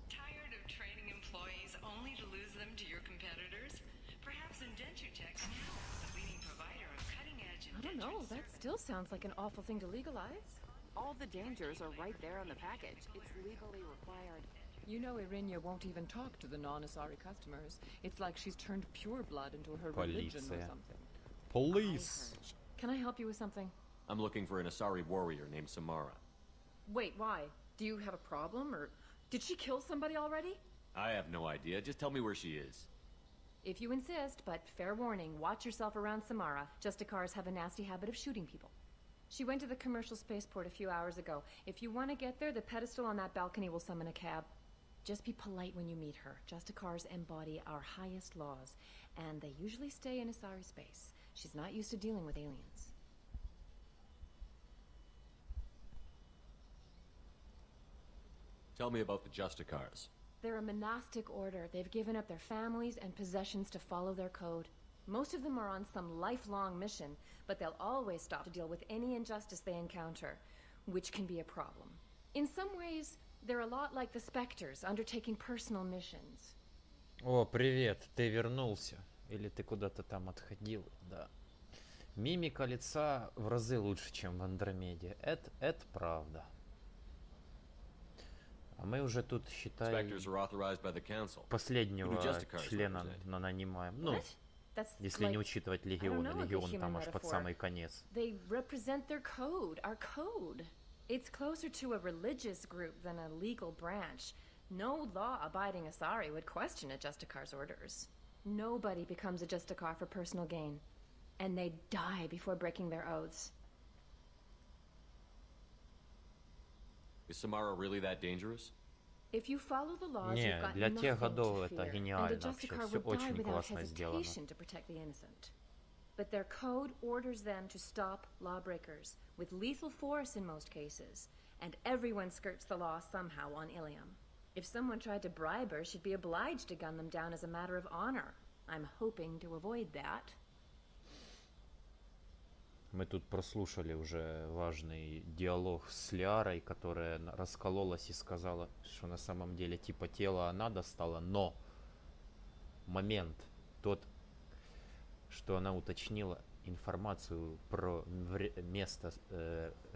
Tired of training employees only to lose them to your competitors? Perhaps Indentutech can help, the leading provider of cutting-edge I don't know, that still sounds like an awful thing to legalize. All the dangers are right there on the package. It's legally required. You know Irinia won't even talk to the non-Asari customers. It's like she's turned pure blood into her religion or something. Police! Can I help you with something? I'm looking for an Asari warrior named Samara. Wait, why? Do you have a problem, or did she kill somebody already? I have no idea. Just tell me where she is. If you insist, but fair warning, watch yourself around Samara. Justicars have a nasty habit of shooting people. She went to the commercial spaceport a few hours ago. If you want to get there, the pedestal on that balcony will summon a cab. Just be polite when you meet her. Justicars embody our highest laws, and they usually stay in Asari space. She's not used to dealing with aliens. Tell me about the Justicars. They're a monastic order. They've given up their families and possessions to follow their code. Most of them are on some lifelong mission, but they'll always stop to deal with any injustice they encounter, which can be a problem. In some ways, they're a lot like the Spectres, undertaking personal missions. О, привет, ты вернулся. Или ты куда-то там отходил, да. Мимика лица в разы лучше, чем в Андромеде. Это правда. А мы уже тут, считай, последнего члена нанимаем. Ну, если не учитывать Легион. Легион там аж под самый конец. They represent their code, our code. It's closer to a religious group than a legal branch. No law-abiding Asari would question a Justicar's orders. Nobody becomes a Justicar for personal gain. And they die before breaking their oaths. Is Samara really that dangerous? If you follow the laws, Не, you've got для тех nothing годов to это fear, and a гениально вообще. Justicar Все would die очень without классно сделано. hesitation to protect the innocent. But their code orders them to stop lawbreakers, with lethal force in most cases, and everyone skirts the law somehow on Ilium. If someone tried to bribe her, she'd be obliged to gun them down as a matter of honor. I'm hoping to avoid that. Мы тут прослушали уже важный диалог с Лиарой, которая раскололась и сказала, что на самом деле типа тело она достала, но момент тот, что она уточнила информацию про место,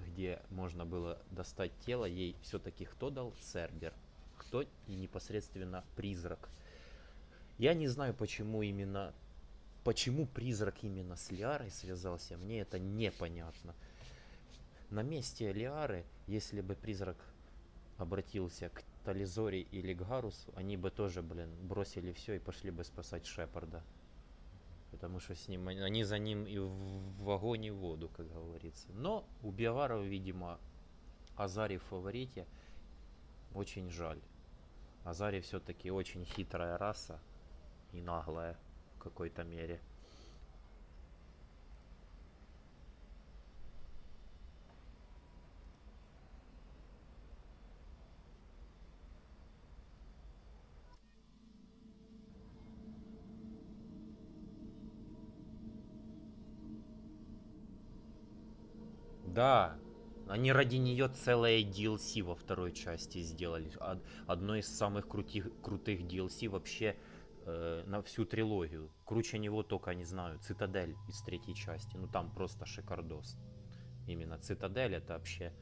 где можно было достать тело, ей все-таки кто дал? Цербер. Кто и непосредственно призрак. Я не знаю, почему призрак именно с Лиарой связался, мне это непонятно. На месте Лиары, если бы призрак обратился к Тализоре или к Гарусу, они бы тоже, бросили все и пошли бы спасать Шепарда. Потому что с ним, они за ним и в огонь, и в воду, как говорится. Но у Биоваров, видимо, Азари в фаворите. Очень жаль. Азари все-таки очень хитрая раса и наглая в какой-то мере. Да, они ради нее целое DLC во второй части сделали. Одно из самых крутых DLC вообще на всю трилогию. Круче него только, не знаю, Цитадель из третьей части. Ну там просто шикардос. Именно Цитадель это вообще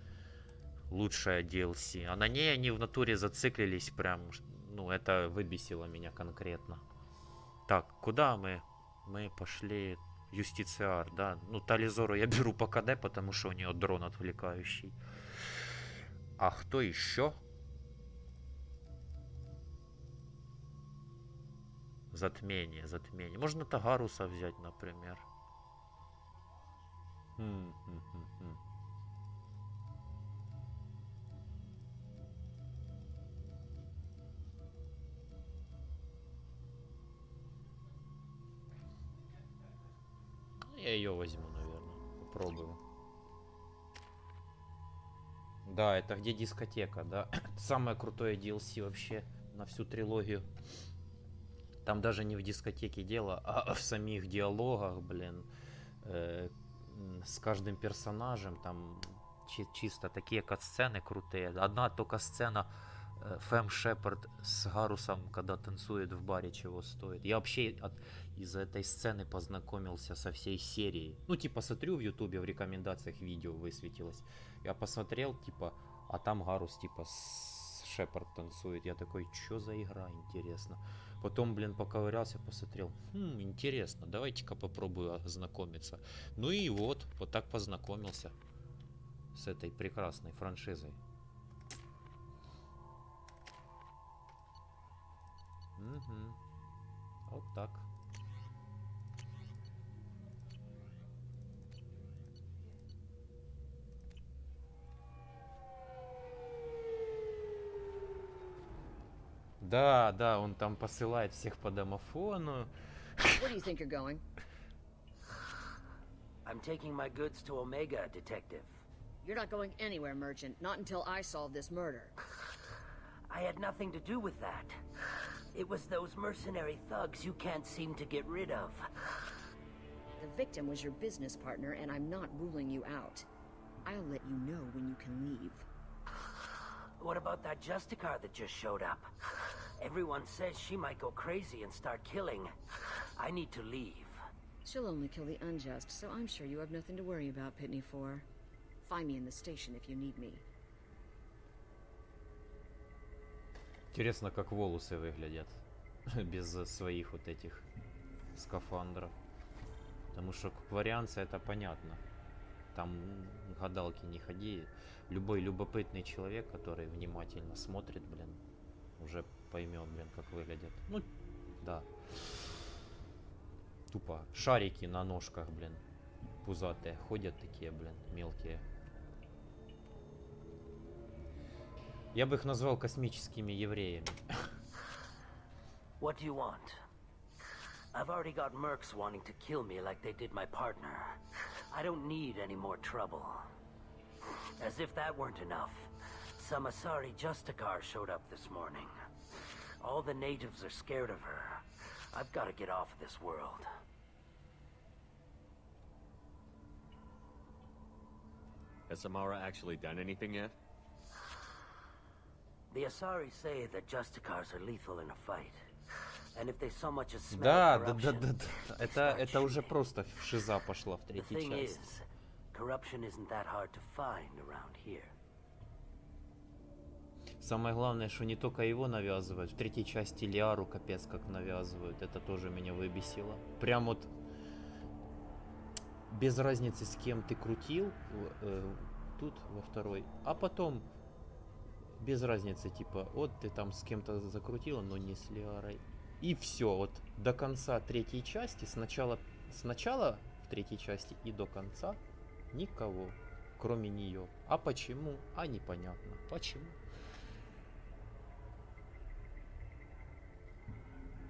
лучшая DLC. А на ней они в натуре зациклились прям. Ну это выбесило меня конкретно. Так, куда мы? Мы пошли... Юстициар, да. Ну, Тализору я беру по КД, потому что у нее дрон отвлекающий. А кто еще? Затмение. Можно Тагаруса взять, например. Я ее возьму, наверное. Попробую. Да, это где дискотека, да? Самое крутое DLC вообще на всю трилогию. Там даже не в дискотеке дело, а в самих диалогах, с каждым персонажем. Там чисто такие кат-сцены крутые. Одна только сцена Фэм Шепард с Гарусом, когда танцует в баре, чего стоит. Я вообще из-за этой сцены познакомился со всей серией. Ну, типа, смотрю в ютубе, в рекомендациях видео высветилось. Я посмотрел, типа, а там Гарус, типа, с Шепард танцует. Я такой, что за игра, интересно. Потом, поковырялся, посмотрел. Интересно, давайте-ка попробую ознакомиться. Ну и вот так познакомился с этой прекрасной франшизой. Угу. Вот так. Да, он там посылает всех по домофону. Where do you think you're going? I'm taking my goods to Omega, Detective. You're not going anywhere, Merchant. Not until I solve this murder. I had nothing to do with that. It was those mercenary thugs you can't seem to get rid of. The victim was your business partner, and I'm not ruling you out. I'll let you know when you can leave. What about that Justicar that just showed up? Everyone says she might go crazy and start killing. I need to leave. She'll only kill the unjust, so I'm sure you have nothing to worry about, Pitney 4. Find me in the station if you need me. Интересно, как волосы выглядят без своих вот этих скафандров. Потому что варианция это понятно. Там гадалки не ходи. Любой любопытный человек, который внимательно смотрит, уже поймет, как выглядят. Ну, да. Тупо шарики на ножках, пузатые. Ходят такие, мелкие. Я бы их назвал космическими евреями. What do you want? I've already got mercs wanting to kill me like they did my partner. I don't need any more trouble. As if that weren't enough, some Asari Justicar showed up this morning. All the natives are scared of her. I've got to get off of this world. Has Samara actually done anything yet? The Asari say that Justicars are lethal in a fight. And if they so much as smell Да. corruption, Это уже просто шиза пошла в the третьей thing части. is, corruption isn't that hard to find around here. Самое главное, что не только его навязывают. В третьей части Лиару капец как навязывают. Это тоже меня выбесило. Прям вот без разницы, с кем ты крутил тут во второй. А потом без разницы, типа, вот ты там с кем-то закрутила, но не с Лиарой. И все, вот до конца третьей части, сначала в третьей части и до конца никого, кроме нее. А почему? А непонятно. Почему?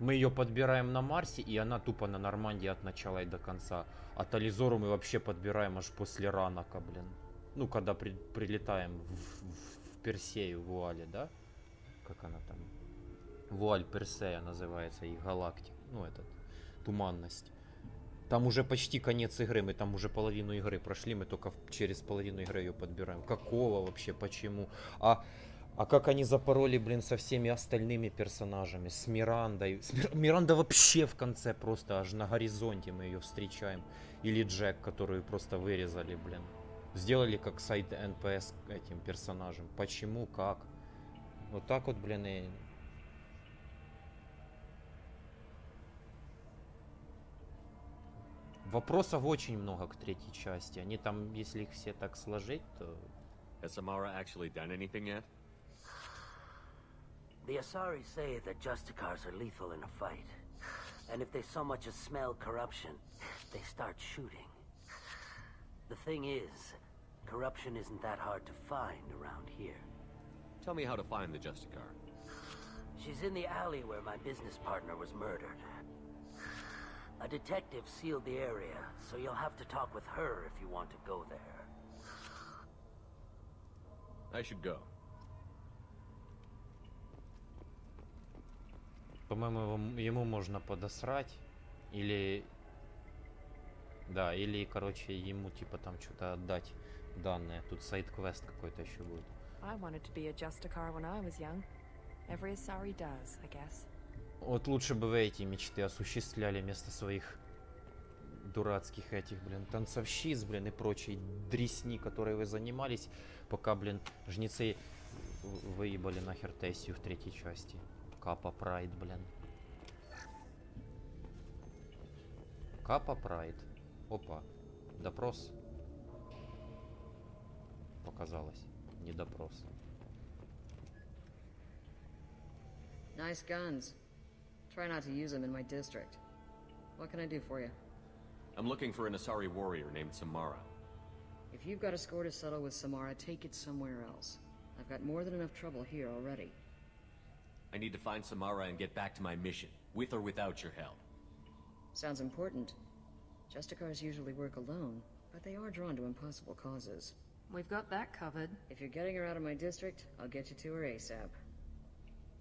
Мы ее подбираем на Марсе, и она тупо на Нормандии от начала и до конца. А Тализору мы вообще подбираем аж после Ранака, блин. Ну, когда прилетаем в Персею, в Вуале, да? Как она там? Вуаль Персея называется, их галактика. Ну, этот, туманность. Там уже почти конец игры, мы там уже половину игры прошли, мы только через половину игры ее подбираем. Какого вообще, почему? А как они запороли, блин, со всеми остальными персонажами, с Мирандой. Миранда вообще в конце просто аж на горизонте мы ее встречаем. Или Джек, которую просто вырезали, блин. Сделали как сайт НПС этим персонажем. Почему, как? Вот так вот, блин, и... Вопросов очень много к третьей части. Они там, если их все так сложить, то... Has Samara actually done anything yet? The Asari say that Justicars are lethal in a fight. And if they so much as smell corruption, they start shooting. The thing is, corruption isn't that hard to find around here. Tell me how to find the Justicar. She's in the alley where my business partner was murdered. A detective sealed the area, so you'll have to talk with her if you want to go there. I should go. По-моему, ему можно подосрать. Или... Да, или, короче, ему типа там что-то отдать данные. Тут сайд-квест какой-то еще будет. I wanted to be a Justicar when I was young. Every Asari does, I guess. Вот лучше бы вы эти мечты осуществляли вместо своих дурацких этих, блин, танцовщиц, блин, и прочей дресни, которой вы занимались, пока, блин, жнецы выебали нахер Тессию в третьей части. Капа Прайд, блин. Капа Прайд. Опа. Допрос. Показалось. Не допрос. Nice guns. Try not to use them in my district. What can I do for you? I'm looking for an Asari warrior named Samara. If you've got a score to settle with Samara, take it somewhere else. I've got more than enough trouble here already. I need to find Samara and get back to my mission, with or without your help. Sounds important. Justicars usually work alone, but they are drawn to impossible causes. We've got that covered. If you're getting her out of my district, I'll get you to her ASAP.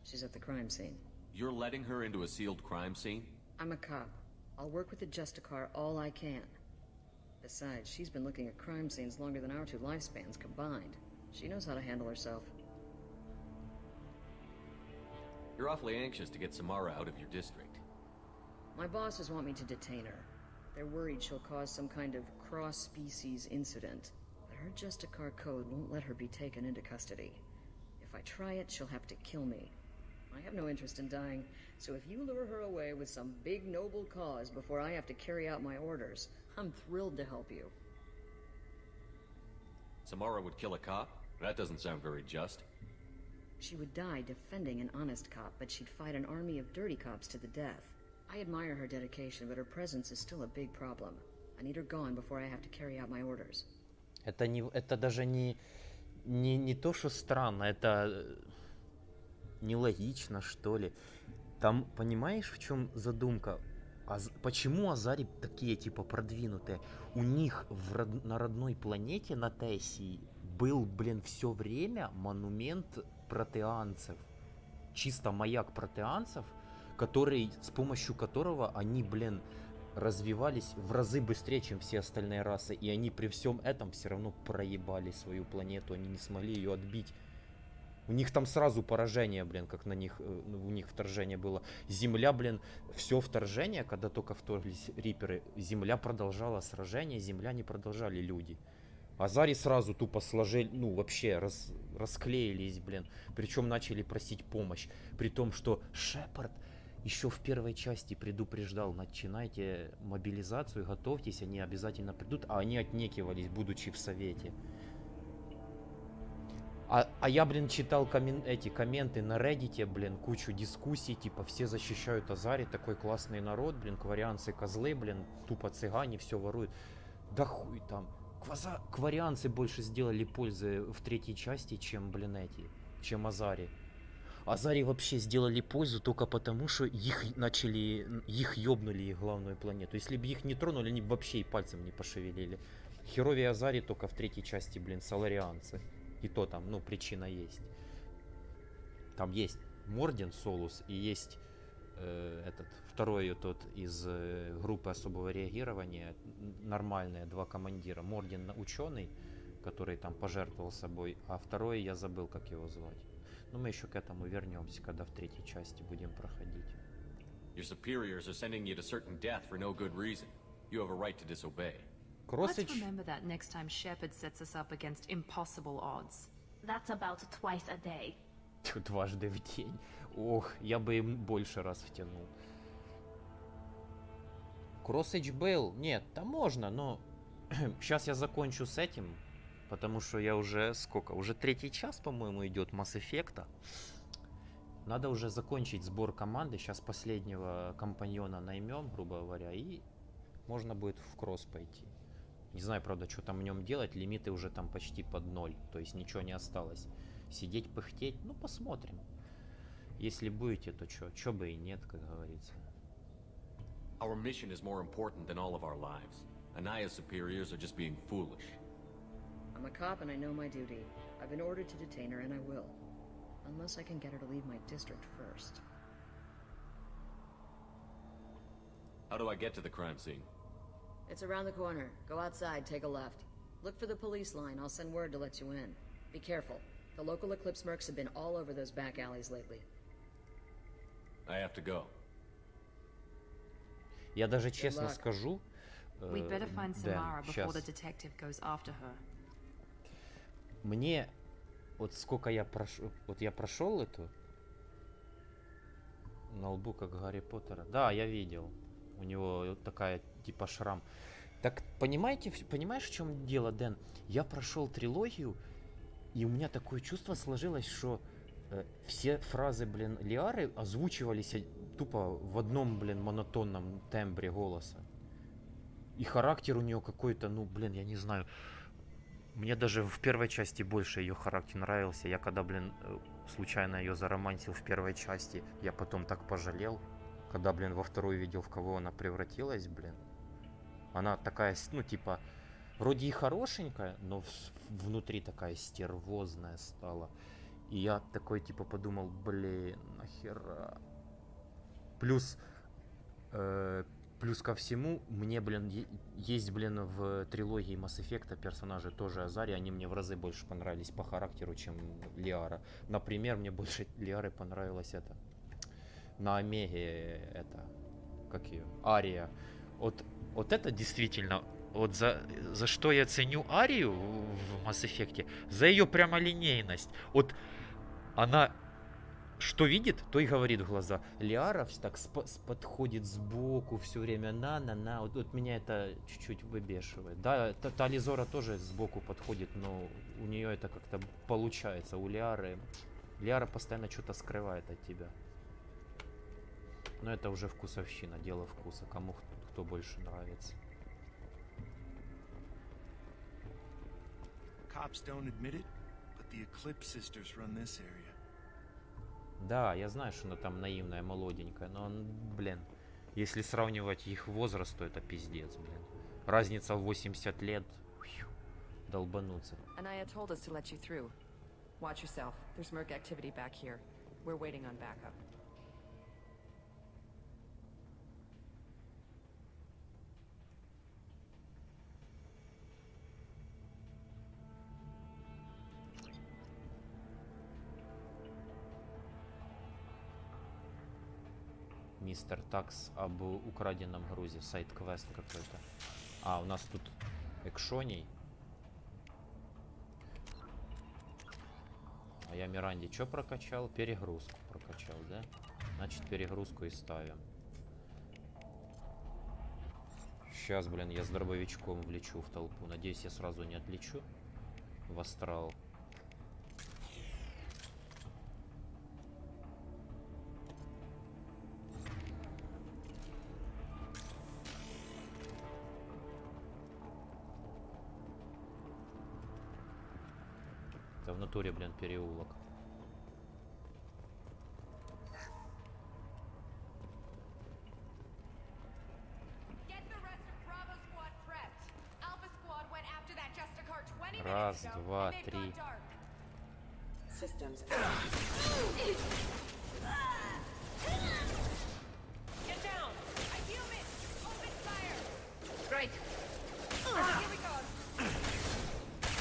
She's at the crime scene. You're letting her into a sealed crime scene? I'm a cop. I'll work with the Justicar all I can. Besides, she's been looking at crime scenes longer than our two lifespans combined. She knows how to handle herself. You're awfully anxious to get Samara out of your district. My bosses want me to detain her. They're worried she'll cause some kind of cross-species incident. But her Justicar code won't let her be taken into custody. If I try it, she'll have to kill me. I have no interest in dying, so if you lure her away with some big noble cause before I have to carry out my orders, I'm thrilled to help you. Samara would kill a cop? That doesn't sound very just. She would die defending an honest cop, but she'd fight an army of dirty cops to the death. I admire her dedication, but her presence is still a big problem. I need her gone before I have to carry out my orders. Это даже не не то, что странно, это нелогично, что ли. Там, понимаешь, в чем задумка? Почему Азари такие, типа, продвинутые? У них на родной планете, на Тессии, был, блин, все время монумент протеанцев. Чисто маяк протеанцев, с помощью которого они, блин, развивались в разы быстрее, чем все остальные расы. И они при всем этом все равно проебали свою планету. Они не смогли ее отбить. У них там сразу поражение, блин, как у них вторжение было. Земля, блин, все вторжение, когда только вторглись риперы, Земля продолжала сражение, Земля не продолжали люди. Азари сразу тупо сложили, ну вообще расклеились, блин. Причем начали просить помощь. При том, что Шепард еще в первой части предупреждал: начинайте мобилизацию, готовьтесь, они обязательно придут. А они отнекивались, будучи в Совете. А я, блин, читал эти комменты на Reddit, блин, кучу дискуссий, типа, все защищают Азари, такой классный народ, блин, кварианцы козлы, блин, тупо цыгане, все воруют. Да хуй там. Кварианцы больше сделали пользы в третьей части, чем, блин, чем Азари. Азари вообще сделали пользу только потому, что их ёбнули их главную планету. Если бы их не тронули, они бы вообще и пальцем не пошевелили. Херови Азари только в третьей части, блин, соларианцы. И то там, ну, причина есть. Там есть Морден Солус и есть второй тот из группы особого реагирования. Нормальные два командира. Морден ученый, который там пожертвовал собой, а второй я забыл, как его звать. Но мы еще к этому вернемся, когда в третьей части будем проходить. Your superiors are sending you to certain death for no good reason. You have a right to disobey. Let's remember that next time Shepard sets us up against impossible odds. That's about twice a day. Дважды в день. Ох, я бы им больше раз втянул. Кроссэдж был? Нет, там можно, но сейчас я закончу с этим, потому что я уже уже третий час, по-моему, идет Масс Эффекта. Надо уже закончить сбор команды. Сейчас последнего компаньона наймем, грубо говоря, и можно будет в кросс пойти. Не знаю, правда, что там в нем делать. Лимиты уже там почти под 0. То есть ничего не осталось. Сидеть, пыхтеть. Ну, посмотрим. Если будете, то чё бы и нет, как говорится. Our mission is more important than all of our lives. Anaya's superiors are just being foolish. I'm a cop and I know my duty. I've been ordered to detain her and I will. Unless I can get her to leave my district first. How do I get to the crime scene? It's around the corner. Go outside, take a left. Look for the police line. I'll send word to let you in. Be careful. The local Eclipse mercs have been all over those back alleys lately. I have to go. Я даже честно скажу, We'd better find Samara before the detective goes after her. Мне вот сколько я прошел, вот я прошел эту на лбу, как Гарри Поттера. Да, я видел. У него такая типа шрам. Так понимаешь, в чем дело, Дэн? Я прошел трилогию, и у меня такое чувство сложилось, что все фразы, блин, Лиары озвучивались тупо в одном, блин, монотонном тембре голоса. И характер у нее какой-то, ну, блин, я не знаю. Мне даже в первой части больше ее характер нравился. Я когда, блин, случайно ее заромантил в первой части, я потом так пожалел. Когда, блин, во второй видел, в кого она превратилась, блин. Она такая, ну, типа, вроде и хорошенькая, но внутри такая стервозная стала. И я такой, типа, подумал, блин, нахера. Плюс ко всему, мне, блин, есть, блин, в трилогии Масс Эффекта персонажи тоже Азари, они мне в разы больше понравились по характеру, чем Лиара. Например, мне больше Лиары понравилась на Омеге, как ее, Ария. Вот это действительно, вот за что я ценю Арию в Масс Эффекте, за ее прямолинейность. Вот она что видит, то и говорит в глаза. Лиара так подходит сбоку все время, на. Вот меня это чуть-чуть выбешивает. Да, Тализора тоже сбоку подходит, но у нее это как-то получается. У Лиара постоянно что-то скрывает от тебя. Но это уже вкусовщина, дело вкуса, кому кто больше нравится. Cops don't admit it, but The Eclipse Sisters run this area. Да, я знаю, что она там наивная, молоденькая, но, блин, если сравнивать их возраст, то это пиздец, блин. Разница в 80 лет. Фью, долбануться. Anaya told us to let you through. Watch yourself. There's merc activity back here. We're waiting on backup. Мистер Такс об украденном грузе. Сайт-квест какой-то. А, у нас тут экшоний. А я Миранде что прокачал? Перегрузку прокачал, да? Значит, перегрузку и ставим. Сейчас, блин, я с дробовичком влечу в толпу. Надеюсь, я сразу не отлечу в астрал. Это в натуре, блин, переулок. Раз, два, три.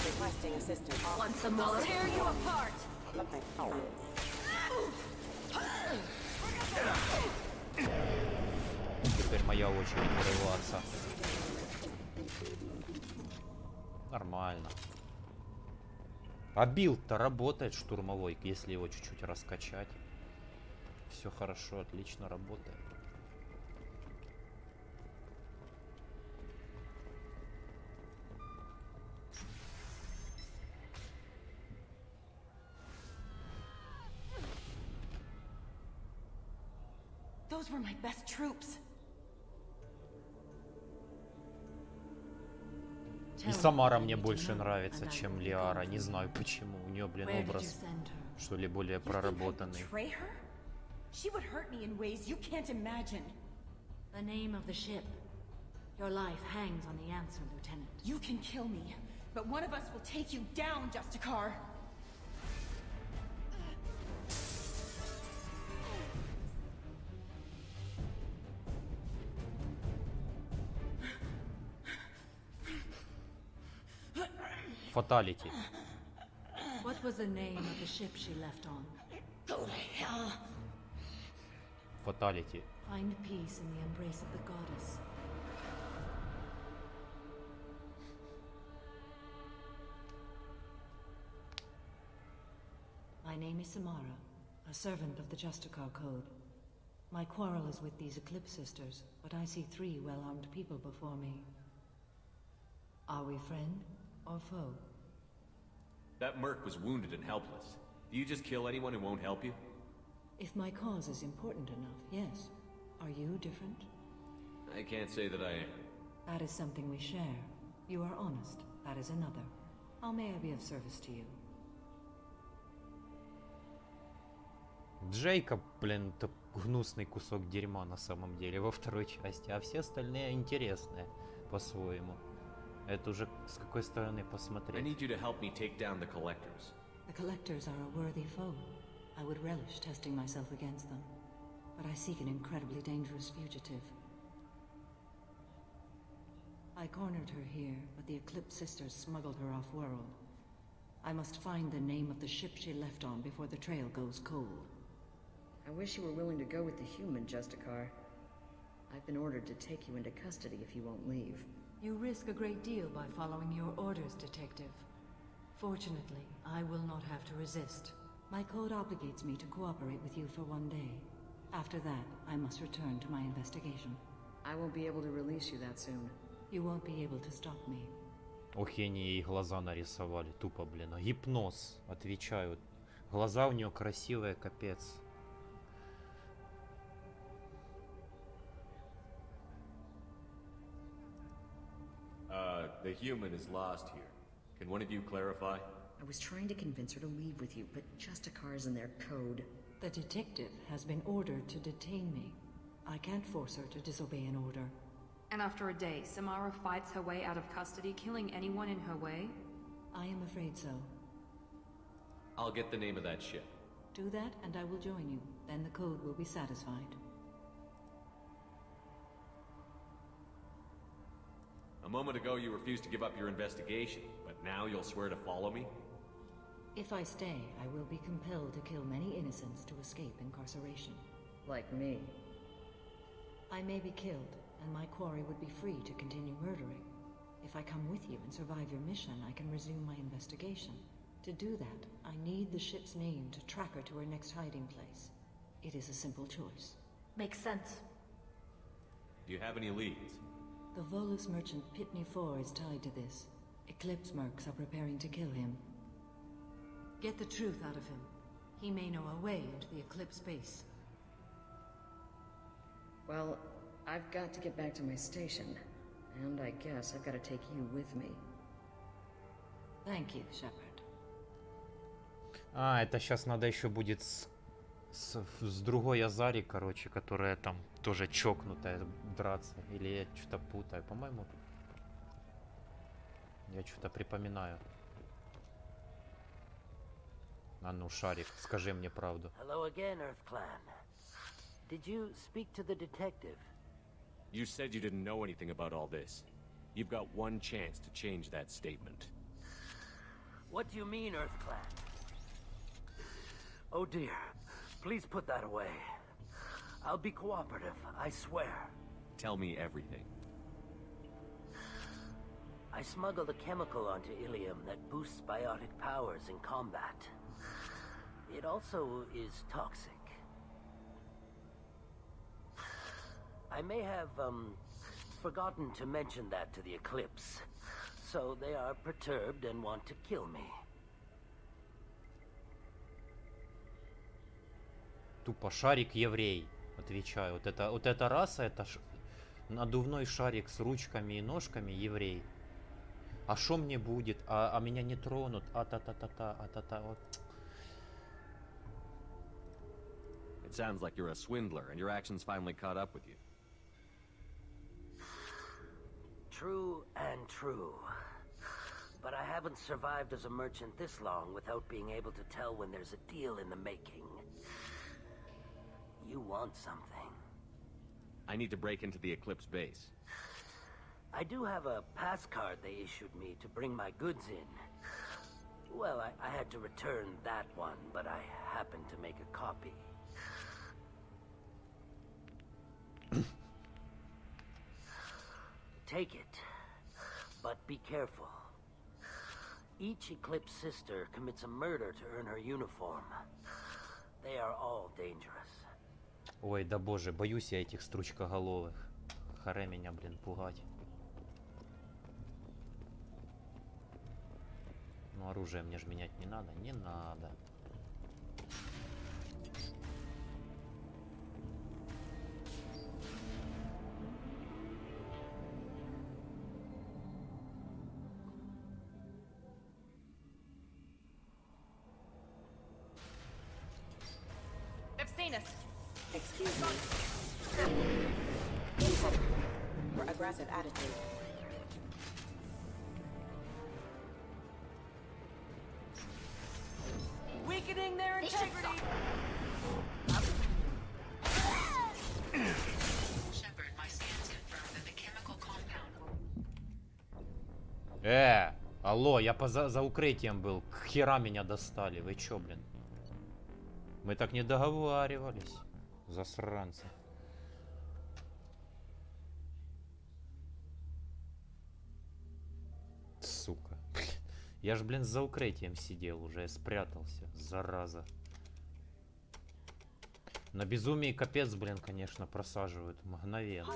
Requesting assistance. Want some more? Tear you apart. Okay. Теперь моя очередь вырываться. Нормально. А билд-то работает штурмовой, если его чуть-чуть раскачать. Все хорошо, отлично работает. Those were my best troops. И Самара мне больше нравится, чем Лиара. Не знаю почему. У нее, блин, образ, что ли, более проработанный. She would hurt me in ways you can't imagine. The name of the ship. Your life hangs on the answer, Lieutenant. You can kill me, but one of us will take you down, Justicar. Фаталити. What was the name of the ship she left on? Go to hell. Фаталити. Find peace in the embrace of the goddess. My name is Samara, a servant of the Justicar Code. My quarrel is with these Eclipse Sisters, but I see 3 well-armed people before me. Are we friend or foe? That merc was wounded and helpless. Do you just kill anyone who won't help you? If my cause is important enough, yes. Are you different? I can't say that I am. That is something we share. You are honest. That is another. How may I be of service to you? Джейкоб, блин, это гнусный кусок дерьма на самом деле во второй части, а все остальные интересные по-своему. Это уже с какой стороны посмотреть. I need you to help me take down the collectors. The collectors are a worthy foe. I would relish testing myself against them. But I seek an incredibly dangerous fugitive. I cornered her here, but the Eclipse Sisters smuggled her off-world. I must find the name of the ship she left on before the trail goes cold. I wish you were willing to go with the human, Justicar. I've been ordered to take you into custody if you won't leave. You risk a great deal by following your orders, Detective. Fortunately, I will not have to resist. My code obligates me to cooperate with you for 1 day. After that, I must return to my investigation. I won't be able to release you that soon. You won't be able to stop me. Ох, они ей глаза нарисовали, тупо, блин. Гипноз, отвечаю. Глаза у нее красивые, капец. The human is lost here. Can one of you clarify? I I was trying to convince her to leave with you, but just a car's in their code. The detective has been ordered to detain me. I can't force her to disobey an order. And after a day, Samara fights her way out of custody, killing anyone in her way? I am afraid so. I'll get the name of that ship. Do that, and I will join you. Then the code will be satisfied. A moment ago you refused to give up your investigation, but now you'll swear to follow me? If I stay, I will be compelled to kill many innocents to escape incarceration. Like me. I may be killed, and my quarry would be free to continue murdering. If I come with you and survive your mission, I can resume my investigation. To do that, I need the ship's name to track her to her next hiding place. It is a simple choice. Makes sense. Do you have any leads? The Volus merchant Pitney 4 is tied to this. Eclipse mercs are preparing to kill him. Get the truth out of him. He may know a way into the Eclipse base. Well, I've got to get back to my station. And I guess I've got to take you with me. Thank you, Shepard. А, это сейчас надо еще будет с другой Азари, короче, которая там тоже чокнутая, драться. Или я что-то путаю, по-моему. Я что-то припоминаю. А ну, Шарик, скажи мне правду. Hello again, Earth Clan. Did you speak to the detective? You said you didn't know anything about all this. You've got one chance to change that statement. What do you mean, Earth Clan? Oh dear. Please put that away. I'll be cooperative, I swear. Tell me everything. I smuggled a chemical onto Иллиум that boosts biotic powers in combat. It also is toxic. I may have, forgotten to mention that to the Eclipse. So they are perturbed and want to kill me. Тупо шарик еврей, отвечаю. Вот эта раса, это надувной шарик с ручками и ножками еврей. А шо мне будет? А меня не тронут? А-та-та-та-та, вот. It sounds like you're a swindler and your actions finally caught up with you. True and true. But I haven't survived as a merchant this long without being able to tell when there's a deal in the making. You want something. I need to break into the Eclipse base. I do have a pass card they issued me to bring my goods in. Well, I had to return that one, but I happened to make a copy. Take it, but be careful. Each Eclipse sister commits a murder to earn her uniform. They are all dangerous. Ой, да боже, боюсь я этих стручкоголовых. Харе меня, блин, пугать. Ну, оружие мне же менять не надо. Не надо. Excuse me. Your aggressive attitude. Weakening their integrity. Shepard, my scans confirm that the chemical compound. Алло, я за укрытием был. К хера меня достали. Вы чё, блин? Мы так не договаривались. Засранцы. Сука. Я ж, блин, за укрытием сидел уже. Я спрятался. Зараза. На безумии капец, блин, конечно, просаживают. Мгновенно.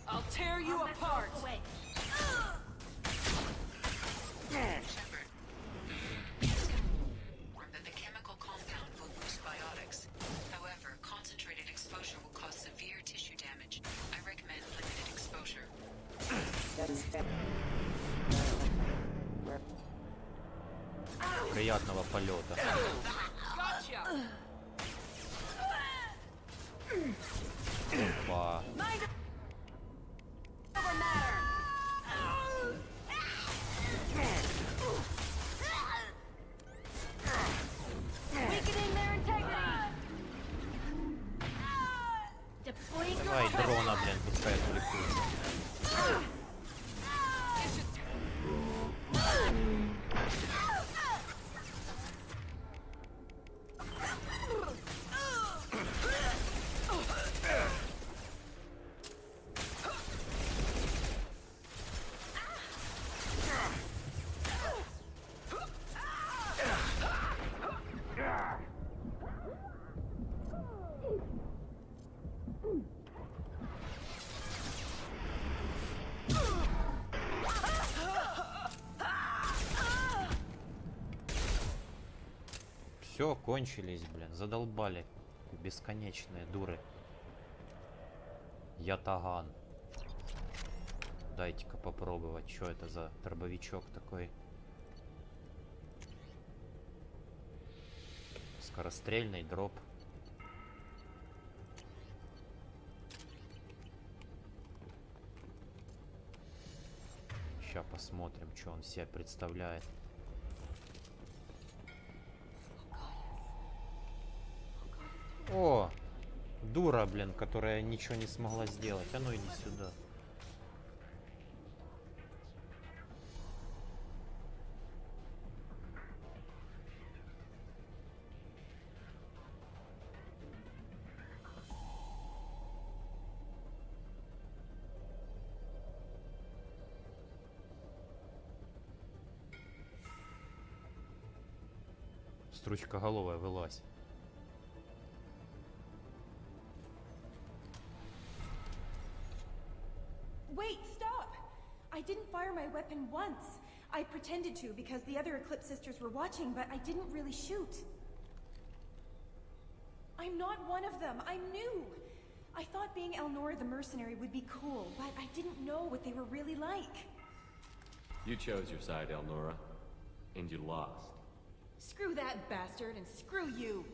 I'll tear you apart. Shepard, that the chemical compound will boost biotics. However, concentrated exposure will cause severe tissue damage. I recommend Приятного полета. Опа. Давай дрона, блин, пускай отвлекутся. Все, кончились, блин, задолбали. Бесконечные дуры. Ятаган. Дайте-ка попробовать, что это за дробовичок такой. Скорострельный дроп. Сейчас посмотрим, что он себя представляет. О, дура, блин, которая ничего не смогла сделать. А ну иди сюда. Стручкоголовая, вылазь. Wait, stop! I didn't fire my weapon once. I pretended to because the other Eclipse sisters were watching, but I didn't really shoot. I'm not one of them. I'm new. I thought being Elnora the mercenary would be cool, but I didn't know what they were really like. You chose your side, Elnora, and you lost. Screw that bastard and screw you.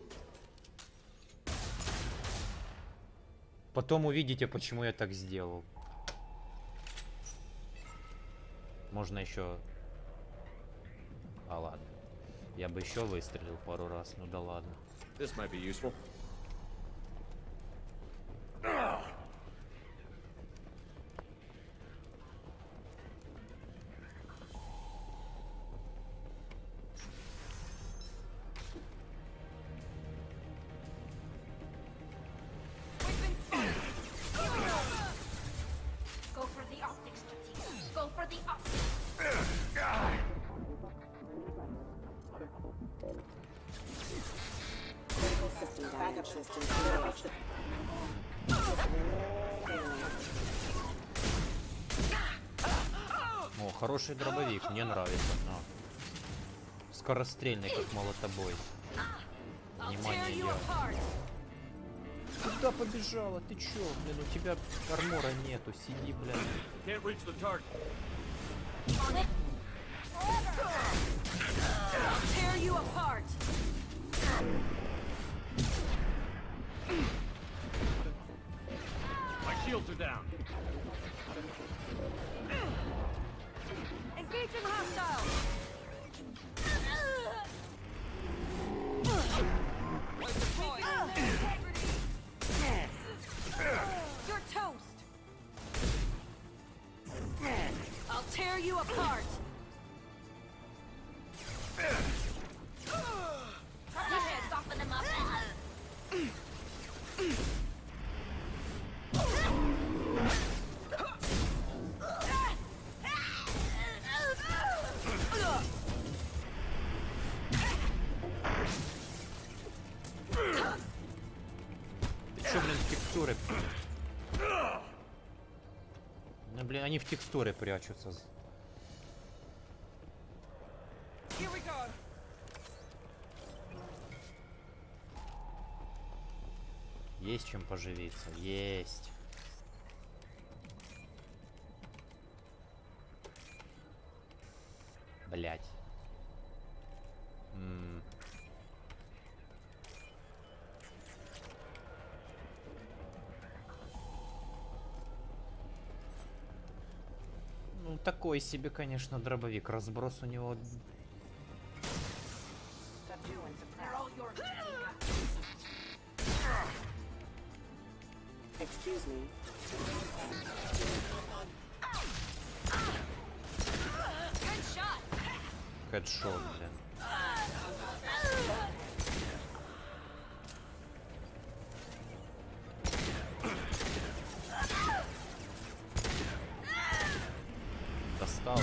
Потом увидите, почему я так сделал. Можно еще... А ладно. Я бы еще выстрелил пару раз, ну да ладно. This might be useful. О, хороший дробовик, мне нравится. Но. Скорострельный, как молотобой. Внимание, я... Куда побежала? Ты чё, блин, у тебя армора нету, сиди, блин. Shields are down. Engaging hostile. You're toast. I'll tear you apart. Try to soften them up. Текстуры. Ну, блин, они в текстуры прячутся. Есть чем поживиться. Есть. Блять. Ну, такой себе, конечно, дробовик. Разброс у него... Excuse me. Хедшот, блин. Достало.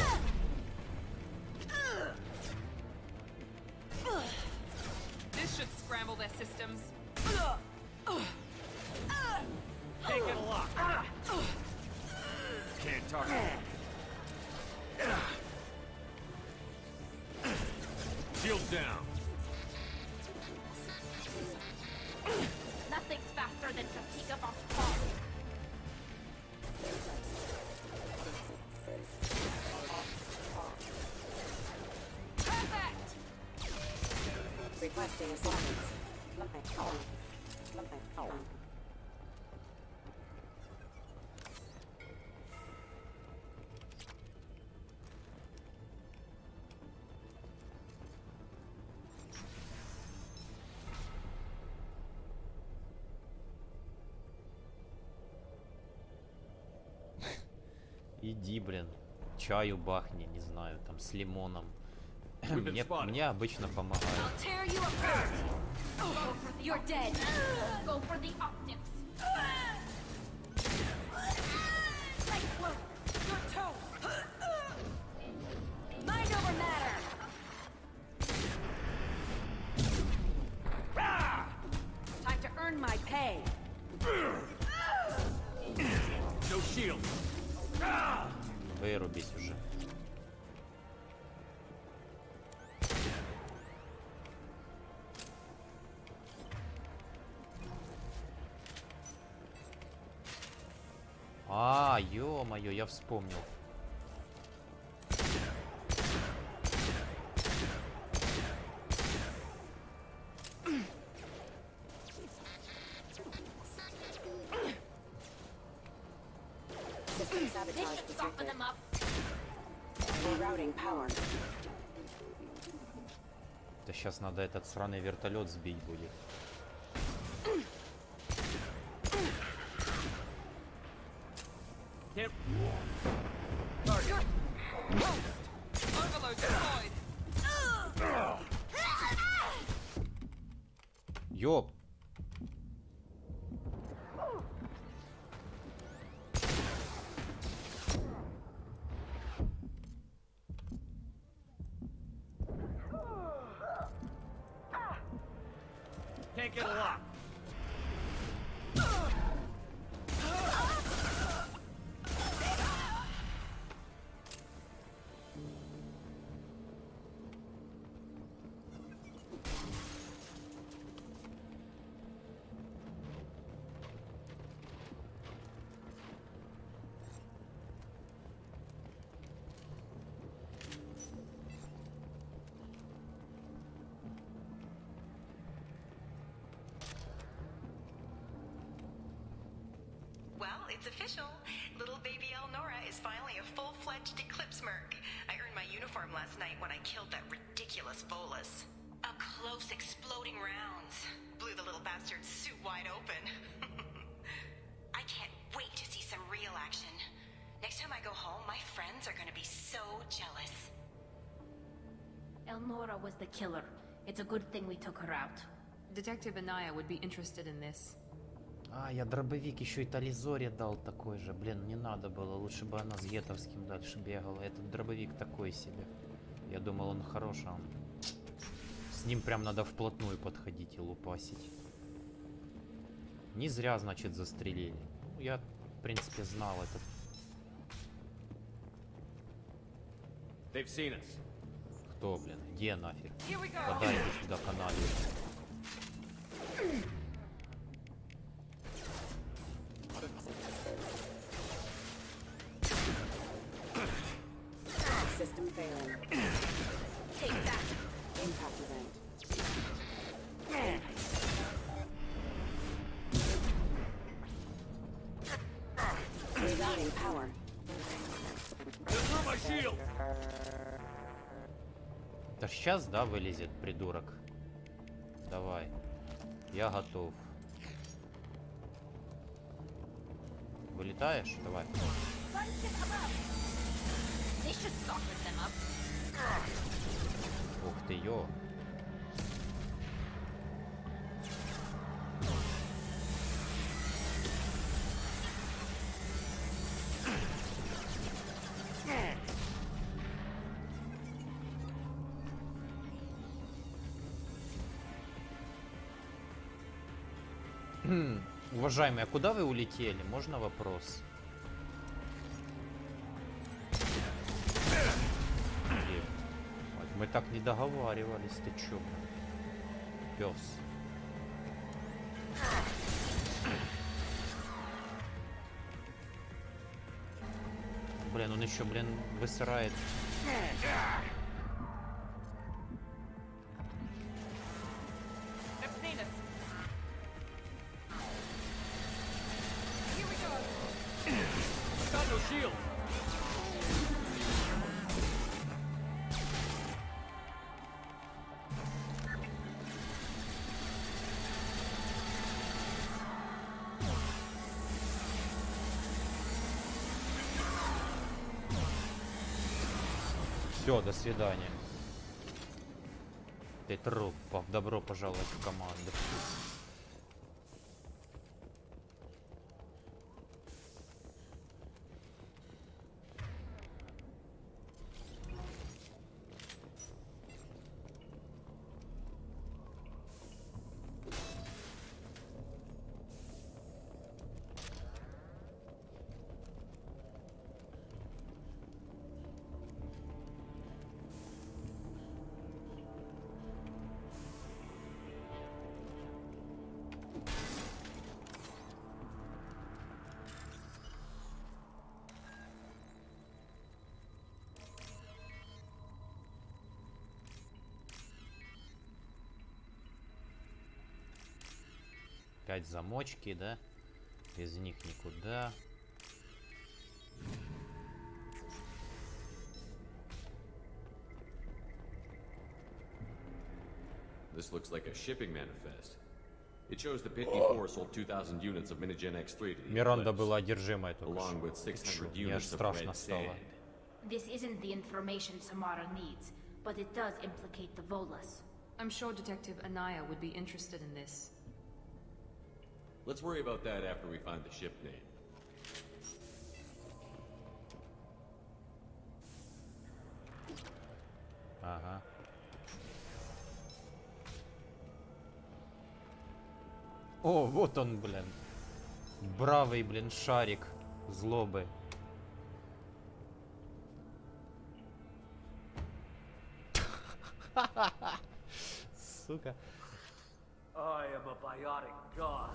This should scramble their systems. Can't get a lock. Can't talk. Shields down. Nothing's faster than fatigue of our fall. Perfect! Requesting assistance. Иди, блин. Чаю бахни, не знаю, там, с лимоном. Мне обычно помогает. You're dead. Go for the optics. Your toe! Mind over matter! Time to earn my pay. No shield. Вырубись уже. А, ё-моё, я вспомнил. System sabotage detected. Rerouting power. Да сейчас надо этот сраный вертолет сбить будет. Ёп! Can't get a lock. Well, it's official. Little baby Elnora is finally a full-fledged Eclipse merc. I earned my uniform last night when I killed that ridiculous Volus. Up close, exploding rounds. Blew the little bastard's suit wide open. I can't wait to see some real action. Next time I go home, my friends are gonna be so jealous. Elnora was the killer. It's a good thing we took her out. Detective Anaya would be interested in this. А, я дробовик еще и Тализоре дал такой же. Блин, не надо было. Лучше бы она с Гетовским дальше бегала. Этот дробовик такой себе. Я думал, он хороший. Он... С ним прям надо вплотную подходить и лупасить. Не зря, значит, застрелили. Ну, я, в принципе, знал этот. Кто, блин? Где нафиг? Подайте сюда канале. System failing. Take that. Impact event. Rerouting power. My shield! Да сейчас, да, вылезет, придурок. Давай. Я готов. Вылетаешь? Давай. Ух ты, ё. Уважаемый, а куда вы улетели? Можно вопрос? Блин, вот мы так не договаривались, ты чё? Пёс. Блин, он еще, блин, высырает. Все, до свидания. Ты труп. Добро пожаловать в команду. Опять замочки, да? Без них никуда. This looks like a shipping manifest. It shows the Pit before sold 2,000 units of Minigen X3 to the Миранда была одержимой только along with что. 600 Мне аж units of страшно red стало. sand. This isn't the information Samara needs, but it does implicate the Volas. I'm sure Detective Anaya would be interested in this. Let's worry about that after we find the ship name. Ага. О, вот он, блин. Бравый, блин, шарик злобы. Сука. I am a biotic god.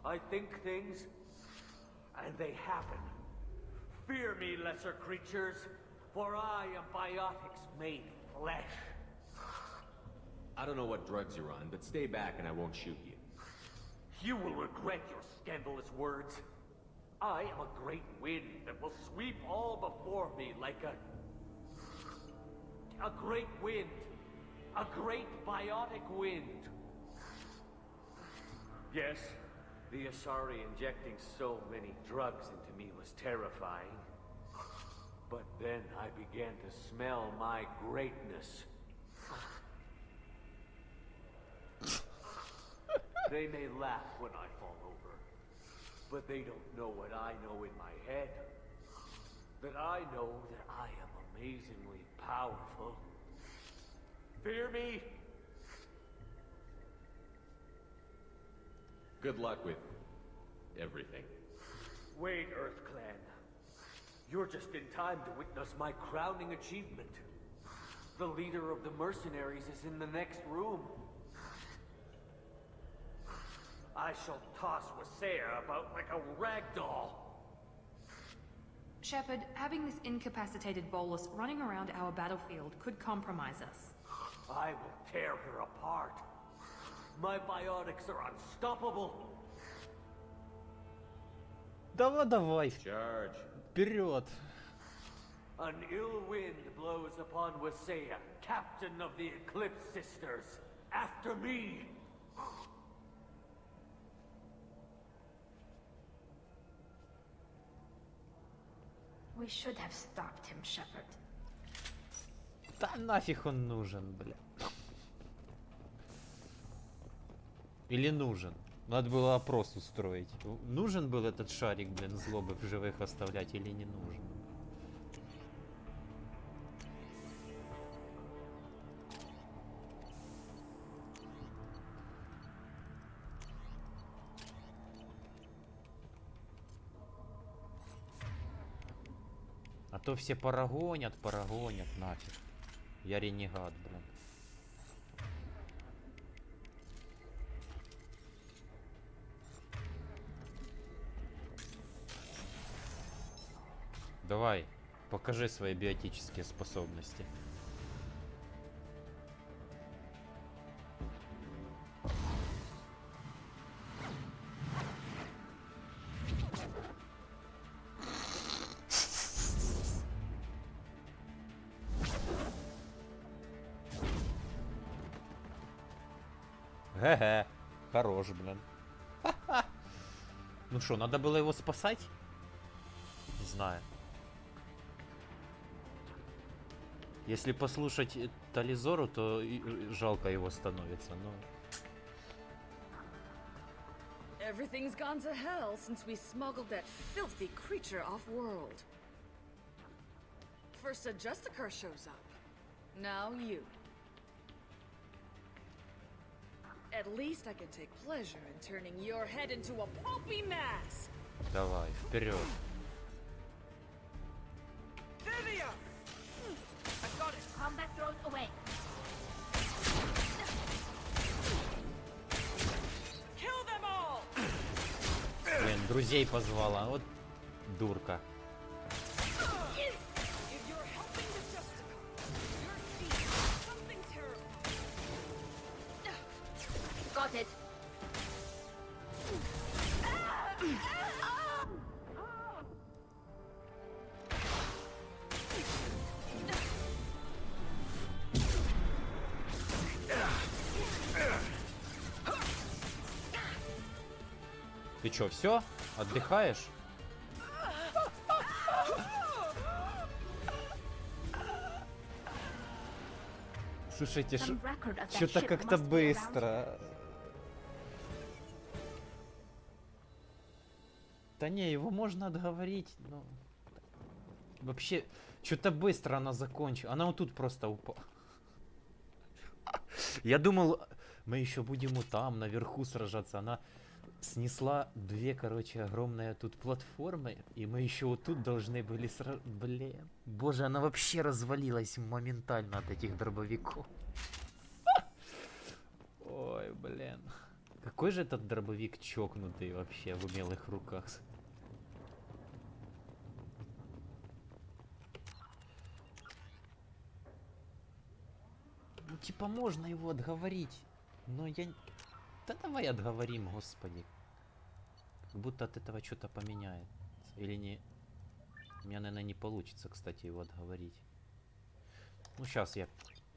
I think things, and they happen. Fear me, lesser creatures, for I am biotics made flesh. I don't know what drugs you're on, but stay back and I won't shoot you. You will regret your scandalous words. I am a great wind that will sweep all before me like a great wind. A great biotic wind. Yes, the Asari injecting so many drugs into me was terrifying. But then I began to smell my greatness. They may laugh when I fall over, but they don't know what I know in my head. That I know that I am amazingly powerful. Fear me? Good luck with everything. Wait, Earth Clan. You're just in time to witness my crowning achievement. The leader of the mercenaries is in the next room. I shall toss Wasea about like a rag doll. Shepard, having this incapacitated bolus running around our battlefield could compromise us. I will tear her apart. My biotics are unstoppable. Давай. Вперед. An ill wind blows upon Wasea, captain of the Eclipse Sisters. After me! We should have stopped him, Shepard. Да нафиг он нужен, бля. Или нужен? Надо было опрос устроить. Нужен был этот шарик, блин, злобы в живых оставлять или не нужен? А то все парагонят нафиг. Я ренегат, блин. Давай, покажи свои биотические способности. Ге-ге, хорош, блин. Ну что, надо было его спасать? Не знаю. Если послушать Тализору, то жалко его становится, но... Everything's gone to hell since we smuggled that filthy creature off-world. First a Justicar shows up. Now you. At least I can take pleasure in turning your head into a pulpy mass. Давай, вперед. Vivia! I got it. Combat thrown away. Kill them all! Блин, друзей позвала, вот дурка. If you're helping the Justicar, you're seeing something terrible. Got it. Ты чё, все? Отдыхаешь? Слушайте, что-то как-то быстро. Да не, его можно отговорить, но... Вообще, что-то быстро она закончила. Она вот тут просто упала. Я думал, мы еще будем вот там, наверху сражаться. Она снесла две, короче, огромные тут платформы. И мы еще вот тут должны были сражаться. Блин. Боже, она вообще развалилась моментально от этих дробовиков. Ой, блин. Какой же этот дробовик чокнутый вообще в умелых руках. Ну, типа, можно его отговорить. Но я... Да давай отговорим, господи. Как будто от этого что-то поменяется. Или не... У меня, наверное, не получится, кстати, его отговорить. Ну, сейчас я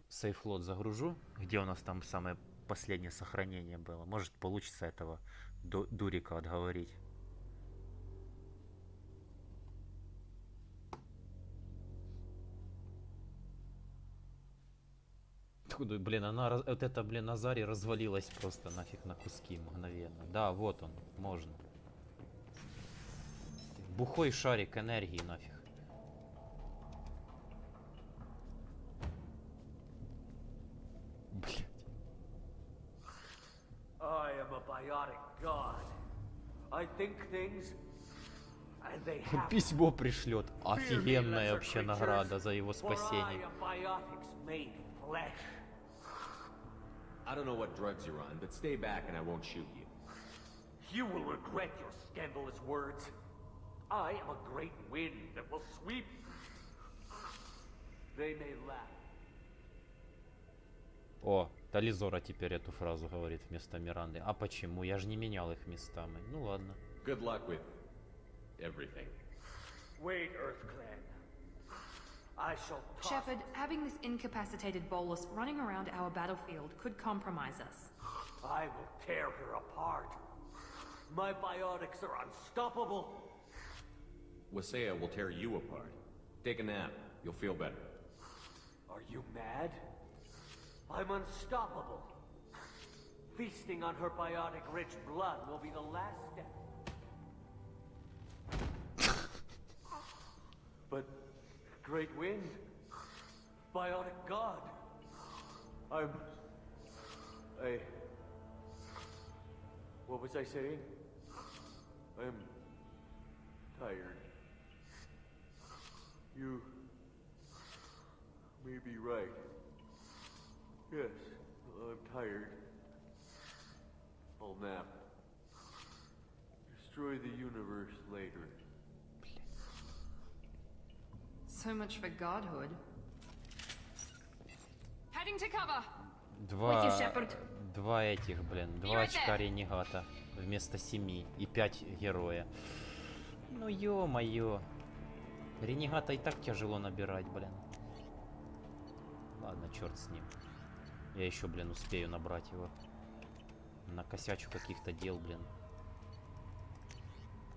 сейфлот загружу. Где у нас там самое последнее сохранение было. Может, получится этого дурика отговорить. Блин, она, вот эта, блин, Азари развалилась просто нафиг на куски мгновенно. Да, вот он, можно. Бухой шарик энергии нафиг. Блин. I am a biotic god. I think things, and they happen. Письмо пришлет. Офигенная вообще награда за его спасение. I don't know what drugs you're on, but stay back and I won't shoot you. You will regret your scandalous words. I am a great wind that will sweep. They may laugh. О, Тализора теперь эту фразу говорит вместо Миранды. А почему? Я же не менял их местами. Ну ладно. Good luck with everything. Wait, Earth Clan. I shall toss. Shepard, having this incapacitated bolus running around our battlefield could compromise us. I will tear her apart. My biotics are unstoppable. Wasea will tear you apart. Take a nap. You'll feel better. Are you mad? I'm unstoppable. Feasting on her biotic-rich blood will be the last step. But, Great Wind, biotic god, what was I saying? I'm tired. You may be right. Yes, I'm tired. I'll nap. Destroy the universe later. So much for godhood. Heading to cover. Два этих, блин, 2 очка ренегата вместо 7 и 5 героя. Ну ё-моё. Ренегата и так тяжело набирать, блин. Ладно, черт с ним. Я еще, блин, успею набрать его. Накосячу каких-то дел, блин.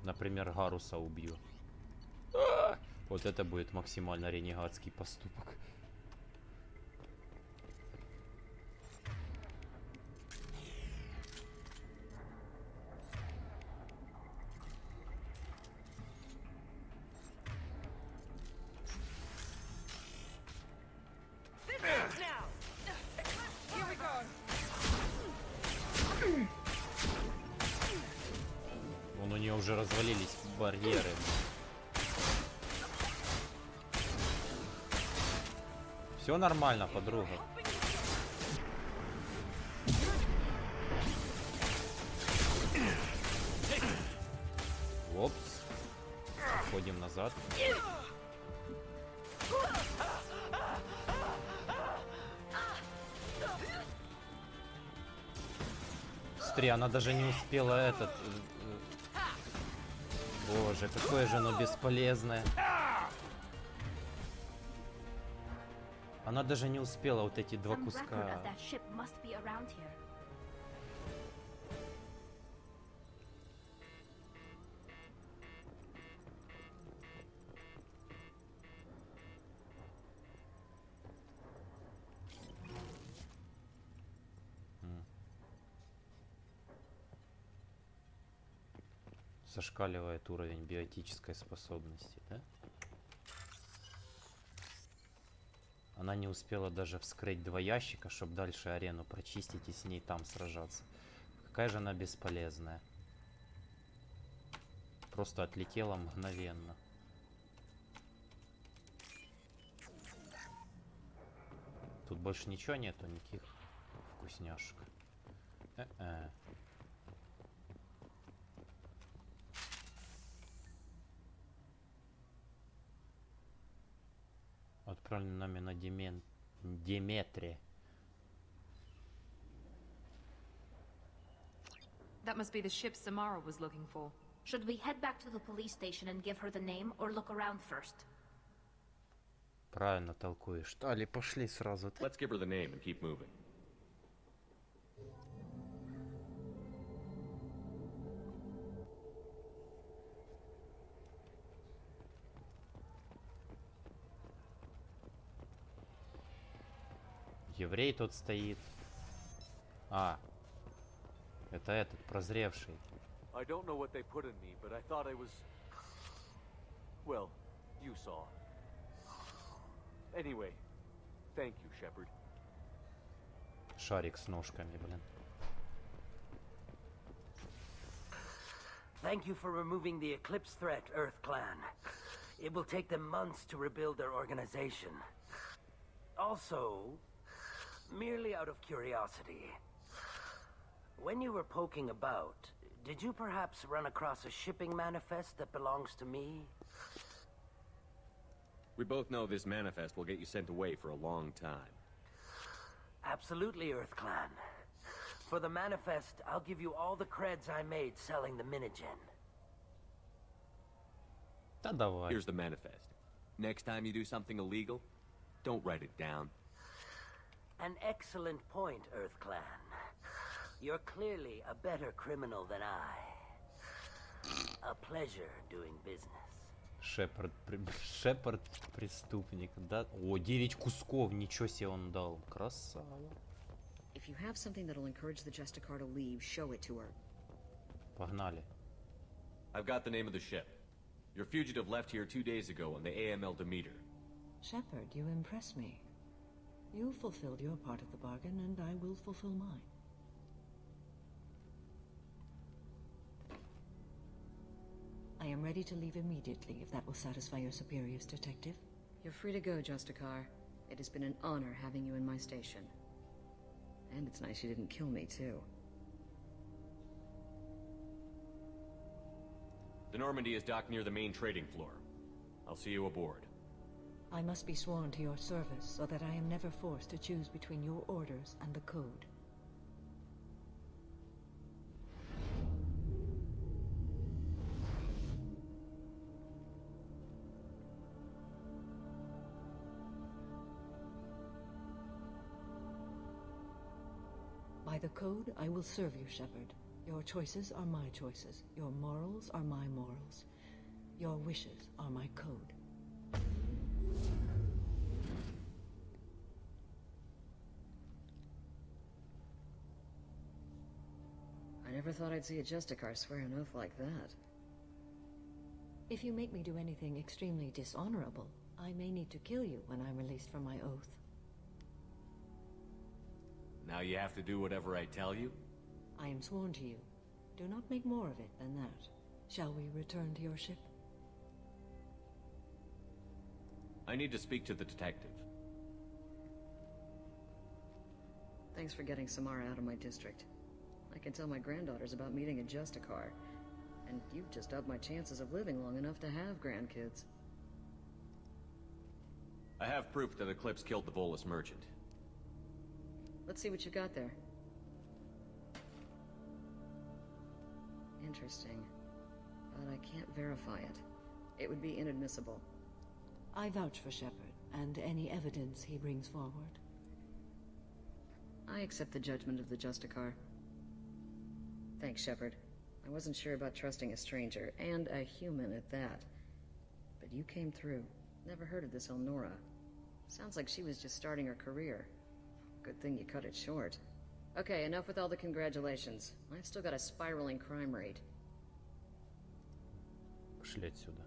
Например, Гаруса убью. Вот это будет максимально ренегатский поступок. Вон у нее уже развалились барьеры. Все нормально, подруга. Опс. Отходим назад. Смотри, она даже не успела этот... Боже, какое же оно бесполезное. Она даже не успела вот эти 2 куска. Зашкаливает уровень биотической способности, да? Она не успела даже вскрыть 2 ящика, чтобы дальше арену прочистить и с ней там сражаться. Какая же она бесполезная. Просто отлетела мгновенно. Тут больше ничего нету, никаких вкусняшек. Отправлен нами на Деметре. That must be the ship Samara was looking for. Should we head back to the police station and give her the name, or look around first? Правильно толкуешь. Тали, пошли сразу. Let's give her the name and keep moving. Еврей тут стоит. А, это этот, прозревший. I don't know what they put in me, but I thought I was... Well, you saw. Anyway, thank you, Shepard. Шарик с ножками, блин. Thank you for removing the Eclipse threat, Earth Clan. It will take them months to rebuild their organization. Also, merely out of curiosity, when you were poking about, Did you perhaps run across a shipping manifest that belongs to me? We both know this manifest will get you sent away for a long time. Absolutely, EarthClan. For the manifest, I'll give you all the creds I made selling the minigen. Да давай. Here's the manifest. Next time you do something illegal, don't write it down. An excellent point, EarthClan. You're clearly a better criminal than I. A pleasure doing business. Шепард преступник, да? О, 9 кусков, ничего себе он дал. Красава. If you have something that'll encourage the Justicar to leave, show it to her. Погнали. I've got the name of the ship. Your fugitive left here 2 days ago on the AML Demeter. Shepard, you impress me. You fulfilled your part of the bargain, and I will fulfill mine. I am ready to leave immediately, if that will satisfy your superiors, Detective. You're free to go, Justicar. It has been an honor having you in my station. And it's nice you didn't kill me, too. The Normandy is docked near the main trading floor. I'll see you aboard. I must be sworn to your service, so that I am never forced to choose between your orders and the Code. By the Code, I will serve you, Shepard. Your choices are my choices. Your morals are my morals. Your wishes are my code. I never thought I'd see a Justicar swear an oath like that. If you make me do anything extremely dishonorable, I may need to kill you when I'm released from my oath. Now you have to do whatever I tell you? I am sworn to you. Do not make more of it than that. Shall we return to your ship? I need to speak to the detective. Thanks for getting Samara out of my district. I can tell my granddaughters about meeting a Justicar. And you've just upped my chances of living long enough to have grandkids. I have proof that Eclipse killed the Volus merchant. Let's see what you got there. Interesting. But I can't verify it. It would be inadmissible. I vouch for Shepard, and any evidence he brings forward. I accept the judgment of the Justicar. Thanks, Shepard. I wasn't sure about trusting a stranger, and a human at that. But you came through. Never heard of this Elnora. Sounds like she was just starting her career. Good thing you cut it short. Okay, enough with all the congratulations. I've still got a spiraling crime rate. Пошли отсюда.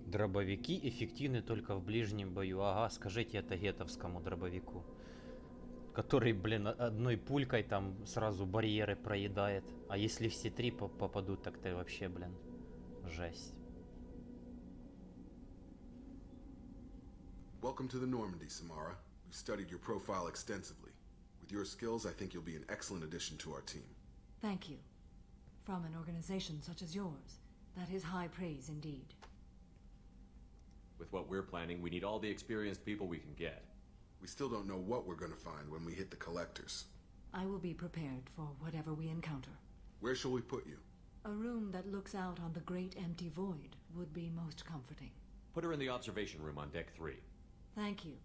Дробовики эффективны только в ближнем бою. Ага, скажите это гетовскому дробовику. Который, блин, одной пулькой там сразу барьеры проедает. А если все три попадут, так то вообще, блин, жесть. Welcome to the Normandy, Samara. We've studied your profile extensively. With your skills, I think you'll be an excellent addition to our team. Thank you. From an organization such as yours, that is high praise indeed. With what we're planning, we need all the experienced people we can get. We still don't know what we're going to find when we hit the collectors. I will be prepared for whatever we encounter. Where shall we put you? A room that looks out on the great empty void would be most comforting. Put her in the observation room on deck 3. Thank you.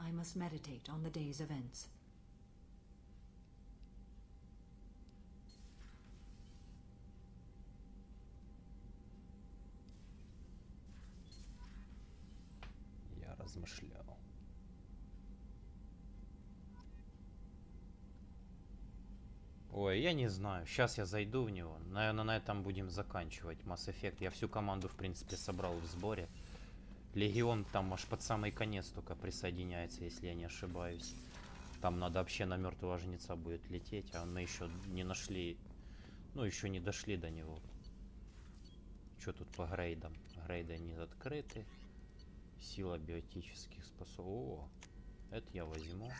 I must meditate on the day's events. Я размышлял. Ой, я не знаю. Сейчас я зайду в него. Наверное, на этом будем заканчивать Масс Эффект. Я всю команду, в принципе, собрал в сборе. Легион там аж под самый конец только присоединяется, если я не ошибаюсь. Там надо вообще на мертвого жнеца будет лететь, а мы еще не нашли... Ну, еще не дошли до него. Что тут по грейдам? Грейды не открыты. Сила биотических способностей. О, это я возьму.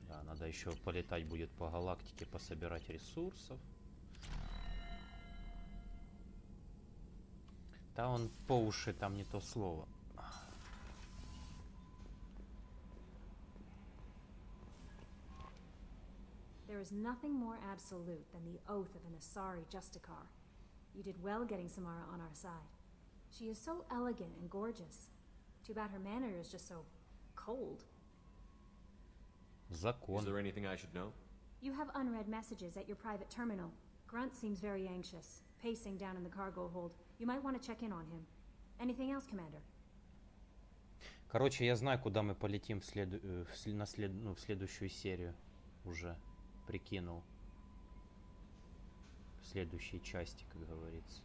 Да, надо еще полетать будет по галактике, пособирать ресурсов. Да он по уши, там не то слово. There is nothing more absolute than the oath of an Asari Justicar. You did well getting Samara on our side. She is so elegant and gorgeous. Too bad her manner is just so cold. Закон. Is there anything I should know? You have unread messages at your private terminal. Grunt seems very anxious, pacing down in the cargo hold. You might want to check in on him. Anything else, Commander? Короче, я знаю, куда мы полетим в следующую серию. Уже прикинул. В следующей части, как говорится.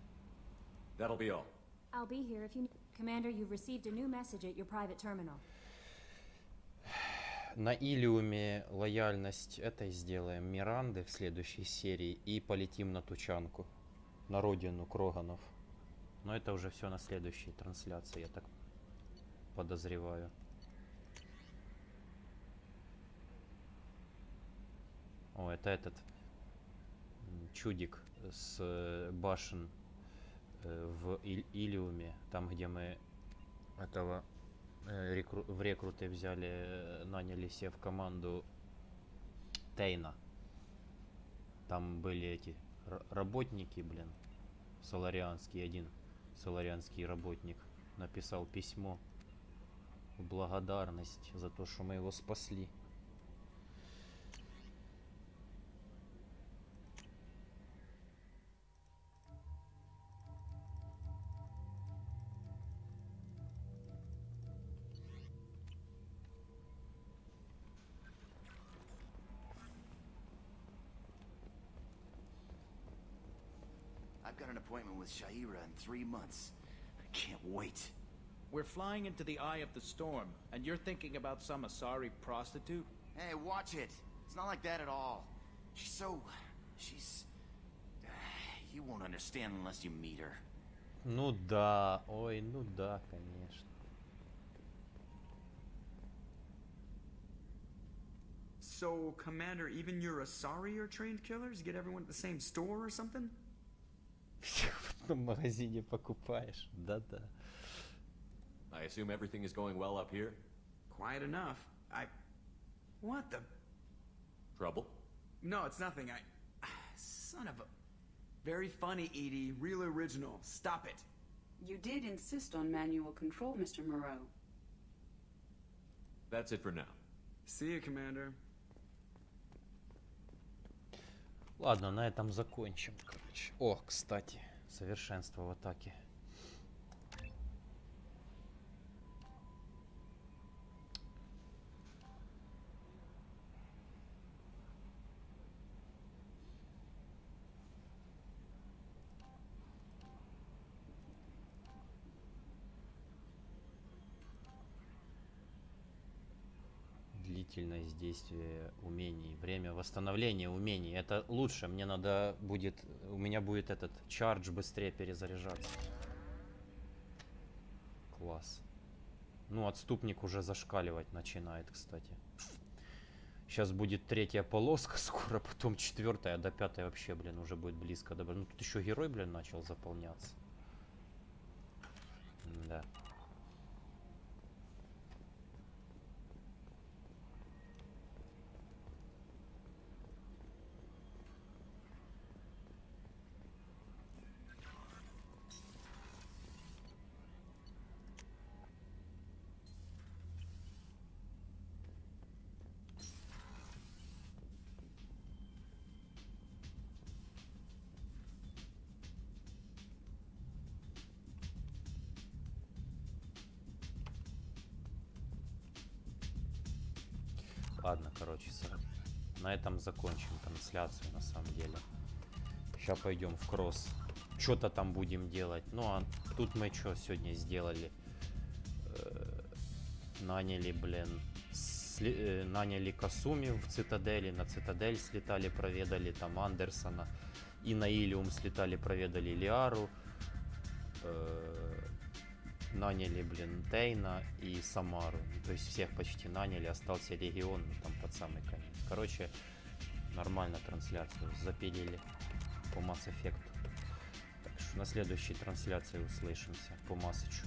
That'll be all. I'll be here if you... Commander, you've received a new message at your private terminal. На Иллиуме лояльность этой сделаем Миранды в следующей серии и полетим на Тучанку, на родину Кроганов. Но это уже все на следующей трансляции, я так подозреваю. О, это этот чудик с башен в Иллиуме, там где мы этого в рекруты взяли, наняли себе в команду Тейна. Там были эти работники, блин, соларианский, один соларианский работник написал письмо в благодарность за то, что мы его спасли. I've got an appointment with Shaira in 3 months. I can't wait. We're flying into the eye of the storm, and you're thinking about some Asari prostitute? Hey, watch it. It's not like that at all. She's... You won't understand unless you meet her. Ну да, ой, ну да, конечно. So, Commander, even your Asari are trained killers? Get everyone at the same store or something? В магазине покупаешь, да-да. I assume everything is going well up here? Quiet enough. What the... Trouble? No, it's nothing. Son of a... Very funny, Edie. Real original. Stop it. You did insist on manual control, Mr. Moreau. That's it for now. See you, Commander. Ладно, на этом закончим, короче. О, кстати, совершенство в атаке. Длительность действия умений, время восстановления умений. Это лучше. Мне надо будет, у меня будет этот чардж быстрее перезаряжаться. Класс. Ну, отступник уже зашкаливать начинает, кстати. Сейчас будет 3-я полоска скоро, потом 4-я, а до 5-й вообще, блин, уже будет близко. Ну, тут еще герой, блин, начал заполняться. Да. Ладно, короче, на этом закончим трансляцию, на самом деле. Сейчас пойдем в кросс. Что-то там будем делать. Ну, а тут мы что сегодня сделали? Наняли, блин, наняли Касуми в Цитадели, на Цитадель слетали, проведали там Андерсона, и на Иллиум слетали, проведали Лиару, наняли, блин, Тейна и Самару, то есть всех почти наняли, остался регион, ну, там под самый конец. Короче, нормально трансляцию запилили по Масс Эффекту. Так что на следующей трансляции услышимся по Массычу.